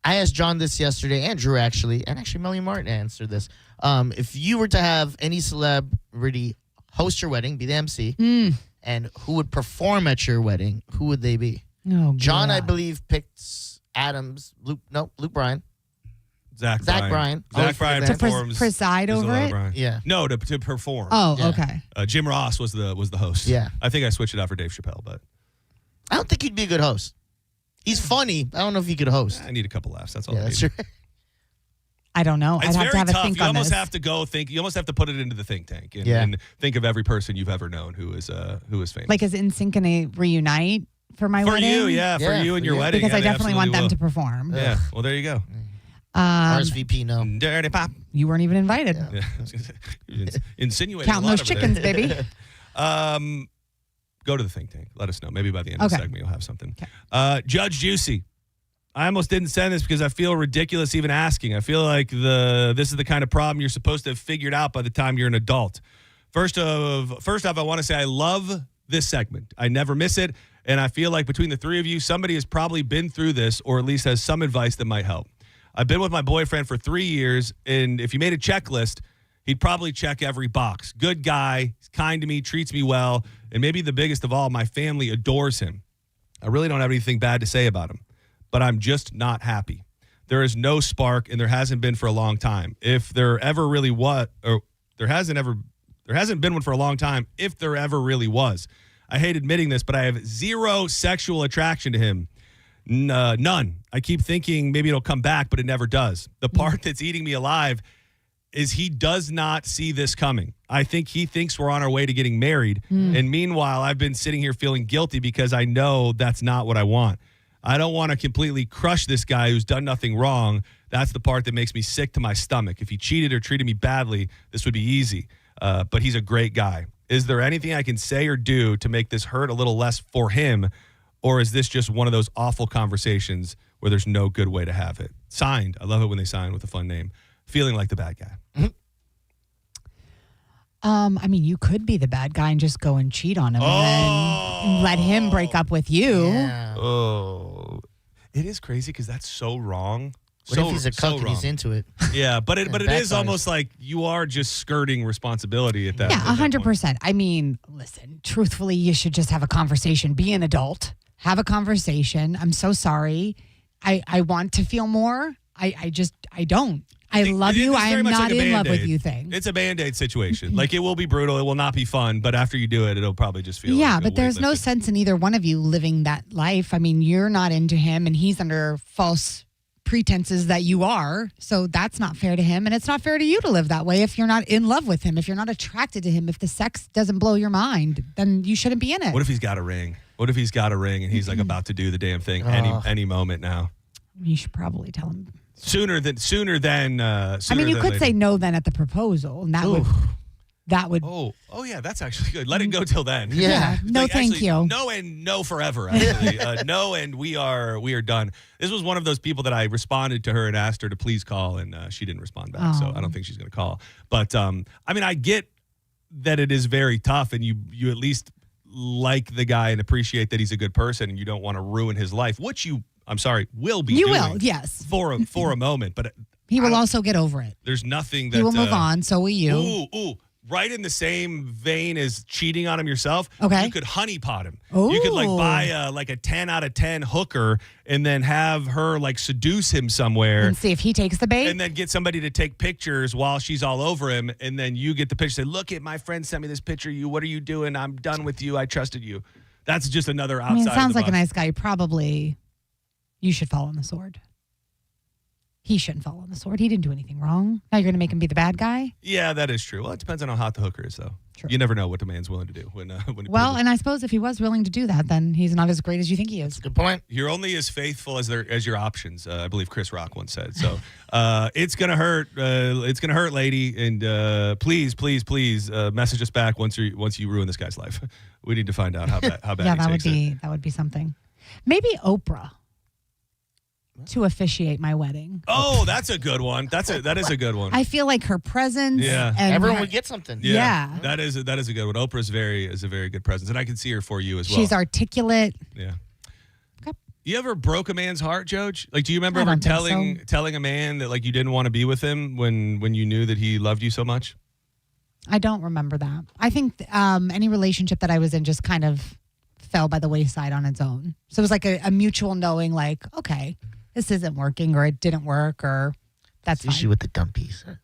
asked John this yesterday, and Drew actually, and Melanie Martin answered this. If you were to have any celebrity host your wedding, be the MC, and who would perform at your wedding, who would they be? Oh, John, I believe, picked Luke Bryan. Zach Bryan. Zach Bryan performs. Preside over it? Yeah. No, to perform. Oh, Yeah. okay. Jim Ross was the host. Yeah. I think I switched it out for Dave Chappelle, but I don't think he'd be a good host. He's funny. I don't know if he could host. I need a couple laughs. That's all. Yeah, I need. that's true. I don't know. It's I'd have to have very a tough. think You on almost this. have to go think. You almost have to put it into the think tank and think of every person you've ever known who is famous. Is NSYNC going to reunite for my wedding? For you and your wedding. Because Yeah, I they definitely want them absolutely to perform. will. Yeah. Well, there you go. RSVP, no. Dirty pop. You weren't even invited. Yeah. Insinuating Counting a lot those over chickens, there. baby. Go to the think tank. Let us know. Maybe by the end of the Okay. segment you'll have something. Judge Juicy. I almost didn't send this because I feel ridiculous even asking. I feel like this is the kind of problem you're supposed to have figured out by the time you're an adult. First off, I want to say I love this segment. I never miss it. And I feel like between the three of you, somebody has probably been through this or at least has some advice that might help. I've been with my boyfriend for 3 years, and if you made a checklist, he'd probably check every box. Good guy, he's kind to me, treats me well, and maybe the biggest of all, my family adores him. I really don't have anything bad to say about him, but I'm just not happy. There is no spark, and there hasn't been for a long time. If there ever really was, or there hasn't been one for a long time, if there ever really was. I hate admitting this, but I have zero sexual attraction to him. None. I keep thinking maybe it'll come back, but it never does. The part that's eating me alive is he does not see this coming. I think he thinks we're on our way to getting married. And meanwhile, I've been sitting here feeling guilty because I know that's not what I want. I don't want to completely crush this guy who's done nothing wrong. That's the part that makes me sick to my stomach. If he cheated or treated me badly, this would be easy. But he's a great guy. Is there anything I can say or do to make this hurt a little less for him? Or is this just one of those awful conversations where there's no good way to have it? Signed. I love it when they sign with a fun name. Feeling like the bad guy. I mean, you could be the bad guy and just go and cheat on him and then let him break up with you. Yeah. Oh, it is crazy because that's so wrong. What if he's a cuck and he's into it? Yeah, but it is almost like you are just skirting responsibility at that. Yeah, 100%. I mean, listen, truthfully, you should just have a conversation. Be an adult. Have a conversation. I'm so sorry. I want to feel more. I don't. I love you. I am not in love with you thing. It's a Band-Aid situation. Like, it will be brutal. It will not be fun. But after you do it, it'll probably just feel yeah, like but there's no sense in either one of you living that life. I mean, you're not into him, and he's under false pretenses that you are. So that's not fair to him. And it's not fair to you to live that way if you're not in love with him, if you're not attracted to him, if the sex doesn't blow your mind, then you shouldn't be in it. What if he's got a ring? What if he's got a ring and he's like about to do the damn thing any moment now? You should probably tell him. Sooner than. I mean, you could say no then at the proposal, and that would. Oh, yeah, that's actually good. Let it go till then. Yeah. No, thank you. No and no forever. Actually, no and we are done. This was one of those people that I responded to her and asked her to please call, and she didn't respond back. So I don't think she's going to call. But I mean, I get that it is very tough, and you at least like the guy and appreciate that he's a good person, and you don't want to ruin his life, which will be. You doing will, yes, for a moment, but he will also get over it. There's nothing that he will move on. So will you. Ooh. Right in the same vein as cheating on him yourself, okay. You could honeypot him. Ooh. You could buy a 10 out of 10 hooker and then have her seduce him somewhere. And see if he takes the bait. And then get somebody to take pictures while she's all over him. And then you get the picture. Say, look at my friend sent me this picture of you. What are you doing? I'm done with you. I trusted you. That's just another outside. I mean, it sounds of the like box. a nice guy. Probably you should fall on the sword. He shouldn't fall on the sword. He didn't do anything wrong. Now you're going to make him be the bad guy? Yeah, that is true. Well, it depends on how hot the hooker is, though. True. You never know what the man's willing to do. And I suppose if he was willing to do that, then he's not as great as you think he is. Good point. You're only as faithful as your options. I believe Chris Rock once said. So it's gonna hurt. It's gonna hurt, lady. And please, message us back once you ruin this guy's life. We need to find out how bad. Yeah, he that would be something. Maybe Oprah to officiate my wedding. Oh, that's a good one. That is a good one. I feel like her presence. Yeah, and everyone would get something. Yeah. that is a good one. Oprah's is a very good presence, and I can see her for you as well. She's articulate. Yeah. Okay. You ever broke a man's heart, Joj? Do you remember ever telling a man that you didn't want to be with him when you knew that he loved you so much? I don't remember that. I think any relationship that I was in just kind of fell by the wayside on its own. So it was like a mutual knowing, okay, this isn't working, or it didn't work, or that's fine. Usually what the dumpy says.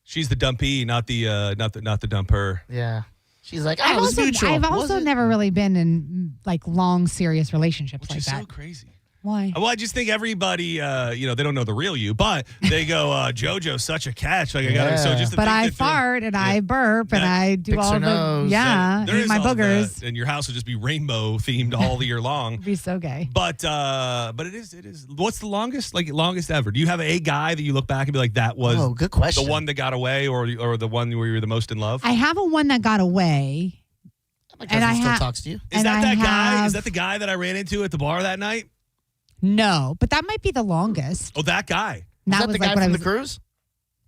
She's the dumpy, not the dumper. Yeah. She's like, I've also never really been in long serious relationships Which like is that. so crazy. Why? Well, I just think everybody, they don't know the real you, but they go, JoJo's such a catch. I fart and I burp and I do all the my boogers. And your house will just be rainbow themed all year long. It'd be so gay. But it is. What's the longest ever? Do you have a guy that you look back and be like, that was good question. The one that got away, or the one where you were the most in love? I have a one that got away. My cousin still talks to you. Is that guy? Is that the guy that I ran into at the bar that night? No, but that might be the longest. Oh, that guy. Was that the guy from the cruise?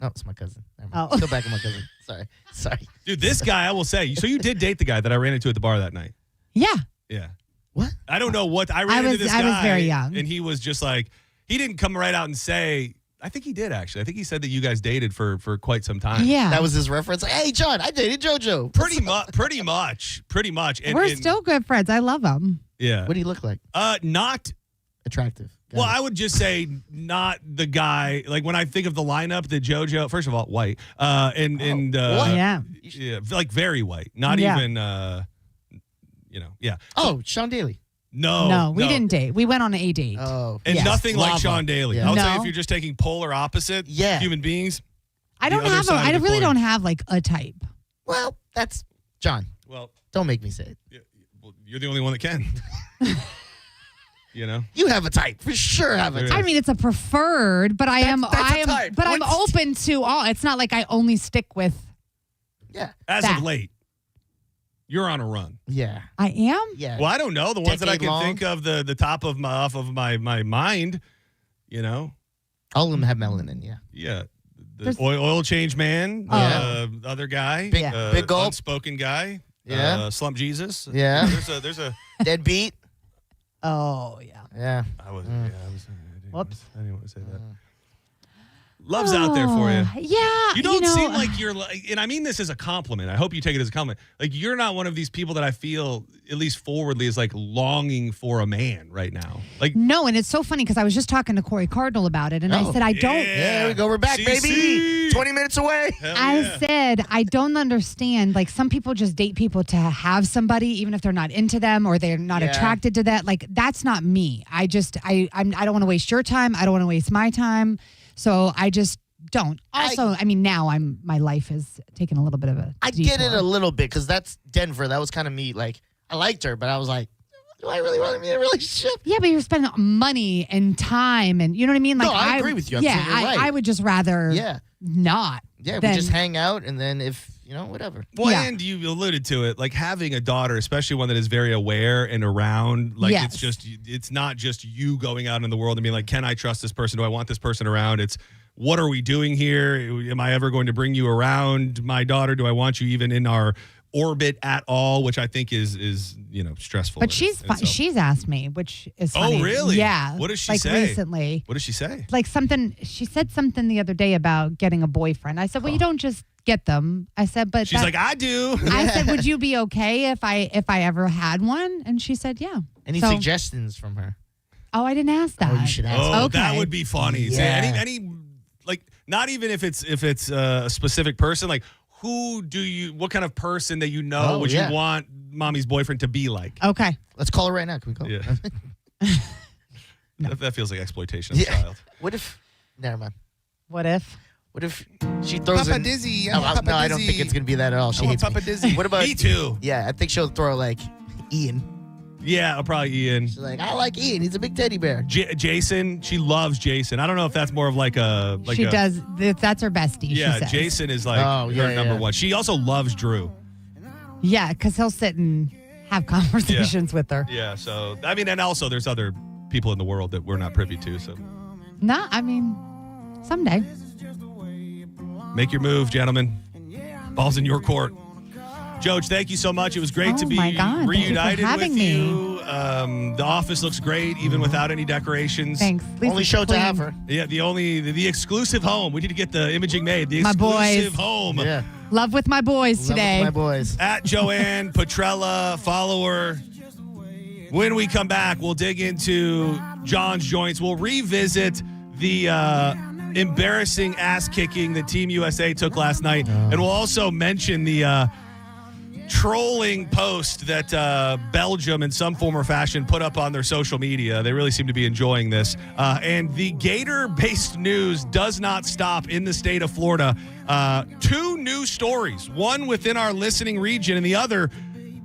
No, it's my cousin. Still back with my cousin. Sorry. Dude, this guy, I will say. So you did date the guy that I ran into at the bar that night? Yeah. Yeah. What? I don't know what. I ran into this guy. I was very young. And he was just like, he didn't come right out and say, I think he did, actually. I think he said that you guys dated for quite some time. Yeah. That was his reference. Like, hey, John, I dated JoJo. Pretty much. And, We're still good friends. I love him. Yeah. What do you look like? Not attractive. Well, I would just say not the guy. Like when I think of the lineup, the JoJo. First of all, white, yeah, like very white. Not even, yeah. Oh, Sean Daly. No, we didn't date. We went on a date. Oh, and nothing like Sean Daly. Yeah. I'll tell you, if you're just taking polar opposite human beings. I really don't have like a type. Well, that's John. Well, don't make me say it. Well, you're the only one that can. You know, you have a type for sure. Have a type. I mean, it's a preferred, but I'm open to all. It's not like I only stick with. Yeah. As of late, you're on a run. Yeah, I am. Yeah. Well, I don't know the ones that I can long. think of the top of my mind. You know, all of them have melanin. Yeah. Yeah. The oil change man. Other guy. Big gulp. Unspoken guy. Yeah. Slump Jesus. Yeah. There's a deadbeat. Oh yeah. Yeah. I was. Whoops. I didn't want to say that. Love's out there for you. Yeah. You don't seem like you're like, and I mean this as a compliment. I hope you take it as a compliment. Like you're not one of these people that I feel, at least forwardly, is like longing for a man right now. Like no, and it's so funny because I was just talking to Corey Cardinal about it, and I said I don't. There we go. We're back, baby. 20 minutes away. I said I don't understand. Like some people just date people to have somebody, even if they're not into them or they're not attracted to that. Like that's not me. I don't want to waste your time. I don't want to waste my time. So I just don't. Also, I mean, now my life has taken a little bit of a I detour. get it a little bit because that's Denver. That was kind of me. Like, I liked her, but I was like, do I really want to be in a relationship? Yeah, but you're spending money and time and you know what I mean? Like, no, I agree with you. I'm saying you're right. I would just rather not. Yeah, we just hang out and then if, whatever. Well, and you alluded to it, like having a daughter, especially one that is very aware and around, like it's not just you going out in the world and being like, can I trust this person? Do I want this person around? It's what are we doing here? Am I ever going to bring you around my daughter? Do I want you even in our orbit at all? Which I think is stressful. But she's asked me, which is funny. Oh, really? Yeah. What does she like say? Recently. What does she say? Like she said something the other day about getting a boyfriend. I said, well, you don't just get them. I said, but she's like, I do. I said, would you be okay if I ever had one? And she said, yeah. Any suggestions from her? Oh, I didn't ask that. Oh, you should ask. Oh, okay. That would be funny. Yeah. Say any like not even if it's a specific person, like what kind of person that you would you want mommy's boyfriend to be like? Okay. Let's call her right now. Can we call her? Yeah. No. That feels like exploitation of a child. What if never mind. What if she throws Papa in Dizzy? No, I don't think it's gonna be that at all. She hates Papa me. Dizzy. What about me too? Yeah, I think she'll throw like Ian. Yeah, probably Ian. She's like, I like Ian. He's a big teddy bear. Jason, she loves Jason. I don't know if that's more of like a. She does. That's her bestie. Yeah, she says. Jason is like her number one. She also loves Drew. Yeah, because he'll sit and have conversations with her. Yeah, so I mean, and also there's other people in the world that we're not privy to. So. No, I mean, someday. Make your move, gentlemen. Ball's in your court. Joge, thank you so much. It was great to be reunited with you. The office looks great, even without any decorations. Thanks. Only show to have her. Yeah, the exclusive home. We need to get the imaging made. The my exclusive boys. home. Yeah. Love with my boys today. Love with my boys. At Joanne Petrella, follow her. When we come back, we'll dig into John's Joints. We'll revisit the embarrassing ass kicking that Team USA took last night, and we'll also mention the trolling post that Belgium in some form or fashion put up on their social media. They really seem to be enjoying this. And the Gator-based news does not stop in the state of Florida. 2 new stories, one within our listening region and the other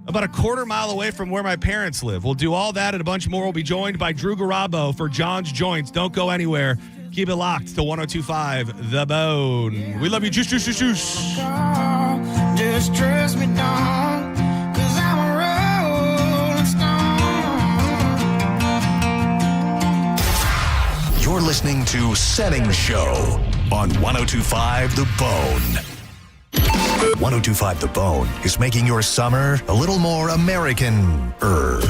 about a quarter mile away from where my parents live. We'll do all that and a bunch more. We'll be joined by Drew Garabo for John's Joints. Don't go anywhere. Keep it locked to 102.5 The Bone. We love you. Juice. Just trust me, dog, 'cause I'm a rolling stone. You're listening to Senning Show on 102.5 The Bone. 102.5 The Bone is making your summer a little more American-er.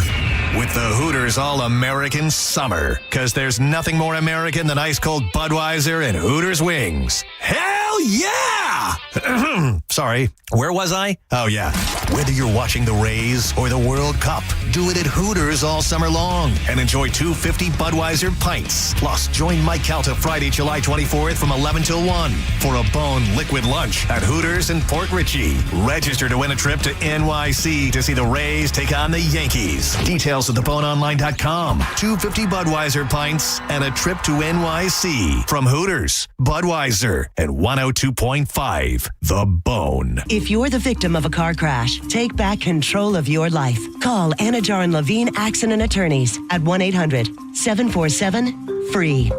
With the Hooters All-American Summer. Because there's nothing more American than ice-cold Budweiser and Hooters wings. Hell yeah! Sorry, where was I? Oh, yeah. Whether you're watching the Rays or the World Cup, do it at Hooters all summer long and enjoy 250 Budweiser pints. Plus, join Mike Calta Friday, July 24th from 11 till 1 for a Bone Liquid Lunch at Hooters in Port Richey. Register to win a trip to NYC to see the Rays take on the Yankees. Details at theboneonline.com. 250 Budweiser pints and a trip to NYC from Hooters, Budweiser, and 102.5 The Bone. If you're the victim of a car crash, take back control of your life. Call Anajar and Levine Accident Attorneys at 1-800-747-FREE.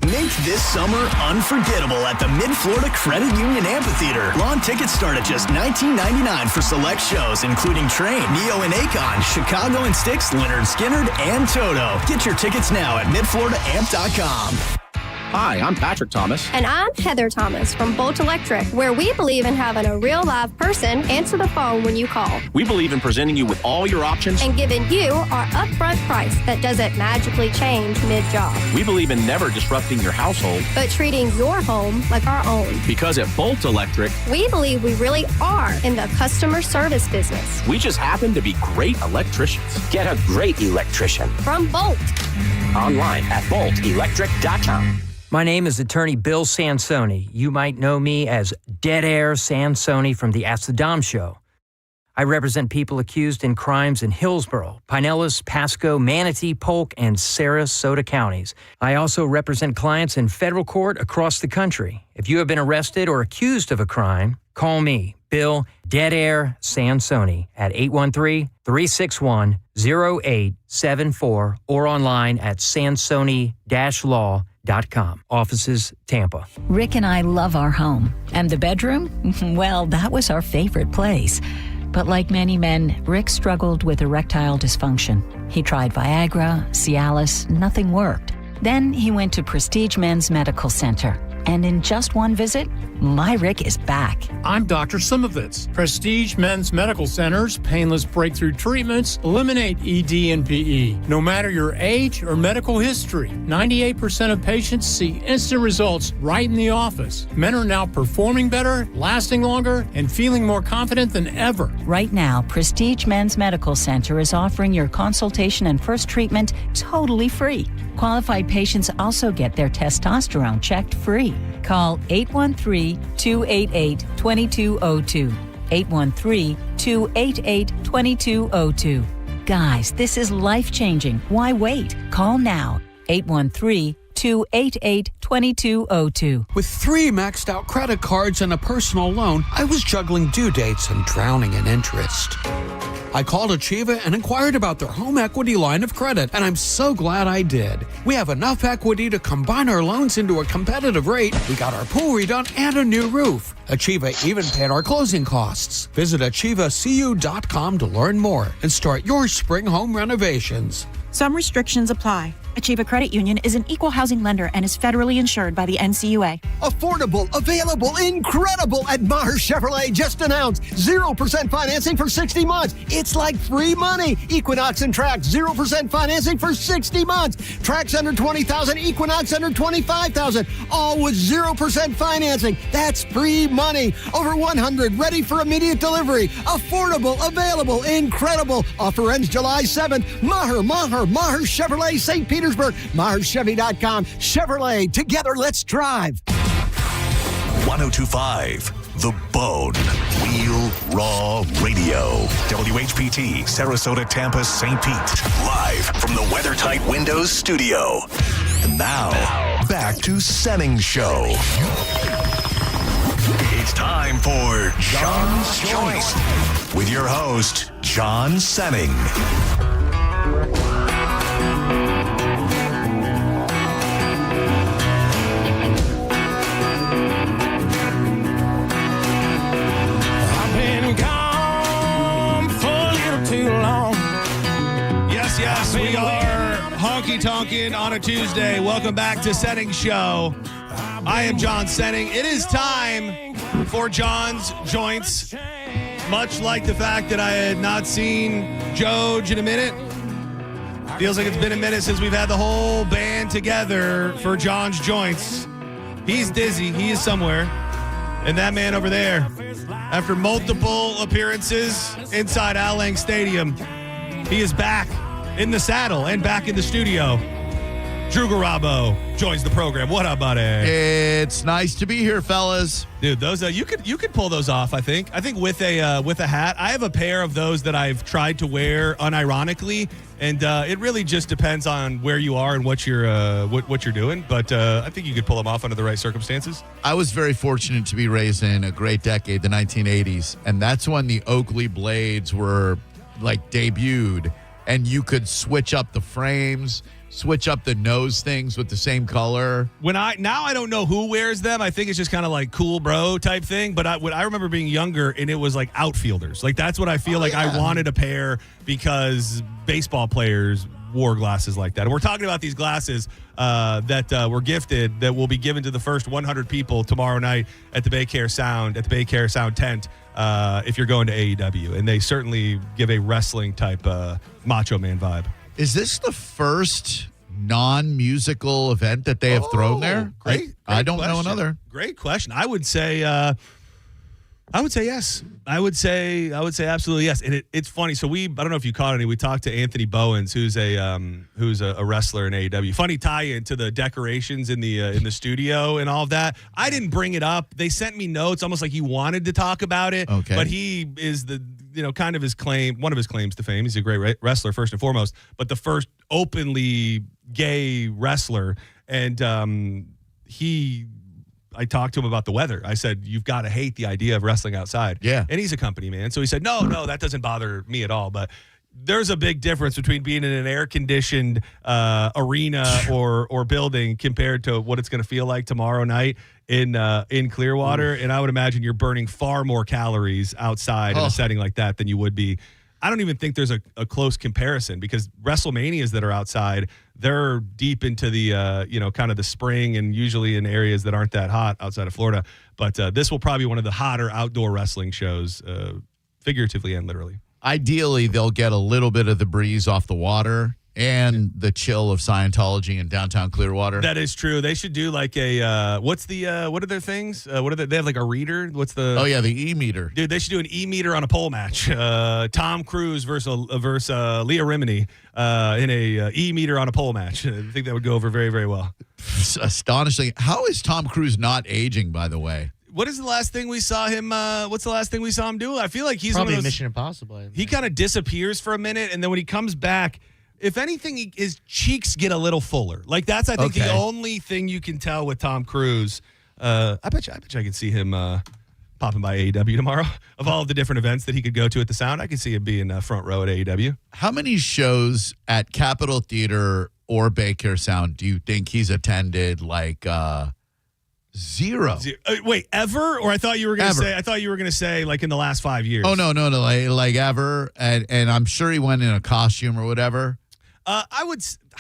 Make this summer unforgettable at the Mid-Florida Credit Union Amphitheater. Lawn tickets start at just $19.99 for select shows, including Train, Neo and Akon, Chicago and Styx, Leonard Skinner, and Toto. Get your tickets now at midfloridaamp.com. Hi, I'm Patrick Thomas. And I'm Heather Thomas from Bolt Electric, where we believe in having a real live person answer the phone when you call. We believe in presenting you with all your options and giving you our upfront price that doesn't magically change mid-job. We believe in never disrupting your household, but treating your home like our own. Because at Bolt Electric, we believe we really are in the customer service business. We just happen to be great electricians. Get a great electrician from Bolt. Online at boltelectric.com. My name is Attorney Bill Sansoni. You might know me as Dead Air Sansoni from the Ask the Dom Show. I represent people accused in crimes in Hillsborough, Pinellas, Pasco, Manatee, Polk, and Sarasota counties. I also represent clients in federal court across the country. If you have been arrested or accused of a crime, call me, Bill Dead Air Sansoni, at 813-361-0874 or online at sansoni-law.com. Offices, Tampa. Rick and I love our home. And the bedroom? Well, that was our favorite place. But like many men, Rick struggled with erectile dysfunction. He tried Viagra, Cialis, nothing worked. Then he went to Prestige Men's Medical Center. And in just one visit, my Rick is back. I'm Dr. Simovitz. Prestige Men's Medical Center's painless breakthrough treatments eliminate ED and PE. No matter your age or medical history, 98% of patients see instant results right in the office. Men are now performing better, lasting longer, and feeling more confident than ever. Right now, Prestige Men's Medical Center is offering your consultation and first treatment totally free. Qualified patients also get their testosterone checked free. Call 813-288-2202. 813-288-2202. Guys, this is life-changing. Why wait? Call now. 813-288-2202. With 3 maxed out credit cards and a personal loan, I was juggling due dates and drowning in interest. I called Achieva and inquired about their home equity line of credit, and I'm so glad I did. We have enough equity to combine our loans into a competitive rate. We got our pool redone and a new roof. Achieva even paid our closing costs. Visit AchievaCU.com to learn more and start your spring home renovations. Some restrictions apply. Achieva Credit Union is an equal housing lender and is federally insured by the NCUA. Affordable, available, incredible at Maher Chevrolet just announced 0% financing for 60 months. It's like free money. Equinox and Trax, 0% financing for 60 months. Trax under 20,000, Equinox under 25,000. All with 0% financing. That's free money. Over 100 ready for immediate delivery. Affordable, available, incredible. Offer ends July 7th. Maher Chevrolet, St. Petersburg, MaherChevy.com. Chevrolet, together let's drive. 102.5 The Bone. Real Raw Radio. WHPT, Sarasota, Tampa, St. Pete. Live from the WeatherTight Windows studio. And now, back to Senning Show. It's time for John's Choice with your host, John Senning. Yes, we are honky-tonkin' on a Tuesday. Welcome back to Senning Show. I am John Senning. It is time for John's Joints. Much like the fact that I had not seen Joj in a minute. Feels like it's been a minute since we've had the whole band together for John's Joints. He's dizzy. He is somewhere. And that man over there, after multiple appearances inside Al Lang Stadium, he is back in the saddle and back in the studio. Drew Garabo joins the program. What up, buddy? It's nice to be here, fellas. Dude, those you could pull those off. I think with a hat. I have a pair of those that I've tried to wear unironically, and it really just depends on where you are and what you're doing. But I think you could pull them off under the right circumstances. I was very fortunate to be raised in a great decade, the 1980s, and that's when the Oakley blades were like debuted, and you could switch up the frames. Switch up the nose things with the same color. Now I don't know who wears them. I think it's just kind of like cool bro type thing. But I remember being younger and it was like outfielders. Like that's what I feel I wanted a pair because baseball players wore glasses like that. And we're talking about these glasses that were gifted that will be given to the first 100 people tomorrow night at the Baycare Sound tent if you're going to AEW. And they certainly give a wrestling type Macho Man vibe. Is this the first non-musical event that they have thrown there? Great I don't question. know another. Great question. I would say yes. I would say absolutely yes. And it's funny. So I don't know if you caught any. We talked to Anthony Bowens, who's a wrestler in AEW. Funny tie-in to the decorations in the studio and all of that. I didn't bring it up. They sent me notes, almost like he wanted to talk about it. Okay. But he is kind of one of his claims to fame. He's a great wrestler first and foremost, but the first openly gay wrestler. And I talked to him about the weather. I said, you've got to hate the idea of wrestling outside. Yeah. And he's a company man. So he said, no, that doesn't bother me at all. But there's a big difference between being in an air-conditioned arena or building compared to what it's going to feel like tomorrow night in Clearwater. And I would imagine you're burning far more calories outside in a setting like that than you would be. I don't even think there's a close comparison because WrestleManias that are outside, they're deep into the kind of the spring and usually in areas that aren't that hot outside of Florida. But this will probably be one of the hotter outdoor wrestling shows, figuratively and literally. Ideally, they'll get a little bit of the breeze off the water and the chill of Scientology in downtown Clearwater. That is true. They should do like a what are their things? They have like a reader? The e-meter. Dude, they should do an e-meter on a pole match. Tom Cruise versus Leah Remini in a e-meter on a pole match. I think that would go over very, very well. Astonishing. How is Tom Cruise not aging, by the way? What is the last thing we saw him? What's the last thing we saw him do? I feel like he's probably one of those, Mission Impossible. He kind of disappears for a minute, and then when he comes back, if anything, his cheeks get a little fuller. Like that's, I think, the only thing you can tell with Tom Cruise. I bet you I could see him popping by AEW tomorrow. Of all of the different events that he could go to at the Sound, I could see him being front row at AEW. How many shows at Capitol Theater or Baycare Sound do you think he's attended? Like zero. Wait, ever? Or I thought you were going to say like in the last 5 years. Oh no, like ever. And I'm sure he went in a costume or whatever. I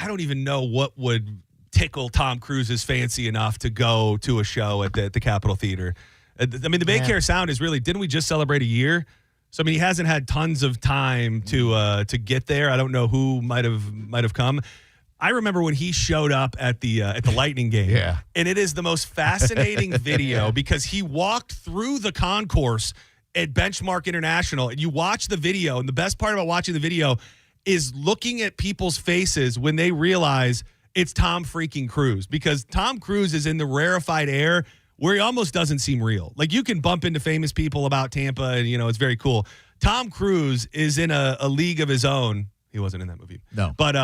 don't even know what would tickle Tom Cruise's fancy enough to go to a show at the Capitol Theater. I mean, the Baycare Sound is really, didn't we just celebrate a year? So, I mean, he hasn't had tons of time to get there. I don't know who might have come. I remember when he showed up at the Lightning game. Yeah. And it is the most fascinating video because he walked through the concourse at Benchmark International, and you watch the video, and the best part about watching the video is looking at people's faces when they realize it's Tom freaking Cruise, because Tom Cruise is in the rarefied air where he almost doesn't seem real. Like, you can bump into famous people about Tampa and, it's very cool. Tom Cruise is in a league of his own. He wasn't in that movie. No. But,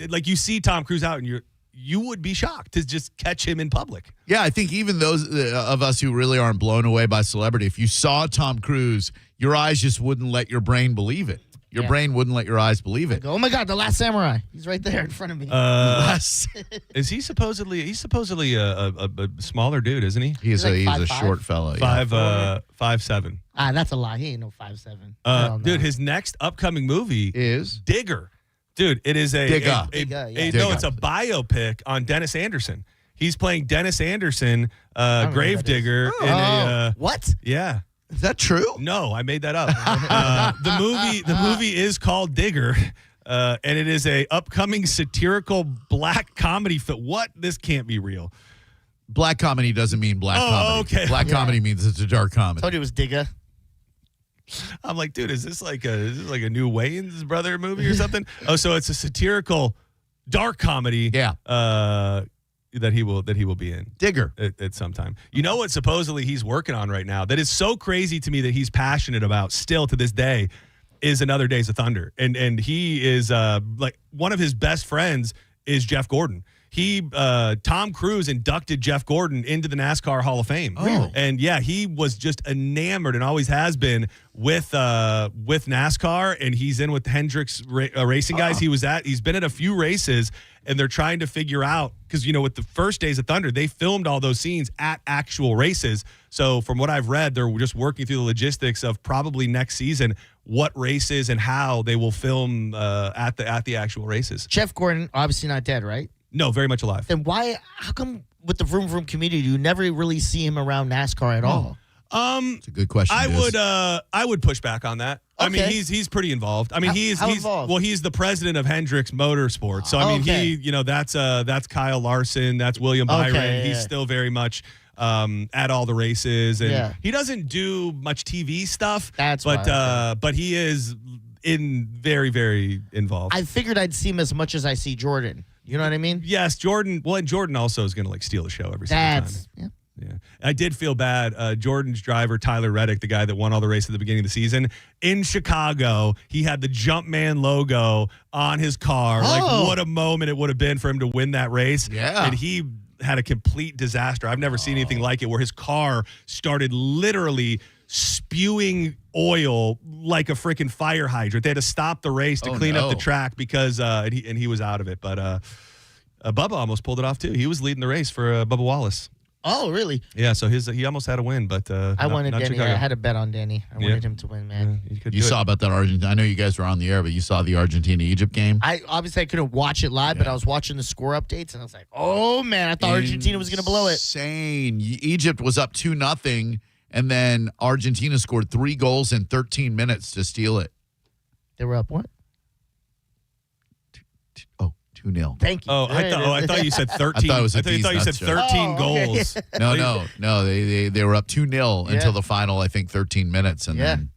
like, you see Tom Cruise out and you would be shocked to just catch him in public. Yeah, I think even those of us who really aren't blown away by celebrity, if you saw Tom Cruise, your eyes just wouldn't let your brain believe it. Your brain wouldn't let your eyes believe it. Oh my God, The Last Samurai. He's right there in front of me. Is he supposedly? He's supposedly a smaller dude, isn't he? He's a short fella. 5'7". That's a lie. He ain't no 5'7". Dude, his next upcoming movie is Digger. Dude, it is Digger. it's a biopic on Dennis Anderson. He's playing Dennis Anderson, Gravedigger. What? Yeah. Is that true? No, I made that up. The movie is called Digger, and it is a upcoming satirical black comedy film. What? This can't be real. Black comedy doesn't mean black comedy. Okay. Black comedy means it's a dark comedy. Told you it was Digger. I'm like, dude, is this like a new Wayne's brother movie or something? Oh, so it's a satirical dark comedy. Yeah. That he will be in Digger at some time. You know what supposedly he's working on right now that is so crazy to me that he's passionate about still to this day is Another Days of Thunder. And he is like one of his best friends is Jeff Gordon. Tom Cruise inducted Jeff Gordon into the NASCAR Hall of Fame. Oh. And yeah, he was just enamored and always has been with NASCAR, and he's in with Hendricks racing guys. He's been at a few races, and they're trying to figure out, because with the first Days of Thunder, they filmed all those scenes at actual races. So from what I've read, they're just working through the logistics of probably next season what races and how they will film at the actual races. Jeff Gordon, obviously not dead, right? No, very much alive. Then how come with the Vroom Vroom community, you never really see him around NASCAR at all? It's a good question. I would push back on that. Okay. I mean, he's pretty involved. I mean, he's involved? Well, he's the president of Hendricks Motorsports. So I mean, that's Kyle Larson, that's William Byron. Okay, he's still very much at all the races, and Yeah. he doesn't do much TV stuff. But he is very, very involved. I figured I'd see him as much as I see Jordan. You know what I mean? Yes, Jordan. Well, and Jordan also is going to steal the show every single time. Yeah. I did feel bad. Jordan's driver, Tyler Reddick, the guy that won all the races at the beginning of the season, in Chicago, he had the Jumpman logo on his car. Like, what a moment it would have been for him to win that race. Yeah. And he had a complete disaster. I've never seen anything like it, where his car started literally spewing oil like a freaking fire hydrant. They had to stop the race to clean up the track because he was out of it. But Bubba almost pulled it off too. He was leading the race for Bubba Wallace. Oh, really? Yeah, so he almost had a win, but I wanted not Danny. Chicago. I had a bet on Danny. I wanted him to win, man. You saw about that Argentina. I know you guys were on the air, but you saw the Argentina-Egypt game. I couldn't watch it live, but I was watching the score updates, and I was like, oh, man, I thought Argentina was going to blow it. Insane. Egypt was up 2-0, and then Argentina scored 3 goals in 13 minutes to steal it. They were up what? 2-0. Thank you. I thought you said 13. I thought it was I thought you said 13 goals. No. They were up 2-0 until the final, I think, 13 minutes, and then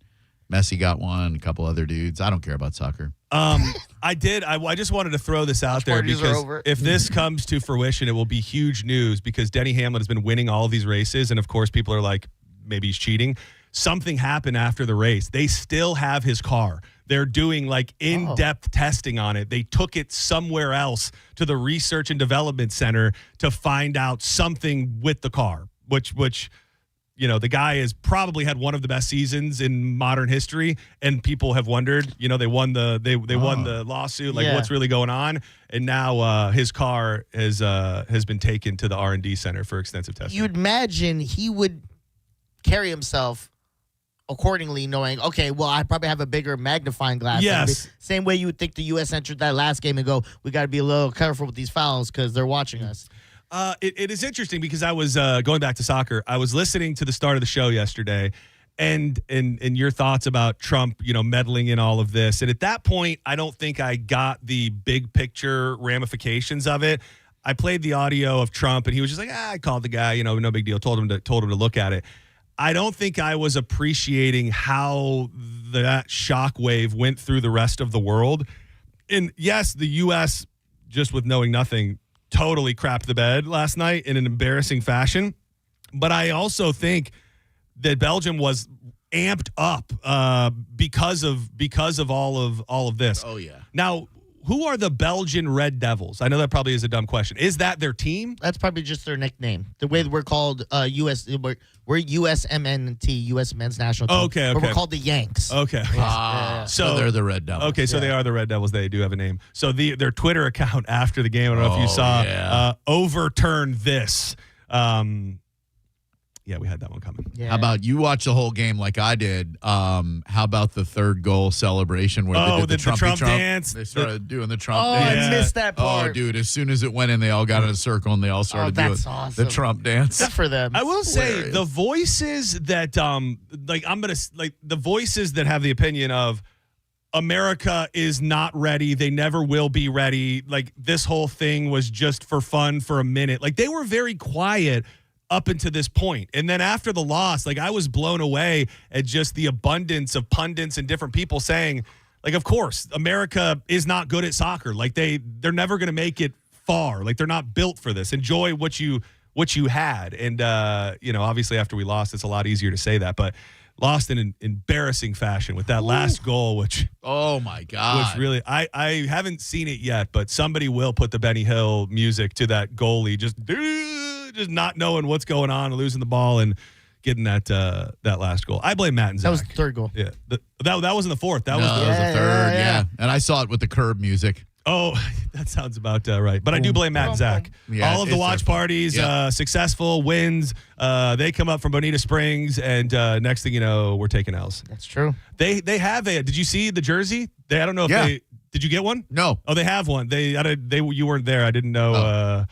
Messi got one, a couple other dudes. I don't care about soccer. I just wanted to throw this out there because if this comes to fruition, it will be huge news because Denny Hamlin has been winning all of these races, and of course, people are like, maybe he's cheating. Something happened after the race. They still have his car. They're doing like in-depth testing on it. They took it somewhere else to the research and development center to find out something with the car, which the guy has probably had one of the best seasons in modern history, and people have wondered. They won the lawsuit. Like, what's really going on? And now his car has been taken to the R&D center for extensive testing. You'd imagine he would carry himself accordingly, knowing, okay, well, I probably have a bigger magnifying glass. Yes. Same way you would think the U.S. entered that last game and go, we got to be a little careful with these fouls because they're watching us. It is interesting because I was going back to soccer. I was listening to the start of the show yesterday and your thoughts about Trump, meddling in all of this. And at that point, I don't think I got the big picture ramifications of it. I played the audio of Trump and he was just like, I called the guy, no big deal. Told him to look at it. I don't think I was appreciating how that shockwave went through the rest of the world. And yes, the U.S., just with knowing nothing, totally crapped the bed last night in an embarrassing fashion. But I also think that Belgium was amped up because of all of this. Oh, yeah. Now, who are the Belgian Red Devils? I know that probably is a dumb question. Is that their team? That's probably just their nickname. The way we're called we're USMNT, U.S. Men's National Team. Okay. But we're called the Yanks. Okay. So they're the Red Devils. Okay, so they are the Red Devils. They do have a name. So their Twitter account after the game, I don't know if you saw, overturn this. Yeah, we had that one coming. Yeah. How about you watch the whole game like I did? How about the third goal celebration where they did the Trump dance? They started doing the Trump Oh, dance. I missed that part. Oh, dude, as soon as it went in, they all got in a circle and they all started doing awesome. the Trump dance. Good for them. I will say the voices that the voices that have the opinion of America is not ready, they never will be ready, like this whole thing was just for fun for a minute. Like they were very quiet up until this point. And then after the loss, like I was blown away at just the abundance of pundits and different people saying, like, of course, America is not good at soccer. Like they're never going to make it far. Like they're not built for this. Enjoy what you had. And, obviously after we lost, it's a lot easier to say that, but lost in an embarrassing fashion with that last goal, which, oh my God, which really, I haven't seen it yet, but somebody will put the Benny Hill music to that goalie, just not knowing what's going on, losing the ball and getting that last goal. I blame Matt and Zach. That was the third goal. Yeah. That wasn't the fourth. That was the third. Yeah. And I saw it with the curb music. Oh, that sounds about right. But I do blame Matt and Zach. Yeah, all of the watch parties, successful wins. They come up from Bonita Springs, and next thing you know, we're taking L's. That's true. They have a. Did you see the jersey? I don't know if they. Did you get one? No. Oh, they have one. You weren't there. I didn't know.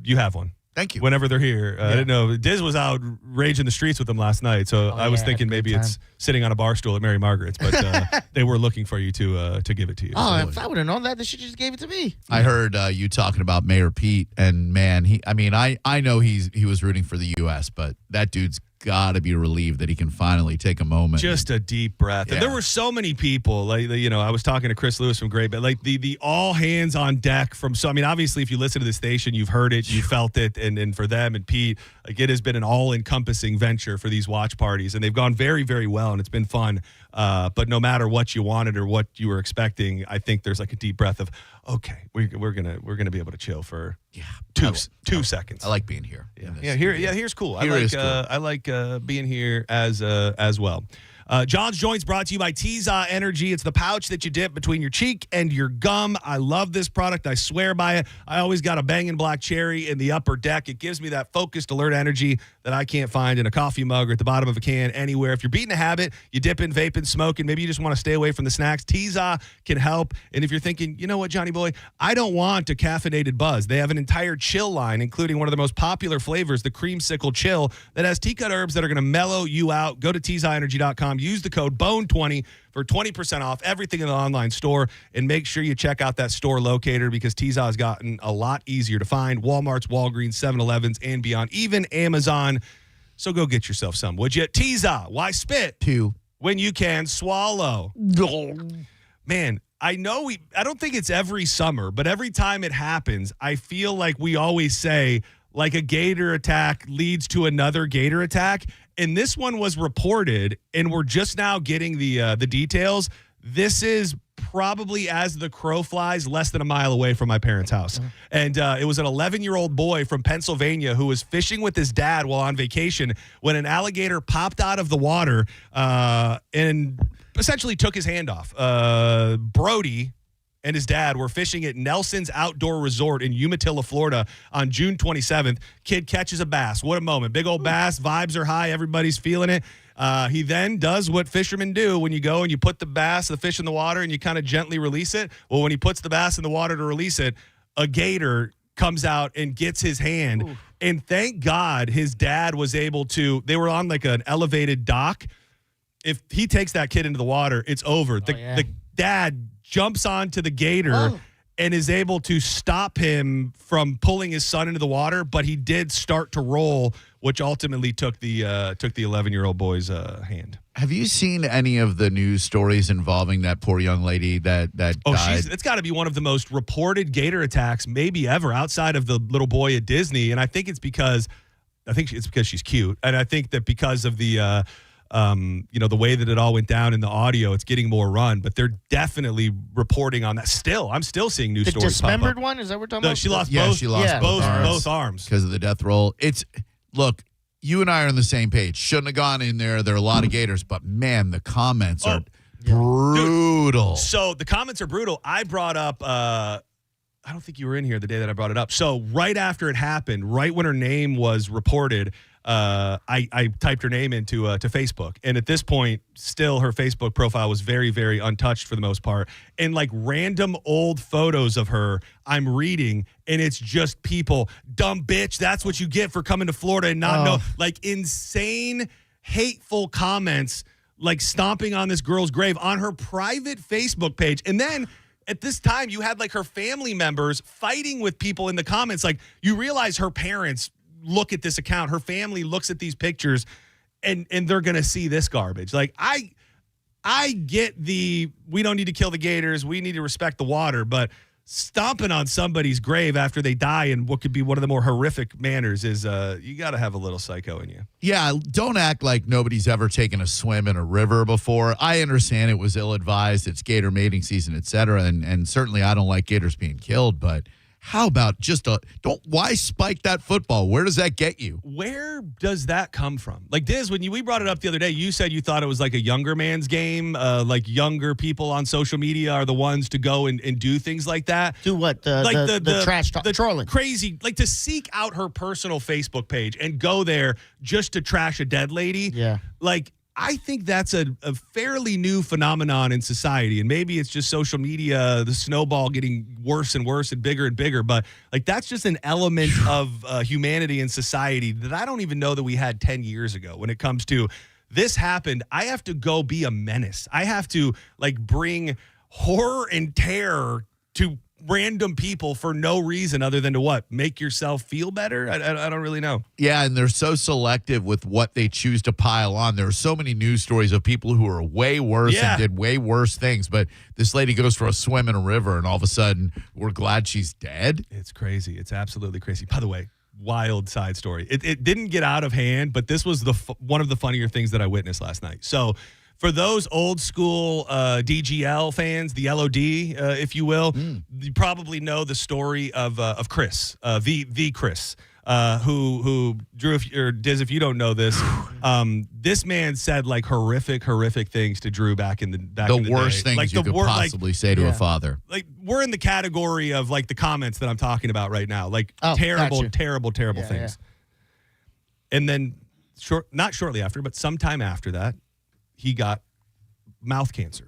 You have one. Thank you. Whenever they're here. I didn't know. Diz was out raging the streets with them last night, so I was thinking maybe it's sitting on a bar stool at Mary Margaret's, but they were looking for you to give it to you. Oh, so. if I would have known that, they should just gave it to me. I heard you talking about Mayor Pete, and man, I know he was rooting for the U.S., but that dude's got to be relieved that he can finally take a moment. Just a deep breath. Yeah. And there were so many people, like, I was talking to Chris Lewis from Great, but like the all hands on deck obviously if you listen to the station, you've heard it, you felt it. And for them and Pete, like it has been an all encompassing venture for these watch parties, and they've gone very, very well, and it's been fun. But no matter what you wanted or what you were expecting, I think there's like a deep breath of, okay, we're gonna be able to chill for two seconds. I like being here. Here's cool. I like being here as well. John's Joints brought to you by Tiza Energy. It's the pouch that you dip between your cheek and your gum. I love this product. I swear by it. I always got a banging black cherry in the upper deck. It gives me that focused, alert energy that I can't find in a coffee mug or at the bottom of a can anywhere. If you're beating a habit, you dipping, vaping, smoking, maybe you just want to stay away from the snacks, Tiza can help. And if you're thinking, you know what, Johnny boy, I don't want a caffeinated buzz. They have an entire chill line, including one of the most popular flavors, the Creamsicle Chill, that has tea-cut herbs that are going to mellow you out. Go to TizaEnergy.com. Use the code BONE20 for 20% off everything in the online store, and make sure you check out that store locator because Tiza has gotten a lot easier to find. Walmart's, Walgreens, 7-Elevens, and beyond, even Amazon. So go get yourself some, would you? Tiza, why spit? When you can swallow. Man, I don't think it's every summer, but every time it happens, I feel like we always say, like a gator attack leads to another gator attack. And this one was reported, and we're just now getting the details. This is probably, as the crow flies, less than a mile away from my parents' house. And it was an 11-year-old boy from Pennsylvania who was fishing with his dad while on vacation when an alligator popped out of the water and essentially took his hand off. Brody and his dad were fishing at Nelson's Outdoor Resort in Umatilla, Florida on June 27th. Kid catches a bass. What a moment. Big old bass. Vibes are high. Everybody's feeling it. He then does what fishermen do when you go and you put the fish in the water and you kind of gently release it. Well, when he puts the bass in the water to release it, a gator comes out and gets his hand. Ooh. And thank God his dad was able to, they were on like an elevated dock. If he takes that kid into the water, it's over. The dad jumps onto the gator and is able to stop him from pulling his son into the water, but he did start to roll, which ultimately took the 11-year-old boy's hand. Have you seen any of the news stories involving that poor young lady that died? It's got to be one of the most reported gator attacks maybe ever, outside of the little boy at Disney. And I think it's because she's cute, and I think that because of the the way that it all went down in the audio, it's getting more run, but they're definitely reporting on that. I'm still seeing news stories. The dismembered one? Is that what we're talking about? She lost both arms because of the death roll. Look, you and I are on the same page. Shouldn't have gone in there. There are a lot of gators, but man, the comments are brutal. Dude, so the comments are brutal. I brought up, I don't think you were in here the day that I brought it up. So right after it happened, right when her name was reported, I typed her name into to Facebook, and at this point, still her Facebook profile was very, very untouched for the most part. And like random old photos of her, I'm reading, and it's just people, dumb bitch. That's what you get for coming to Florida and not know. Like insane, hateful comments, like stomping on this girl's grave on her private Facebook page, and then. At this time, you had like her family members fighting with people in the comments. Like you realize her parents look at this account, her family looks at these pictures, and they're gonna see this garbage. Like I get we don't need to kill the gators, we need to respect the water, but stomping on somebody's grave after they die in what could be one of the more horrific manners is you got to have a little psycho in you. Yeah, don't act like nobody's ever taken a swim in a river before. I understand it was ill-advised. It's gator mating season, et cetera, and certainly I don't like gators being killed, but how about just why spike that football? Where does that get you? Where does that come from? Like Diz, when we brought it up the other day, you said you thought it was like a younger man's game. Like younger people on social media are the ones to go and do things like that. Do what? The trash talk, the trolling. Crazy, like to seek out her personal Facebook page and go there just to trash a dead lady. Yeah. Like, I think that's a fairly new phenomenon in society, and maybe it's just social media, the snowball getting worse and worse and bigger, but like that's just an element of humanity and society that I don't even know that we had 10 years ago when it comes to this happened. I have to go be a menace. I have to like bring horror and terror to random people for no reason other than to what? Make yourself feel better? I don't really know. Yeah, and they're so selective with what they choose to pile on. There are so many news stories of people who are way worse and did way worse things, but this lady goes for a swim in a river, and all of a sudden, we're glad she's dead? It's crazy. It's absolutely crazy. By the way, wild side story. It didn't get out of hand, but this was one of the funnier things that I witnessed last night. So for those old school DGL fans, the LOD, if you will, you probably know the story of Chris, the Chris, who Drew, Diz, if you don't know this, this man said like horrific things to Drew back in the worst day. Things like you could possibly say to a father. Like we're in the category of like the comments that I'm talking about right now, like terrible things. Yeah. And then not shortly after, but sometime after that, he got mouth cancer.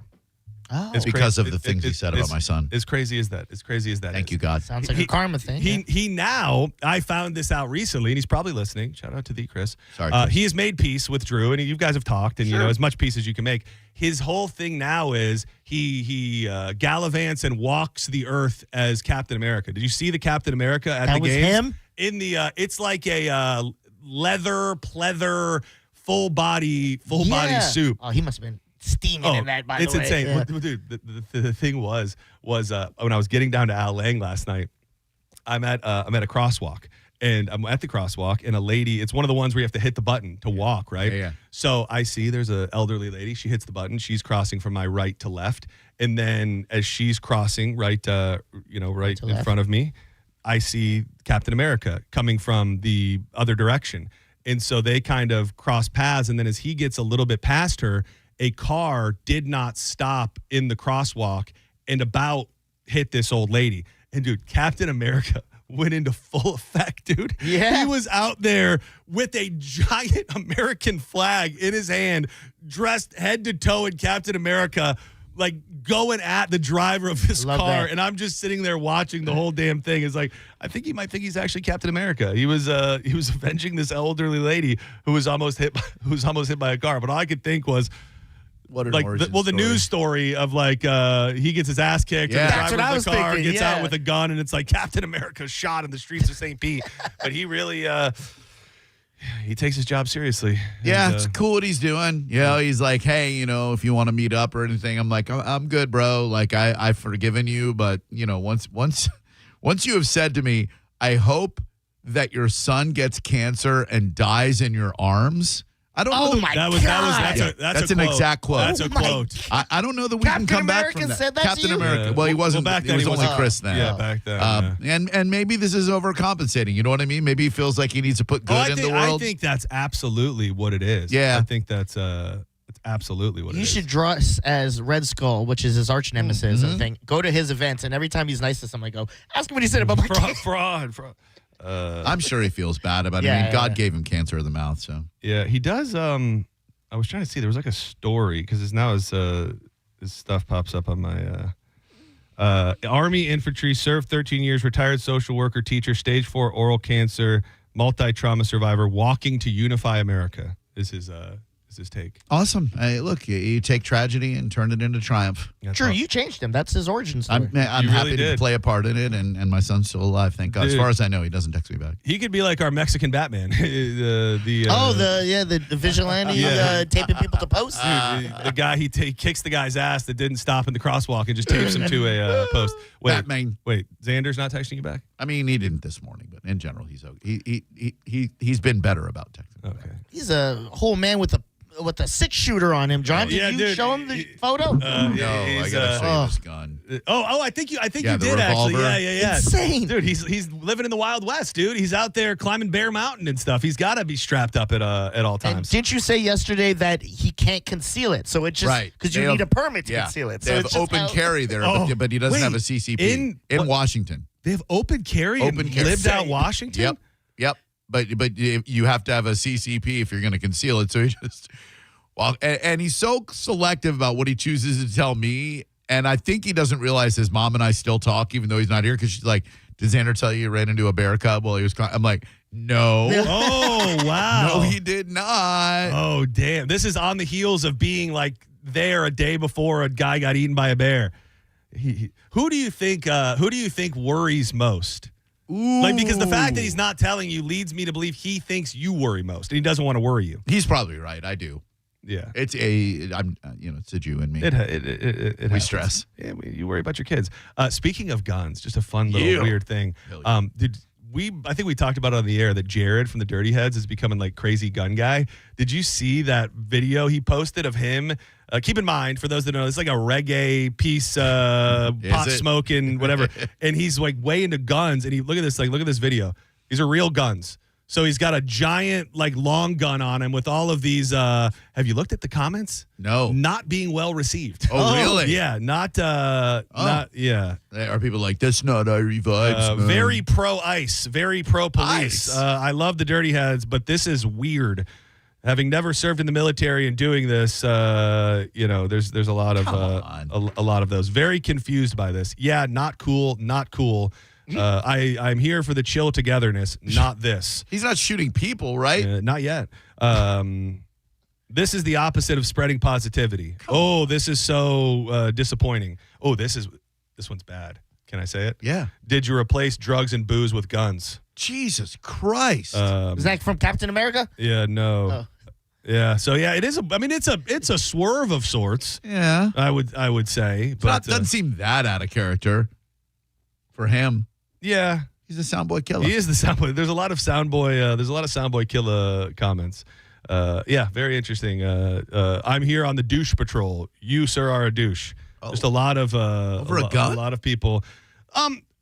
Oh, it's because of the things he said about my son. As crazy as that. Thank you, God. Sounds like a karma thing. He now, I found this out recently, and he's probably listening. Shout out to thee, Chris. Sorry, Chris. He has made peace with Drew, and you guys have talked, and you know as much peace as you can make. His whole thing now is he gallivants and walks the earth as Captain America. Did you see the Captain America at the games? Him? In the it's like a leather pleather full body suit. Oh, he must have been steaming in that, by the way. It's insane. Yeah. Dude, the thing was when I was getting down to Al Lang last night, I'm at a crosswalk, and I'm at the crosswalk, and a lady, it's one of the ones where you have to hit the button to walk, right? Yeah. So I see there's an elderly lady. She hits the button. She's crossing from my right to left. And then as she's crossing right in front of me, I see Captain America coming from the other direction. And so they kind of cross paths. And then as he gets a little bit past her, a car did not stop in the crosswalk and about hit this old lady. And dude, Captain America went into full effect, dude. Yeah. He was out there with a giant American flag in his hand, dressed head to toe in Captain America, like going at the driver of this car. That. And I'm just sitting there watching the whole damn thing. It's like, I think he might think he's actually Captain America. He was avenging this elderly lady who was almost hit by a car. But all I could think was, what an like the news story of like he gets his ass kicked, and the driver of the car gets out with a gun, and it's like Captain America shot in the streets of St. Pete. But he really he takes his job seriously. Yeah, it's cool what he's doing. You know, he's like, hey, if you want to meet up or anything, I'm like, I'm good, bro. Like I've forgiven you, but once you have said to me, I hope that your son gets cancer and dies in your arms. I don't know. That's an exact quote. That's a quote. I don't know that we can come back from that. Captain America. Well, he wasn't. Back then, it was only Chris then. Yeah, back then. And maybe this is overcompensating. You know what I mean? Maybe he feels like he needs to put good in the world. I think that's absolutely what it is. Yeah. I think that's absolutely what it is. You should draw us as Red Skull, which is his arch nemesis. I think. Go to his events, and every time he's nice to someone, go ask him what he said about my kid. Fraud. I'm sure he feels bad about it. I mean, God gave him cancer of the mouth, so. Yeah, he does. I was trying to see. There was like a story because his stuff pops up on my Army infantry, served 13 years, retired social worker, teacher, stage 4 oral cancer, multi-trauma survivor, walking to unify America is his take. Awesome. Hey, look, you take tragedy and turn it into triumph. True, you changed him. That's his origin story. I'm happy to play a part in it, and my son's still alive, thank God. Dude, as far as I know, he doesn't text me back. He could be like our Mexican Batman. The vigilante taping people to posts. The guy, he kicks the guy's ass that didn't stop in the crosswalk and just tapes him to a post. Batman. Wait, Xander's not texting you back? I mean, he didn't this morning, but in general, he's okay. He's been better about texting. Okay. He's a whole man with a 6-shooter on him, John. Did you show him the photo? No, I gotta show you this gun. I think you did revolver. actually. Yeah. Insane, dude. He's living in the Wild West, dude. He's out there climbing Bear Mountain and stuff. He's got to be strapped up at all times. And didn't you say yesterday that he can't conceal it? So it's just because you need a permit to conceal it. So they have open carry there, but he doesn't have a CCP in Washington. They have open carry in lived out Washington. Yep. But you have to have a CCP if you're going to conceal it. So he just and he's so selective about what he chooses to tell me. And I think he doesn't realize his mom and I still talk, even though he's not here. Because she's like, "Did Xander tell you ran into a bear cub while he was?" I'm like, "No." Oh wow. No, he did not. Oh damn. This is on the heels of being like there a day before a guy got eaten by a bear. Who do you think worries most? Ooh. Like, because the fact that he's not telling you leads me to believe he thinks you worry most, and he doesn't want to worry you. He's probably right. I do. Yeah, it's a Jew in me. It we stress. Yeah, you worry about your kids. Speaking of guns, just a fun little weird thing. I think we talked about it on the air that Jared from the Dirty Heads is becoming like crazy gun guy. Did you see that video he posted of him? Keep in mind, for those that know, it's like a reggae piece, pot smoking, whatever. And he's like way into guns. And look at this video. These are real guns. So he's got a giant, like, long gun on him with all of these. Have you looked at the comments? No. Not being well received. Oh, really? Yeah. Not, yeah. Are people like, that's not Irie vibes? Very pro-ICE, very pro-police. I love the Dirty Heads, but this is weird. Having never served in the military and doing this, there's a lot of a lot of those. Very confused by this. Yeah, not cool. I'm here for the chill togetherness, not this. He's not shooting people, right? Not yet. This is the opposite of spreading positivity. This is so disappointing. This one's bad. Can I say it? Yeah. Did you replace drugs and booze with guns? Jesus Christ. Is that from Captain America? Yeah, no. Oh. Yeah, so yeah, it is. It's a swerve of sorts. Yeah, I would say, but it doesn't seem that out of character for him. Yeah, he's a soundboy killer. He is the soundboy. There's a lot of soundboy killer comments. Yeah, very interesting. I'm here on the douche patrol. You, sir, are a douche. Just a lot of over a gun. A lot of people.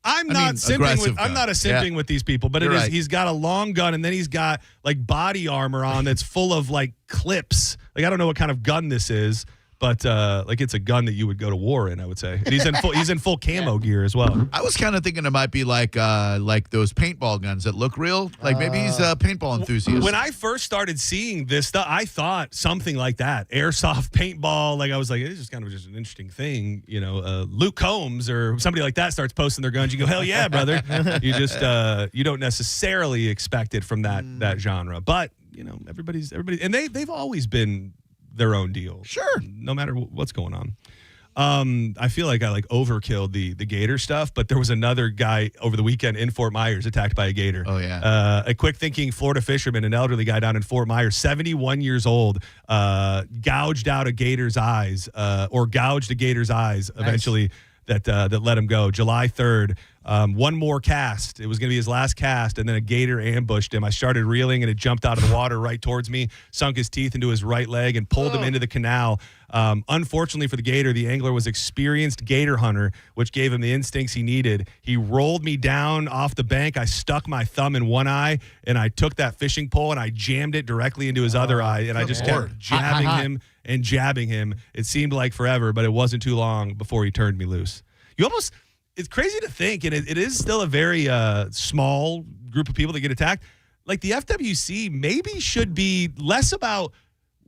I'm not simping with these people, but he's got a long gun and then he's got like body armor on that's full of like clips. Like I don't know what kind of gun this is, but like it's a gun that you would go to war in, I would say. And he's in full camo gear as well. I was kind of thinking it might be like those paintball guns that look real. Like maybe he's a paintball enthusiast. When I first started seeing this stuff, I thought something like that, airsoft paintball. Like I was like, it's just kind of just an interesting thing, Luke Combs or somebody like that starts posting their guns. You go, hell yeah, brother. You just you don't necessarily expect it from that genre, but everybody, and they've always been their own deal. Sure. No matter what's going on. I feel like I overkilled the gator stuff, but there was another guy over the weekend in Fort Myers attacked by a gator. Oh, yeah. A quick thinking Florida fisherman, an elderly guy down in Fort Myers, 71 years old, gouged out a gator's eyes or gouged a gator's eyes eventually. That let him go. July 3rd, one more cast. It was going to be his last cast, and then a gator ambushed him. I started reeling, and it jumped out of the water right towards me, sunk his teeth into his right leg, and pulled him into the canal. Unfortunately for the gator, the angler was experienced gator hunter, which gave him the instincts he needed. He rolled me down off the bank. I stuck my thumb in one eye, and I took that fishing pole, and I jammed it directly into his other eye, and I just kept jabbing him and jabbing him. It seemed like forever, but it wasn't too long before he turned me loose. It's crazy to think, and it is still a very small group of people that get attacked. Like the FWC maybe should be less about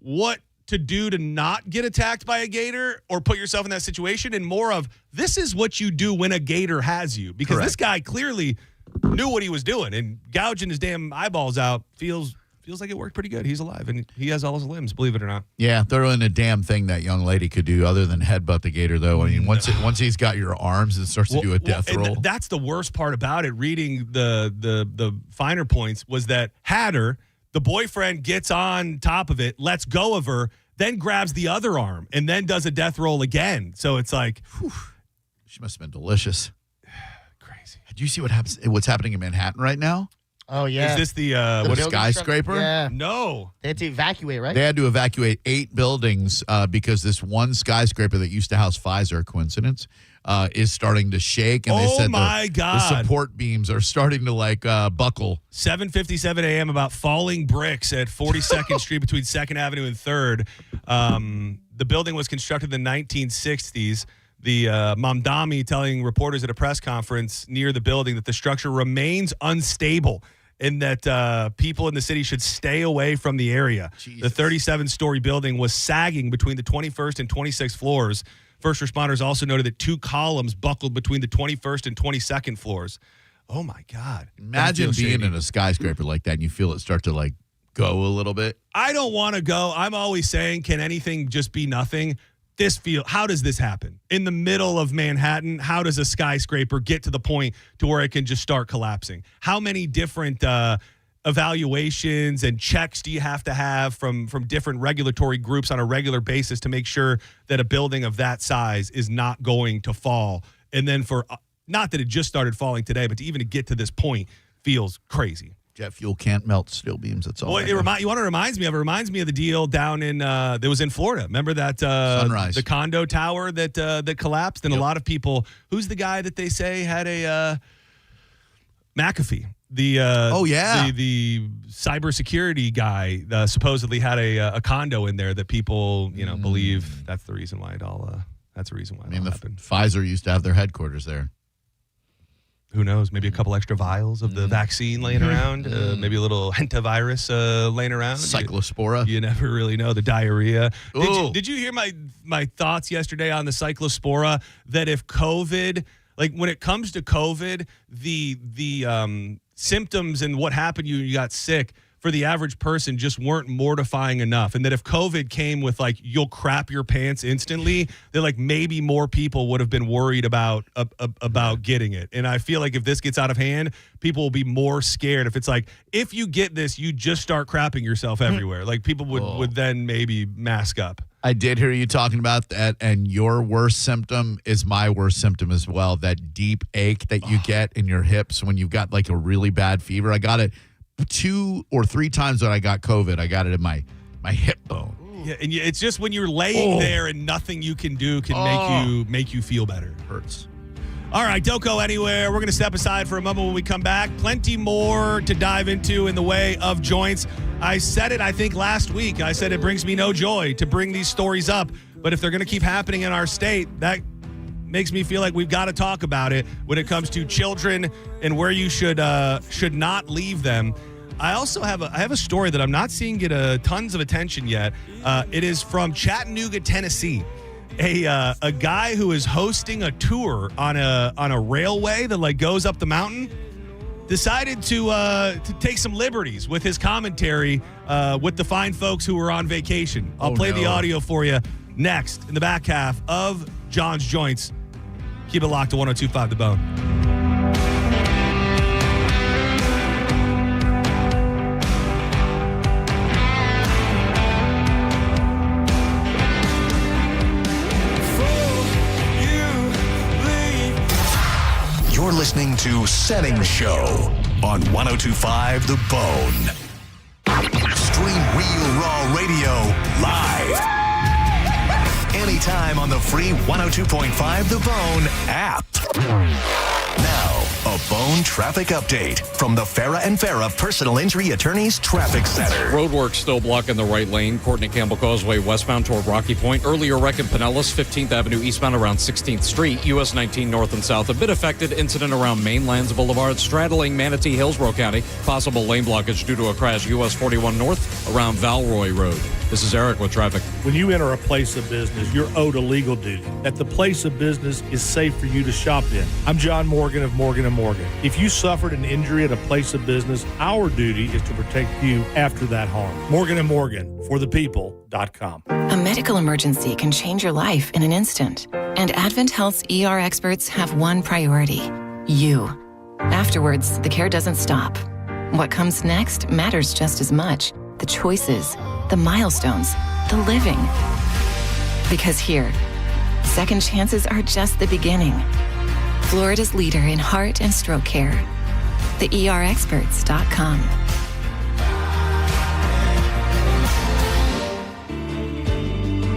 what to do to not get attacked by a gator or put yourself in that situation, and more of this is what you do when a gator has you. Because this guy clearly knew what he was doing, and gouging his damn eyeballs out feels like it worked pretty good. He's alive, and he has all his limbs, believe it or not. Yeah, there wasn't a damn thing that young lady could do other than headbutt the gator, though. I mean, once he's got your arms, it starts to do a death roll. That's the worst part about it, reading the finer points, was that Hatter, the boyfriend, gets on top of it, lets go of her, then grabs the other arm, and then does a death roll again. So it's like, whew. She must have been delicious. Crazy. Do you see what's happening in Manhattan right now? Oh, yeah. Is this the skyscraper? Yeah. No. They had to evacuate, right? They had to evacuate 8 buildings because this one skyscraper that used to house Pfizer, coincidence, is starting to shake. And they said the support beams are starting to buckle. 7:57 a.m. about falling bricks at 42nd Street between 2nd Avenue and 3rd. The building was constructed in the 1960s. The Mamdani telling reporters at a press conference near the building that the structure remains unstable and that people in the city should stay away from the area. Jesus. The 37-story building was sagging between the 21st and 26th floors. First responders also noted that 2 columns buckled between the 21st and 22nd floors. Oh, my God. Imagine being in a skyscraper like that and you feel it start to, go a little bit. I don't want to go. I'm always saying, can anything just be nothing? How does this happen? In the middle of Manhattan, how does a skyscraper get to the point to where it can just start collapsing? How many different evaluations and checks do you have to have from different regulatory groups on a regular basis to make sure that a building of that size is not going to fall? And then not that it just started falling today, but to even get to this point feels crazy. Jet fuel can't melt steel beams. That's all. Well, you want to reminds me of? It reminds me of the deal down in that was in Florida. Remember that Sunrise, the condo tower that collapsed, and a lot of people. Who's the guy that they say had a McAfee? The the cybersecurity guy supposedly had a condo in there that people believe that's the reason why it all. That's the reason why. Pfizer used to have their headquarters there. Who knows? Maybe a couple extra vials of the vaccine laying around. Maybe a little hentavirus laying around. Cyclospora. You never really know. The diarrhea. Did you hear my thoughts yesterday on the cyclospora? That if COVID, when it comes to COVID, the symptoms and what happened, you got sick, for the average person just weren't mortifying enough. And that if COVID came with you'll crap your pants instantly, that maybe more people would have been worried about getting it. And I feel like if this gets out of hand, people will be more scared. If it's if you get this, you just start crapping yourself everywhere. People would then maybe mask up. I did hear you talking about that, and your worst symptom is my worst symptom as well. That deep ache that you get in your hips when you've got a really bad fever. I got it 2 or 3 times when I got COVID. I got it in my hip bone. Yeah, and it's just when you're laying there and nothing you can do can make you feel better. It hurts. All right, don't go anywhere. We're going to step aside for a moment when we come back. Plenty more to dive into in the way of joints. I said it, I think, last week. I said it brings me no joy to bring these stories up. But if they're going to keep happening in our state, that makes me feel like we've got to talk about it when it comes to children and where you should not leave them. I also have a story that I'm not seeing get tons of attention yet. It is from Chattanooga, Tennessee. A guy who is hosting a tour on a railway that goes up the mountain decided to take some liberties with his commentary with the fine folks who were on vacation. I'll play the audio for you next in the back half of John's Joints. Keep it locked to 102.5 The Bone. You're listening to Senning Show on 102.5 The Bone. Stream Real Raw Radio live. Anytime on the free 102.5 The Bone app. Now, a Bone Traffic Update from the Farah and Farah Personal Injury Attorneys Traffic Center. Roadwork still blocking the right lane. Courtney Campbell Causeway westbound toward Rocky Point. Earlier wreck in Pinellas, 15th Avenue eastbound around 16th Street. US 19 north and south. A bit affected. Incident around Mainlands Boulevard, straddling Manatee, Hillsborough County. Possible lane blockage due to a crash. US 41 north around Valroy Road. This is Eric with traffic. When you enter a place of business, you're owed a legal duty that the place of business is safe for you to shop in. I'm John Morgan of Morgan & Morgan. If you suffered an injury at a place of business, our duty is to protect you after that harm. Morgan & Morgan, for the people.com. A medical emergency can change your life in an instant. And Advent Health's ER experts have one priority: you. Afterwards, the care doesn't stop. What comes next matters just as much. The choices, the milestones, the living. Because here, second chances are just the beginning. Florida's leader in heart and stroke care. TheERexperts.com.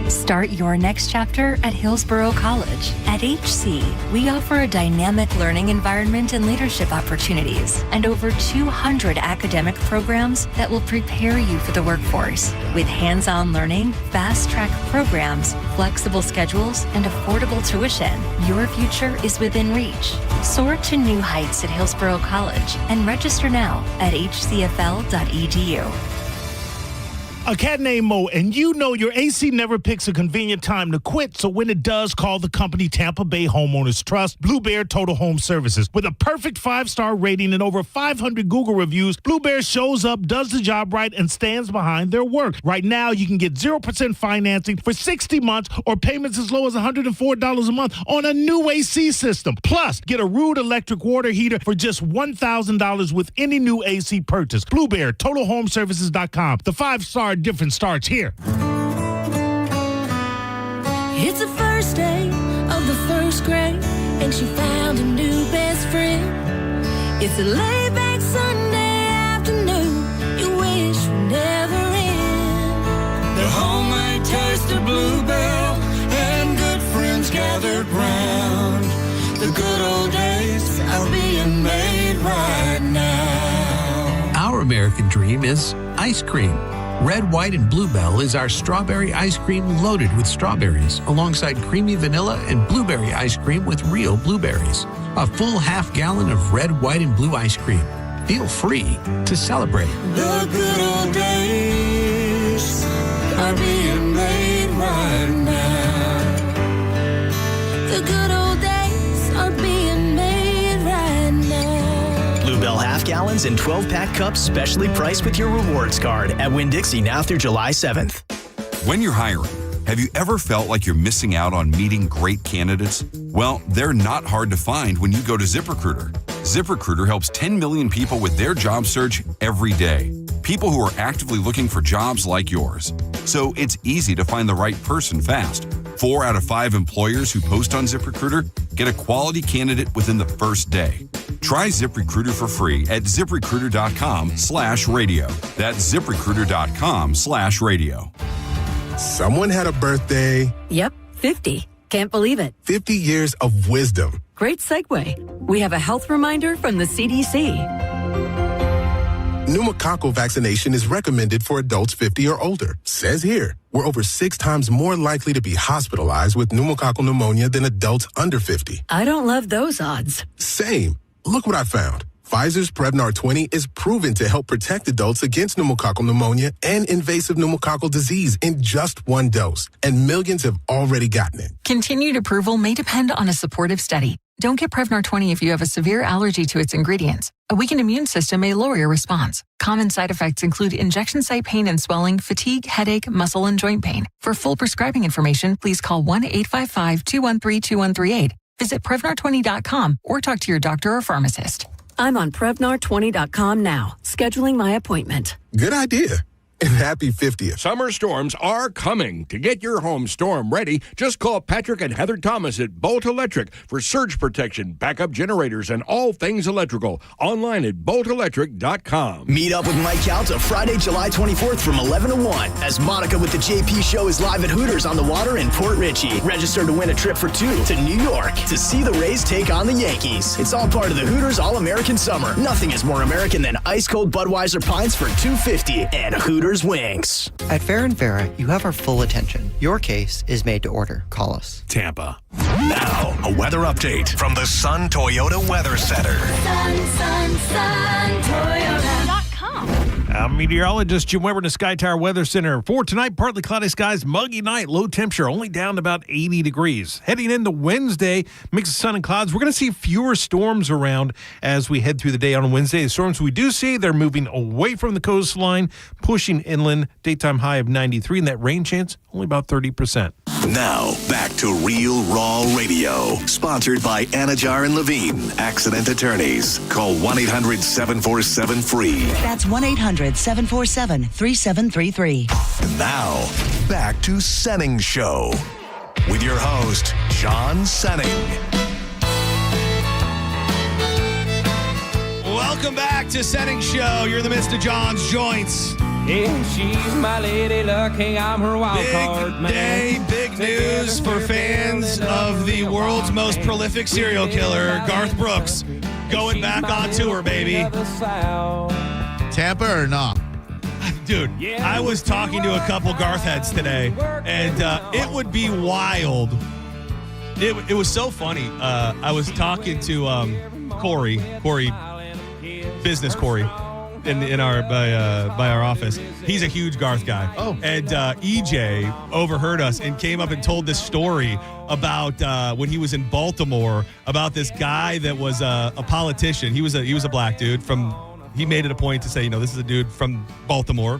Start your next chapter at Hillsborough College. At HC, we offer a dynamic learning environment and leadership opportunities, and over 200 academic programs that will prepare you for the workforce. With hands-on learning, fast-track programs, flexible schedules, and affordable tuition, your future is within reach. Soar to new heights at Hillsborough College and register now at hcfl.edu. A cat named Mo, and you know your AC never picks a convenient time to quit, so when it does, call the company Tampa Bay Homeowners Trust, Blue Bear Total Home Services. With a perfect 5-star rating and over 500 Google reviews, Blue Bear shows up, does the job right, and stands behind their work. Right now, you can get 0% financing for 60 months or payments as low as $104 a month on a new AC system. Plus, get a Rude electric water heater for just $1,000 with any new AC purchase. Blue Bear, TotalHomeservices.com. The 5-star difference starts here. It's the first day of the first grade, and she found a new best friend. It's a laid-back Sunday afternoon you wish would never end. The homemade taste of Bluebell and good friends gathered round. The good old days are being made right now. Our American dream is ice cream. Red, White, and Bluebell is our strawberry ice cream loaded with strawberries, alongside creamy vanilla and blueberry ice cream with real blueberries. A full half-gallon of red, white, and blue ice cream. Feel free to celebrate. The good old days are being made right now. The good old days are being made right now. Bluebell half gallons and 12-pack cups specially priced with your rewards card at Winn-Dixie now through July 7th. When you're hiring, have you ever felt like you're missing out on meeting great candidates? Well, they're not hard to find when you go to ZipRecruiter. ZipRecruiter helps 10 million people with their job search every day. People who are actively looking for jobs like yours. So it's easy to find the right person fast. 4 out of 5 employers who post on ZipRecruiter get a quality candidate within the first day. Try ZipRecruiter for free at ZipRecruiter.com/radio. That's ZipRecruiter.com/radio. Someone had a birthday. Yep, 50. Can't believe it. 50 years of wisdom. Great segue. We have a health reminder from the CDC. Pneumococcal vaccination is recommended for adults 50 or older. Says here, we're over 6 times more likely to be hospitalized with pneumococcal pneumonia than adults under 50. I don't love those odds. Same. Look what I found. Pfizer's Prevnar 20 is proven to help protect adults against pneumococcal pneumonia and invasive pneumococcal disease in just 1 dose. And millions have already gotten it. Continued approval may depend on a supportive study. Don't get Prevnar 20 if you have a severe allergy to its ingredients. A weakened immune system may lower your response. Common side effects include injection site pain and swelling, fatigue, headache, muscle, and joint pain. For full prescribing information, please call 1-855-213-2138. Visit Prevnar20.com or talk to your doctor or pharmacist. I'm on Prevnar20.com now, scheduling my appointment. Good idea. and happy 50th. Summer storms are coming. To get your home storm ready, just call Patrick and Heather Thomas at Bolt Electric for surge protection, backup generators, and all things electrical. Online at boltelectric.com. Meet up with Mike Calta Friday, July 24th from 11 to 1 as Monica with the JP Show is live at Hooters on the Water in Port Richey. Register to win a trip for 2 to New York to see the Rays take on the Yankees. It's all part of the Hooters All-American Summer. Nothing is more American than ice-cold Budweiser pints for $2.50 and Hooters wings. At Fair & Vera, you have our full attention. Your case is made to order. Call us. Tampa. Now, a weather update from the Sun Toyota Weather Center. Toyota.com. I'm meteorologist Jim Weber in the Sky Tower Weather Center. For tonight, partly cloudy skies, muggy night, low temperature, only down to about 80 degrees. Heading into Wednesday, mix of sun and clouds. We're going to see fewer storms around as we head through the day on Wednesday. The storms we do see, they're moving away from the coastline, pushing inland. Daytime high of 93, and that rain chance, only about 30%. Now, back to Real Raw Radio. Sponsored by Anajar and Levine, accident attorneys. Call 1-800-747-FREE. That's 1-800-747-3733. Now, back to Senning Show with your host, John Senning. Welcome back to Senning Show. You're in the midst of John's Joints. Yeah, she's my lady luck. Hey, I'm her wild card man. Day, big news for fans of the world's most prolific serial killer, Garth Brooks, going back on tour, baby. Tampa or not? Dude, I was talking to a couple Garth heads today, and it would be wild. It was so funny. I was talking to Corey, business Corey. In our by our office. He's a huge Garth guy. Oh. And EJ overheard us and came up and told this story about when he was in Baltimore about this guy that was a politician. He was a black dude he made it a point to say, this is a dude from Baltimore.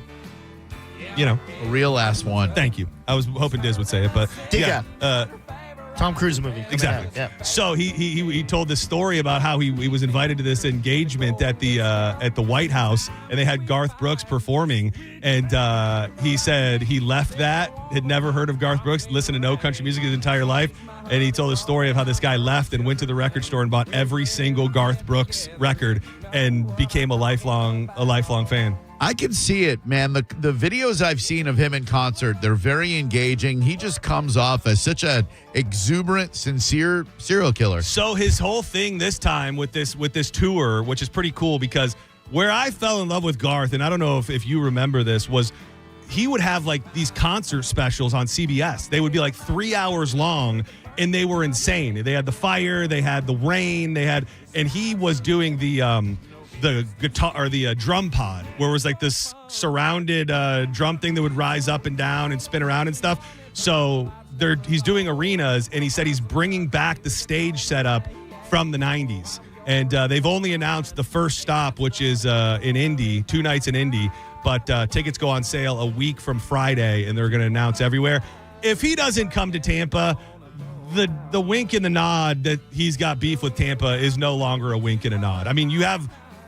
A real ass one. Thank you. I was hoping Diz would say it, but yeah. Tom Cruise movie. Exactly. Yeah. So he told this story about how he was invited to this engagement at the White House, and they had Garth Brooks performing, and he said he left that, had never heard of Garth Brooks, listened to no country music his entire life, and he told a story of how this guy left and went to the record store and bought every single Garth Brooks record and became a lifelong fan. I can see it, man. The videos I've seen of him in concert, they're very engaging. He just comes off as such an exuberant, sincere serial killer. So his whole thing this time with this tour, which is pretty cool, because where I fell in love with Garth, and I don't know if you remember this, was he would have like these concert specials on CBS. They would be like 3 hours long, and they were insane. They had the fire, they had the rain, and he was doing the guitar or the drum pod, where it was like this surrounded drum thing that would rise up and down and spin around and stuff. So he's doing arenas, and he said he's bringing back the stage setup from the 90s. And they've only announced the first stop, which is in Indy, 2 nights in Indy. But tickets go on sale a week from Friday, and they're going to announce everywhere. If he doesn't come to Tampa, the wink and the nod that he's got beef with Tampa is no longer a wink and a nod. I mean,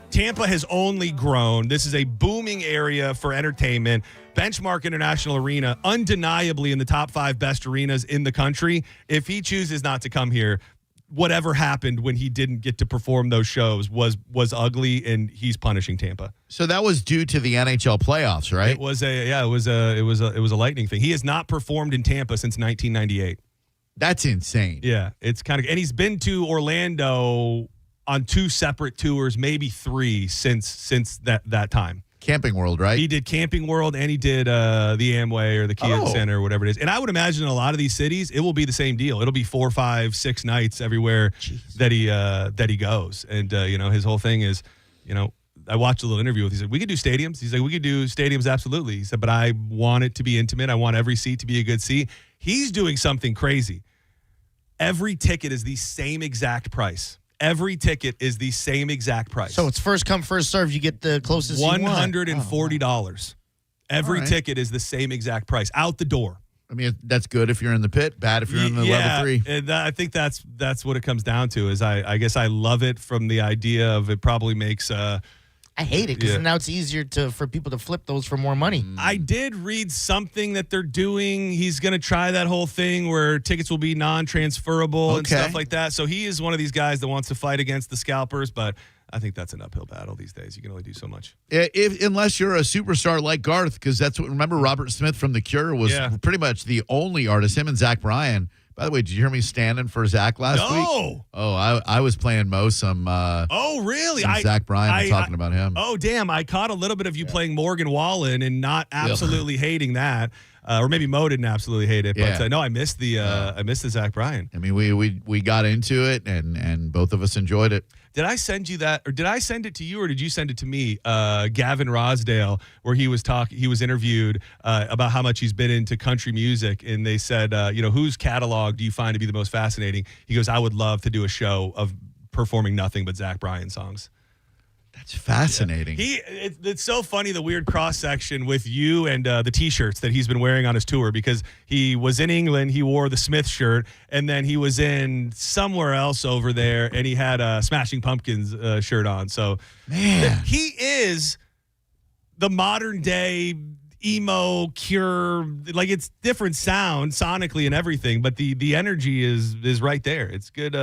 Tampa has only grown. This is a booming area for entertainment. Benchmark International Arena, undeniably in the top 5 best arenas in the country. If he chooses not to come here, whatever happened when he didn't get to perform those shows was ugly, and he's punishing Tampa. So that was due to the NHL playoffs, right? It was a lightning thing. He has not performed in Tampa since 1998. That's insane. Yeah, it's kind of, and he's been to Orlando on 2 separate tours, maybe 3 since that time. Camping World, right? He did Camping World, and he did the Amway or the Kia Center or whatever it is. And I would imagine in a lot of these cities, it will be the same deal. It'll be 4, 5, 6 nights everywhere that he goes. And his whole thing is, I watched a little interview with him. He said, we could do stadiums. He's like, we could do stadiums, absolutely. He said, but I want it to be intimate. I want every seat to be a good seat. He's doing something crazy. Every ticket is the same exact price. Every ticket is the same exact price. So it's first come, first serve. You get the closest $140. Every ticket is the same exact price out the door. I mean, that's good if you're in the pit, bad if you're in the level 3. And I think that's what it comes down to. Is I guess I love it from the idea of it probably makes I hate it because now it's easier for people to flip those for more money. I did read something that they're doing. He's going to try that whole thing where tickets will be non-transferable and stuff like that. So he is one of these guys that wants to fight against the scalpers, but I think that's an uphill battle these days. You can only do so much. Unless you're a superstar like Garth, because that's what, remember Robert Smith from The Cure was pretty much the only artist, him and Zach Bryan. By the way, did you hear me standing for Zach last week? No. Oh, I was playing Mo some. Oh, really? Zach Bryan talking about him. Oh, damn. I caught a little bit of you playing Morgan Wallen and not absolutely hating that. Or maybe Mo didn't absolutely hate it. But no, I missed the Zach Bryan. I mean, we got into it, and both of us enjoyed it. Did I send you that, or did I send it to you, or did you send it to me? Gavin Rosdale, where he was interviewed about how much he's been into country music, and they said, whose catalog do you find to be the most fascinating? He goes, I would love to do a show of performing nothing but Zach Bryan songs. That's fascinating. Yeah. It's so funny, the weird cross-section with you and the T-shirts that he's been wearing on his tour, because he was in England, he wore the Smith shirt, and then he was in somewhere else over there, and he had a Smashing Pumpkins shirt on. So, man, he is the modern-day emo Cure. Like, it's different sound sonically and everything, but the energy is right there. It's good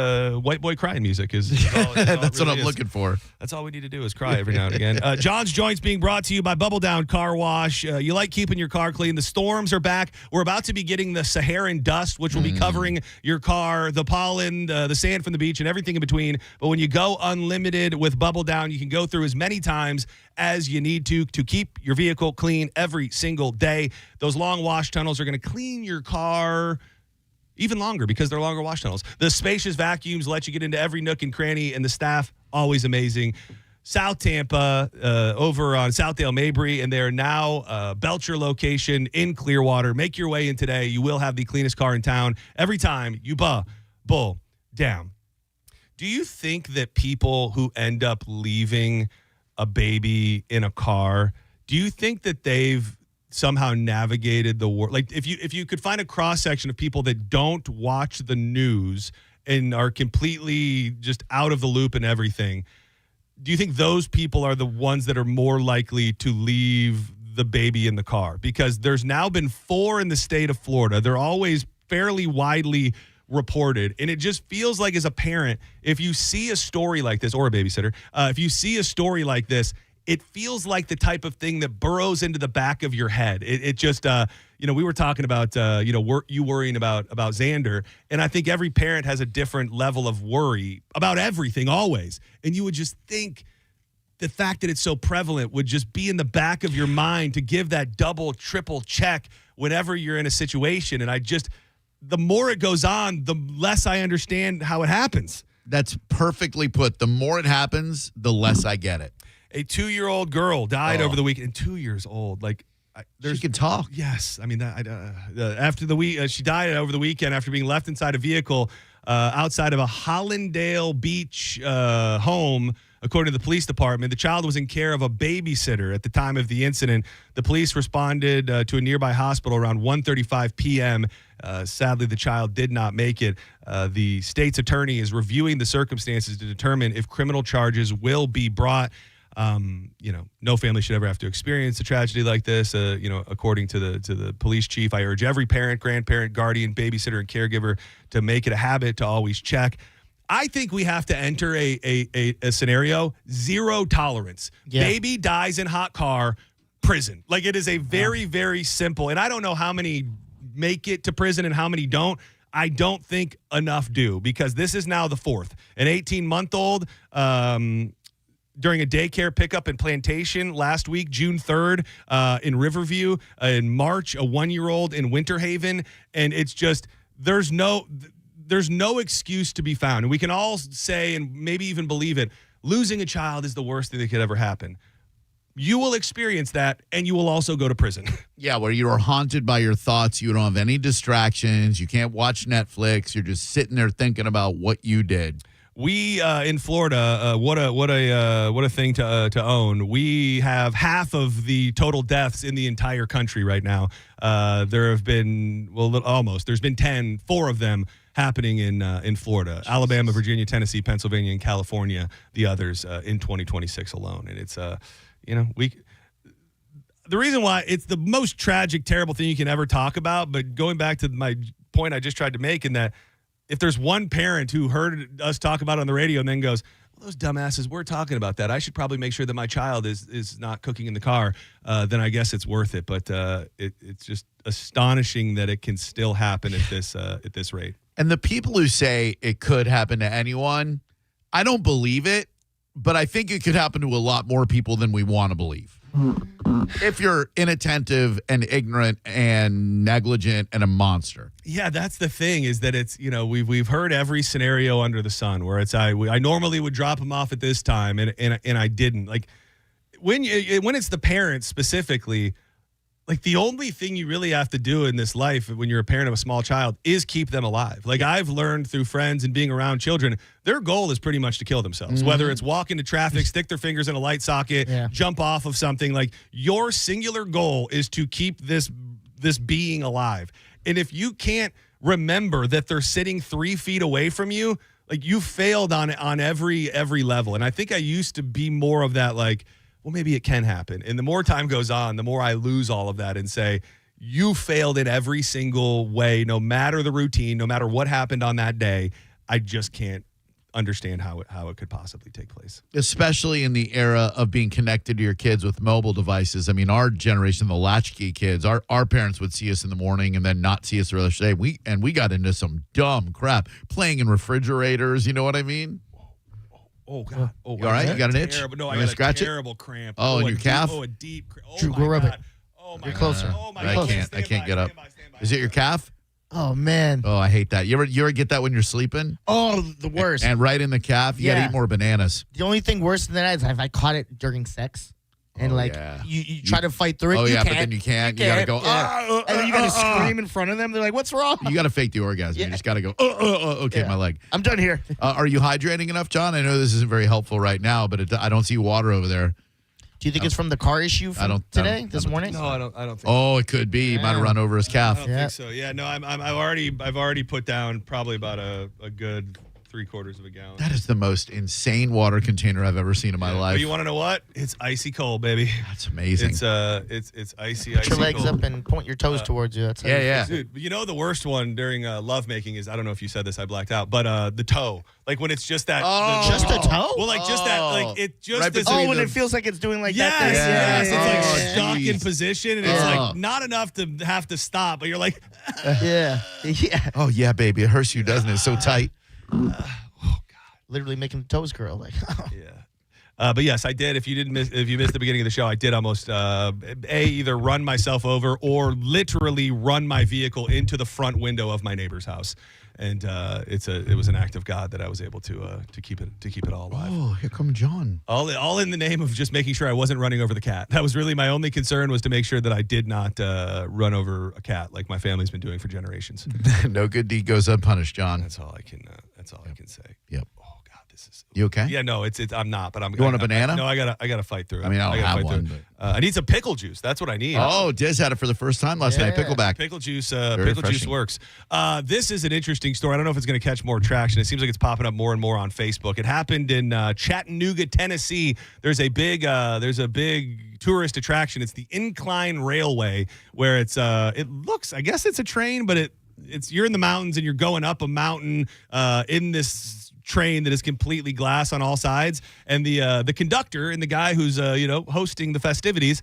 white boy crying music is all that's really what I'm looking for. That's all we need to do is cry every now and again. John's Joints being brought to you by Bubble Down Car Wash. You like keeping your car clean. The storms are back. We're about to be getting the Saharan dust, which will be covering your car, the pollen, the sand from the beach, and everything in between. But when you go unlimited with Bubble Down, you can go through as many times as you need to keep your vehicle clean every single day. Those long wash tunnels are going to clean your car even longer because they're longer wash tunnels. The spacious vacuums let you get into every nook and cranny, and the staff, always amazing. South Tampa, over on Southdale Mabry, and they're now Belcher location in Clearwater. Make your way in today. You will have the cleanest car in town every time you bull down. Do you think that people who end up leaving a baby in a car, do you think that they've somehow navigated the world? Like, if you could find a cross section of people that don't watch the news and are completely just out of the loop and everything, do you think those people are the ones that are more likely to leave the baby in the car? Because there's now been 4 in the state of Florida. They're always fairly widely reported, and it just feels like, as a parent, if you see a story like this, or a babysitter, if you see a story like this, it feels like the type of thing that burrows into the back of your head. It just, we were talking about, you worrying about Xander, and I think every parent has a different level of worry about everything always, and you would just think the fact that it's so prevalent would just be in the back of your mind to give that double, triple check whenever you're in a situation, and the more it goes on, the less I understand how it happens. That's perfectly put. The more it happens, the less I get it. A 2-year-old girl died over the weekend. 2 years old. Like, she can talk. Yes, I mean after the week, she died over the weekend after being left inside a vehicle outside of a Hollandale Beach home. According to the police department, the child was in care of a babysitter at the time of the incident. The police responded to a nearby hospital around 1:35 p.m. Sadly, the child did not make it. The state's attorney is reviewing the circumstances to determine if criminal charges will be brought. No family should ever have to experience a tragedy like this. According to the police chief, I urge every parent, grandparent, guardian, babysitter, and caregiver to make it a habit to always check. I think we have to enter a scenario, 0 tolerance. Yeah. Baby dies in hot car, prison. Like, it is a very, very simple, and I don't know how many make it to prison and how many don't. I don't think enough do, because this is now the 4th. An 18-month-old during a daycare pickup in Plantation last week, June 3rd, in Riverview. In March, a 1-year-old in Winter Haven. And it's just, there's no excuse to be found. And we can all say, and maybe even believe it, losing a child is the worst thing that could ever happen. You will experience that, and you will also go to prison. Yeah, where you are haunted by your thoughts. You don't have any distractions. You can't watch Netflix. You're just sitting there thinking about what you did. We in Florida, what a thing to own. We have half of the total deaths in the entire country right now. There have been almost. There's been 4 of them happening in Florida, Alabama, Virginia, Tennessee, Pennsylvania, and California. The others in 2026 alone, and it's the reason why it's the most tragic, terrible thing you can ever talk about. But going back to my point I just tried to make, in that if there's one parent who heard us talk about it on the radio and then goes, those dumbasses, we're talking about that, I should probably make sure that my child is not cooking in the car, then I guess it's worth it. But it's just astonishing that it can still happen at this rate. And the people who say it could happen to anyone, I don't believe it, but I think it could happen to a lot more people than we want to believe. If you're inattentive and ignorant and negligent and a monster. Yeah, that's the thing, is that it's, we've heard every scenario under the sun where it's I normally would drop him off at this time and I didn't. Like when it's the parents specifically, like the only thing you really have to do in this life when you're a parent of a small child is keep them alive. Like I've learned through friends and being around children, their goal is pretty much to kill themselves, whether it's walk into traffic, stick their fingers in a light socket, jump off of something. Like your singular goal is to keep this being alive. And if you can't remember that they're sitting 3 feet away from you, like you failed on every level. And I think I used to be more of that, like, well, maybe it can happen. And the more time goes on, the more I lose all of that and say, you failed in every single way, no matter the routine, no matter what happened on that day. I just can't understand how it could possibly take place. Especially in the era of being connected to your kids with mobile devices. I mean, our generation, the latchkey kids, our parents would see us in the morning and then not see us the rest of the day. We got into some dumb crap, playing in refrigerators, you know what I mean? Oh, God. Oh, you all right? You got an itch? No, I got a terrible cramp. Oh, in your calf? A deep cramp. Oh, Drew, my go rub God. it. Oh, my You're God. closer. Oh, my I God. can't get up. Is it your calf? Oh, man. Oh, I hate that. You ever get that when you're sleeping? Oh, the worst. And right in the calf? You got to eat more bananas. The only thing worse than that is if I caught it during sex. And you try to fight through it. Oh, you yeah, can't. but then you can't. You got to go, and then you got to scream in front of them. They're like, what's wrong? You got to fake the orgasm. You just got to go, okay, my leg. I'm done here. Are you hydrating enough, John? I know this isn't very helpful right now, but I don't see water over there. Do you think it's from the car issue this morning? No, I don't think Oh, it could be. He might have run over his calf. I don't think so. Yeah, no, I've already put down probably about a good 3/4 of a gallon. That is the most insane water container I've ever seen in my life. But you want to know what? It's icy cold, baby. That's amazing. It's icy. Put your legs cold. up and point your toes towards you. That's Dude, you know the worst one during lovemaking is, I don't know if you said this, I blacked out, but the toe. Like when it's just that. Just a toe? Well, like just that. Like it just. Right when it feels like it's doing like that. Yes. It's like stuck in position, and it's like not enough to have to stop, but you're like. Yeah. Oh yeah, baby, it hurts you, doesn't it? It's so tight. Literally making the toes curl. Like, but yes, I did. If you missed the beginning of the show, I did almost either run myself over or literally run my vehicle into the front window of my neighbor's house. And it was an act of God that I was able to keep it all alive. Oh, here come John. All in the name of just making sure I wasn't running over the cat. That was really my only concern, was to make sure that I did not run over a cat like my family's been doing for generations. No good deed goes unpunished, John. That's all I can say. Yep. Oh God, this is. You okay? Yeah, no, it's I'm not. But I'm. You want a banana? No, I gotta fight through it. I mean, I don't have one. But... I need some pickle juice. That's what I need. Oh, Diz had it for the first time last night. Pickleback. Pickle juice. Pickle juice works. This is an interesting story. I don't know if it's going to catch more traction. It seems like it's popping up more and more on Facebook. It happened in Chattanooga, Tennessee. There's a big tourist attraction. It's the Incline Railway, where it looks. I guess it's a train, but you're in the mountains and you're going up a mountain in this train that is completely glass on all sides, and the conductor and the guy who's hosting the festivities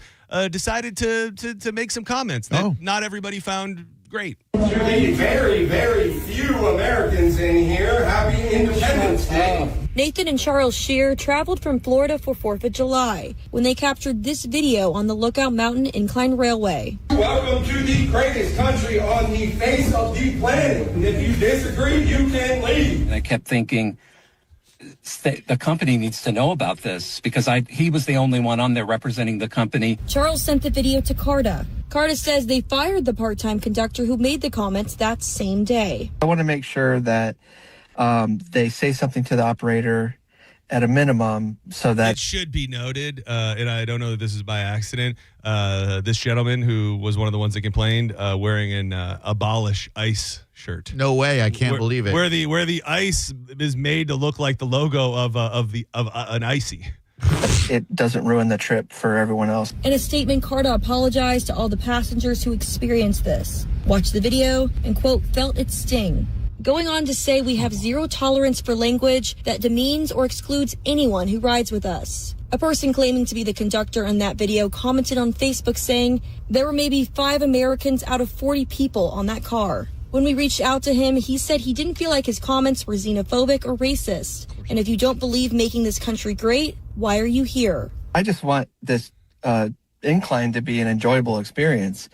decided to make some comments that not everybody found great. To the very, very few Americans in here, happy Independence Day. Nathan and Charles Shear traveled from Florida for 4th of July when they captured this video on the Lookout Mountain Incline Railway. Welcome to the greatest country on the face of the planet. And if you disagree, you can leave. And I kept thinking, the company needs to know about this, because he was the only one on there representing the company. Charles sent the video to CARTA. CARTA says they fired the part-time conductor who made the comments that same day. I want to make sure that they say something to the operator at a minimum so that it should be noted, and I don't know that this is by accident, this gentleman who was one of the ones that complained wearing an abolish ICE shirt. No way, I can't believe it. Where the ICE is made to look like the logo of an icy. it doesn't ruin the trip for everyone else. In a statement, Carta apologized to all the passengers who experienced this, watched the video, and, quote, felt its sting. Going on to say we have zero tolerance for language that demeans or excludes anyone who rides with us. A person claiming to be the conductor in that video commented on Facebook saying there were maybe 5 Americans out of 40 people on that car. When we reached out to him, he said he didn't feel like his comments were xenophobic or racist. And if you don't believe making this country great, why are you here? I just want this incline to be an enjoyable experience.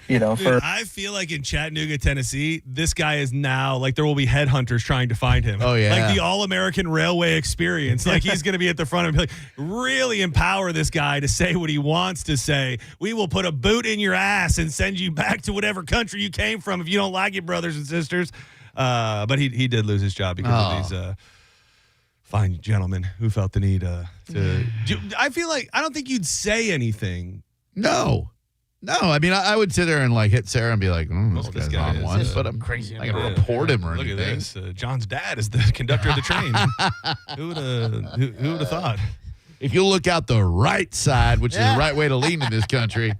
Dude, I feel like in Chattanooga, Tennessee, this guy is now, like, there will be headhunters trying to find him. Oh, yeah. Like the All-American Railway experience. Like, he's going to be at the front and be like, really empower this guy to say what he wants to say. We will put a boot in your ass and send you back to whatever country you came from if you don't like it, brothers and sisters. But he did lose his job because of these fine gentlemen who felt the need to. I feel like, I don't think you'd say anything. No, I mean, I would sit there and like hit Sarah and be like, this guy's on one, but I'm crazy. not going to report him or anything. Look at this. John's dad is the conductor of the train. Who would have thought? If you look out the right side, which is the right way to lean in this country.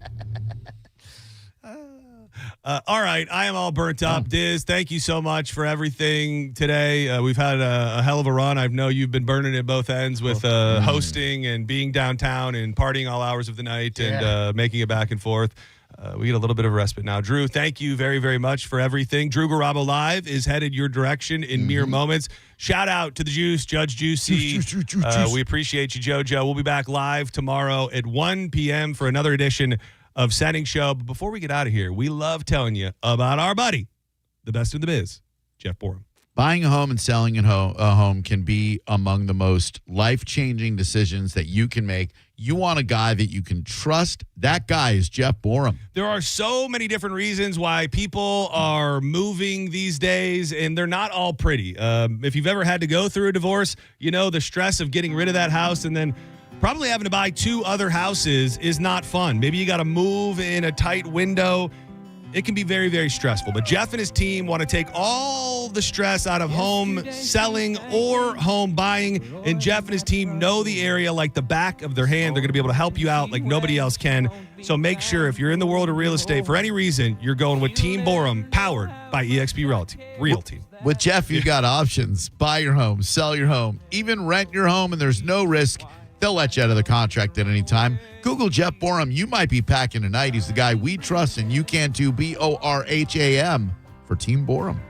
All right, I am all burnt up. Diz, thank you so much for everything today. We've had a hell of a run. I know you've been burning at both ends with hosting and being downtown and partying all hours of the night and making it back and forth. We get a little bit of respite now. Drew, thank you very, very much for everything. Drew Garabo Live is headed your direction in mere moments. Shout out to the Juice, Judge Juicy. Juice. We appreciate you, JoJo. We'll be back live tomorrow at 1 p.m. for another edition of Senning Show. But before we get out of here, we love telling you about our buddy, the best in the biz, Jeff Borum. Buying a home and selling a home can be among the most life-changing decisions that you can make. You want a guy that you can trust. That guy is Jeff Borum. There are so many different reasons why people are moving these days, and they're not all pretty. If you've ever had to go through a divorce, you know the stress of getting rid of that house and then probably having to buy 2 other houses is not fun. Maybe you got to move in a tight window. It can be very, very stressful. But Jeff and his team want to take all the stress out of home selling or home buying. And Jeff and his team know the area like the back of their hand. They're going to be able to help you out like nobody else can. So make sure if you're in the world of real estate, for any reason, you're going with Team Borum, powered by eXp Realty. With Jeff, you got options. Buy your home, sell your home, even rent your home, and there's no risk. They'll let you out of the contract at any time. Google Jeff Borum. You might be packing tonight. He's the guy we trust, and you can too. BORHAM for Team Borum.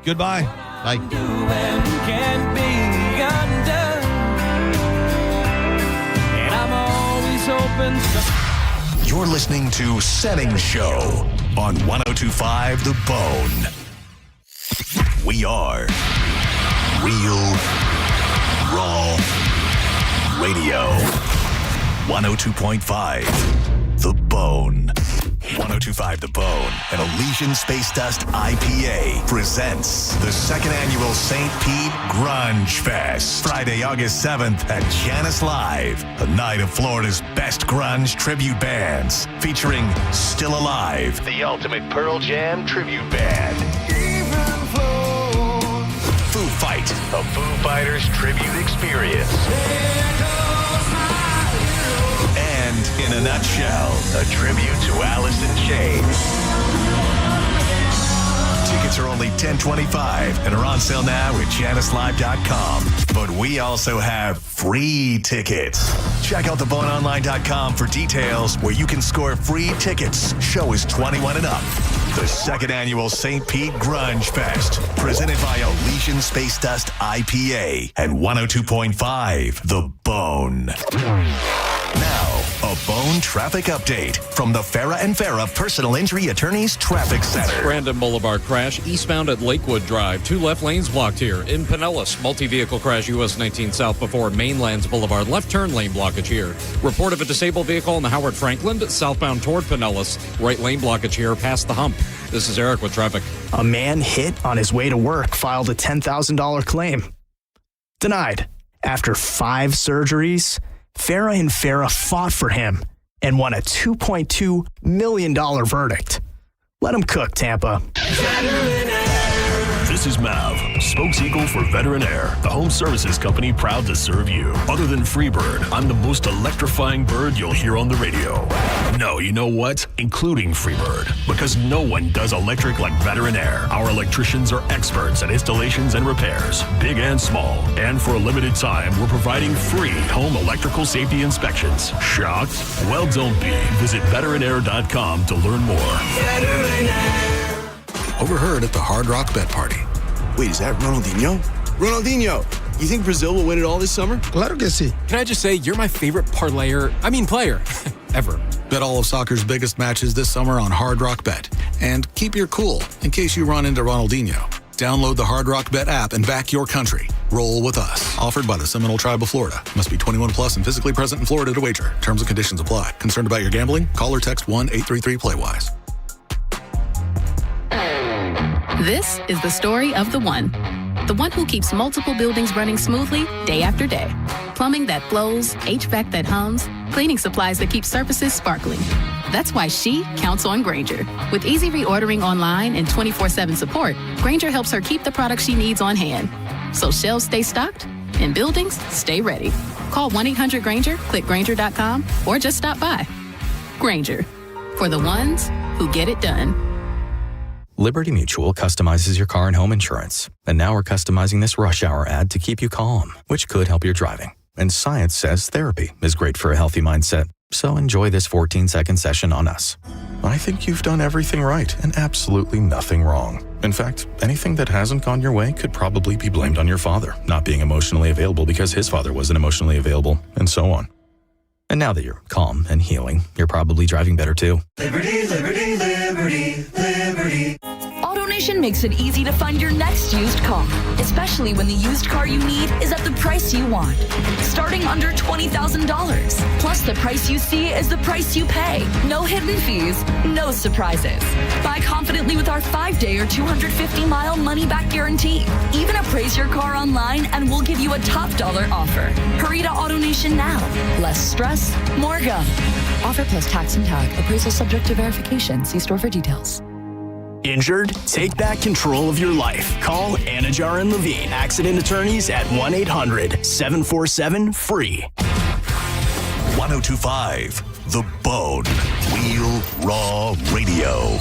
Goodbye. Bye. Can't be undone. And I'm always open. You're listening to Senning Show on 102.5 The Bone. We are real, raw radio. 102.5 The Bone. 102.5 The Bone and Elysian Space Dust IPA presents the 2nd annual St. Pete Grunge Fest. Friday, August 7th at Janice Live. A night of Florida's best grunge tribute bands featuring Still Alive, the ultimate Pearl Jam tribute band. Foo Fight, a Foo Fighters tribute experience. And in a nutshell, a tribute to Alice in Chains. Tickets are only $10.25 and are on sale now at JaniceLive.com. But we also have free tickets. Check out theboneonline.com for details where you can score free tickets. Show is 21 and up. The 2nd annual St. Pete Grunge Fest, presented by Elysian Space Dust IPA and 102.5 The Bone. Now, a Bone traffic update from the Farah and Farah Personal Injury Attorneys Traffic Center. Brandon Boulevard crash eastbound at Lakewood Drive. 2 left lanes blocked here. In Pinellas, multi-vehicle crash US 19 south before Mainlands Boulevard. Left turn lane blockage here. Report of a disabled vehicle on the Howard Franklin southbound toward Pinellas. Right lane blockage here past the hump. This is Eric with traffic. A man hit on his way to work filed a $10,000 claim. Denied. After 5 surgeries, Farah and Farah fought for him and won a $2.2 million verdict. Let him cook, Tampa. This is Mav, spokeseagle for Veteran Air, the home services company proud to serve you. Other than Freebird, I'm the most electrifying bird you'll hear on the radio. No, you know what? Including Freebird, because no one does electric like Veteran Air. Our electricians are experts at installations and repairs, big and small. And for a limited time, we're providing free home electrical safety inspections. Shocked? Well, don't be. Visit veteranair.com to learn more. Veteran Air. Overheard at the Hard Rock Bet Party. Wait, is that Ronaldinho? Ronaldinho, you think Brazil will win it all this summer? Claro que sí. Can I just say, you're my favorite player ever. Bet all of soccer's biggest matches this summer on Hard Rock Bet. And keep your cool in case you run into Ronaldinho. Download the Hard Rock Bet app and back your country. Roll with us. Offered by the Seminole Tribe of Florida. Must be 21 plus and physically present in Florida to wager. Terms and conditions apply. Concerned about your gambling? Call or text 1-833-PLAY-WISE. This is the story of the one who keeps multiple buildings running smoothly day after day. Plumbing that flows, HVAC that hums, cleaning supplies that keep surfaces sparkling. That's why she counts on Grainger. With easy reordering online and 24/7 support, Grainger helps her keep the products she needs on hand. So shelves stay stocked and buildings stay ready. Call 1-800-GRAINGER, click Grainger.com, or just stop by. Grainger, for the ones who get it done. Liberty Mutual customizes your car and home insurance. And now we're customizing this rush hour ad to keep you calm, which could help your driving. And science says therapy is great for a healthy mindset. So enjoy this 14-second session on us. I think you've done everything right and absolutely nothing wrong. In fact, anything that hasn't gone your way could probably be blamed on your father not being emotionally available because his father wasn't emotionally available, and so on. And now that you're calm and healing, you're probably driving better too. Liberty, liberty, liberty, liberty. AutoNation makes it easy to find your next used car, especially when the used car you need is at the price you want. Starting under $20,000. Plus, the price you see is the price you pay. No hidden fees, no surprises. Buy confidently with our 5-day or 250-mile money-back guarantee. Even appraise your car online and we'll give you a top dollar offer. Hurry to AutoNation now. Less stress, more go. Offer plus tax and tag. Appraisal subject to verification. See store for details. Injured? Take back control of your life. Call Anajar and Levine, accident attorneys at 1-800-747-FREE. 1025 The Bone. Real Raw Radio.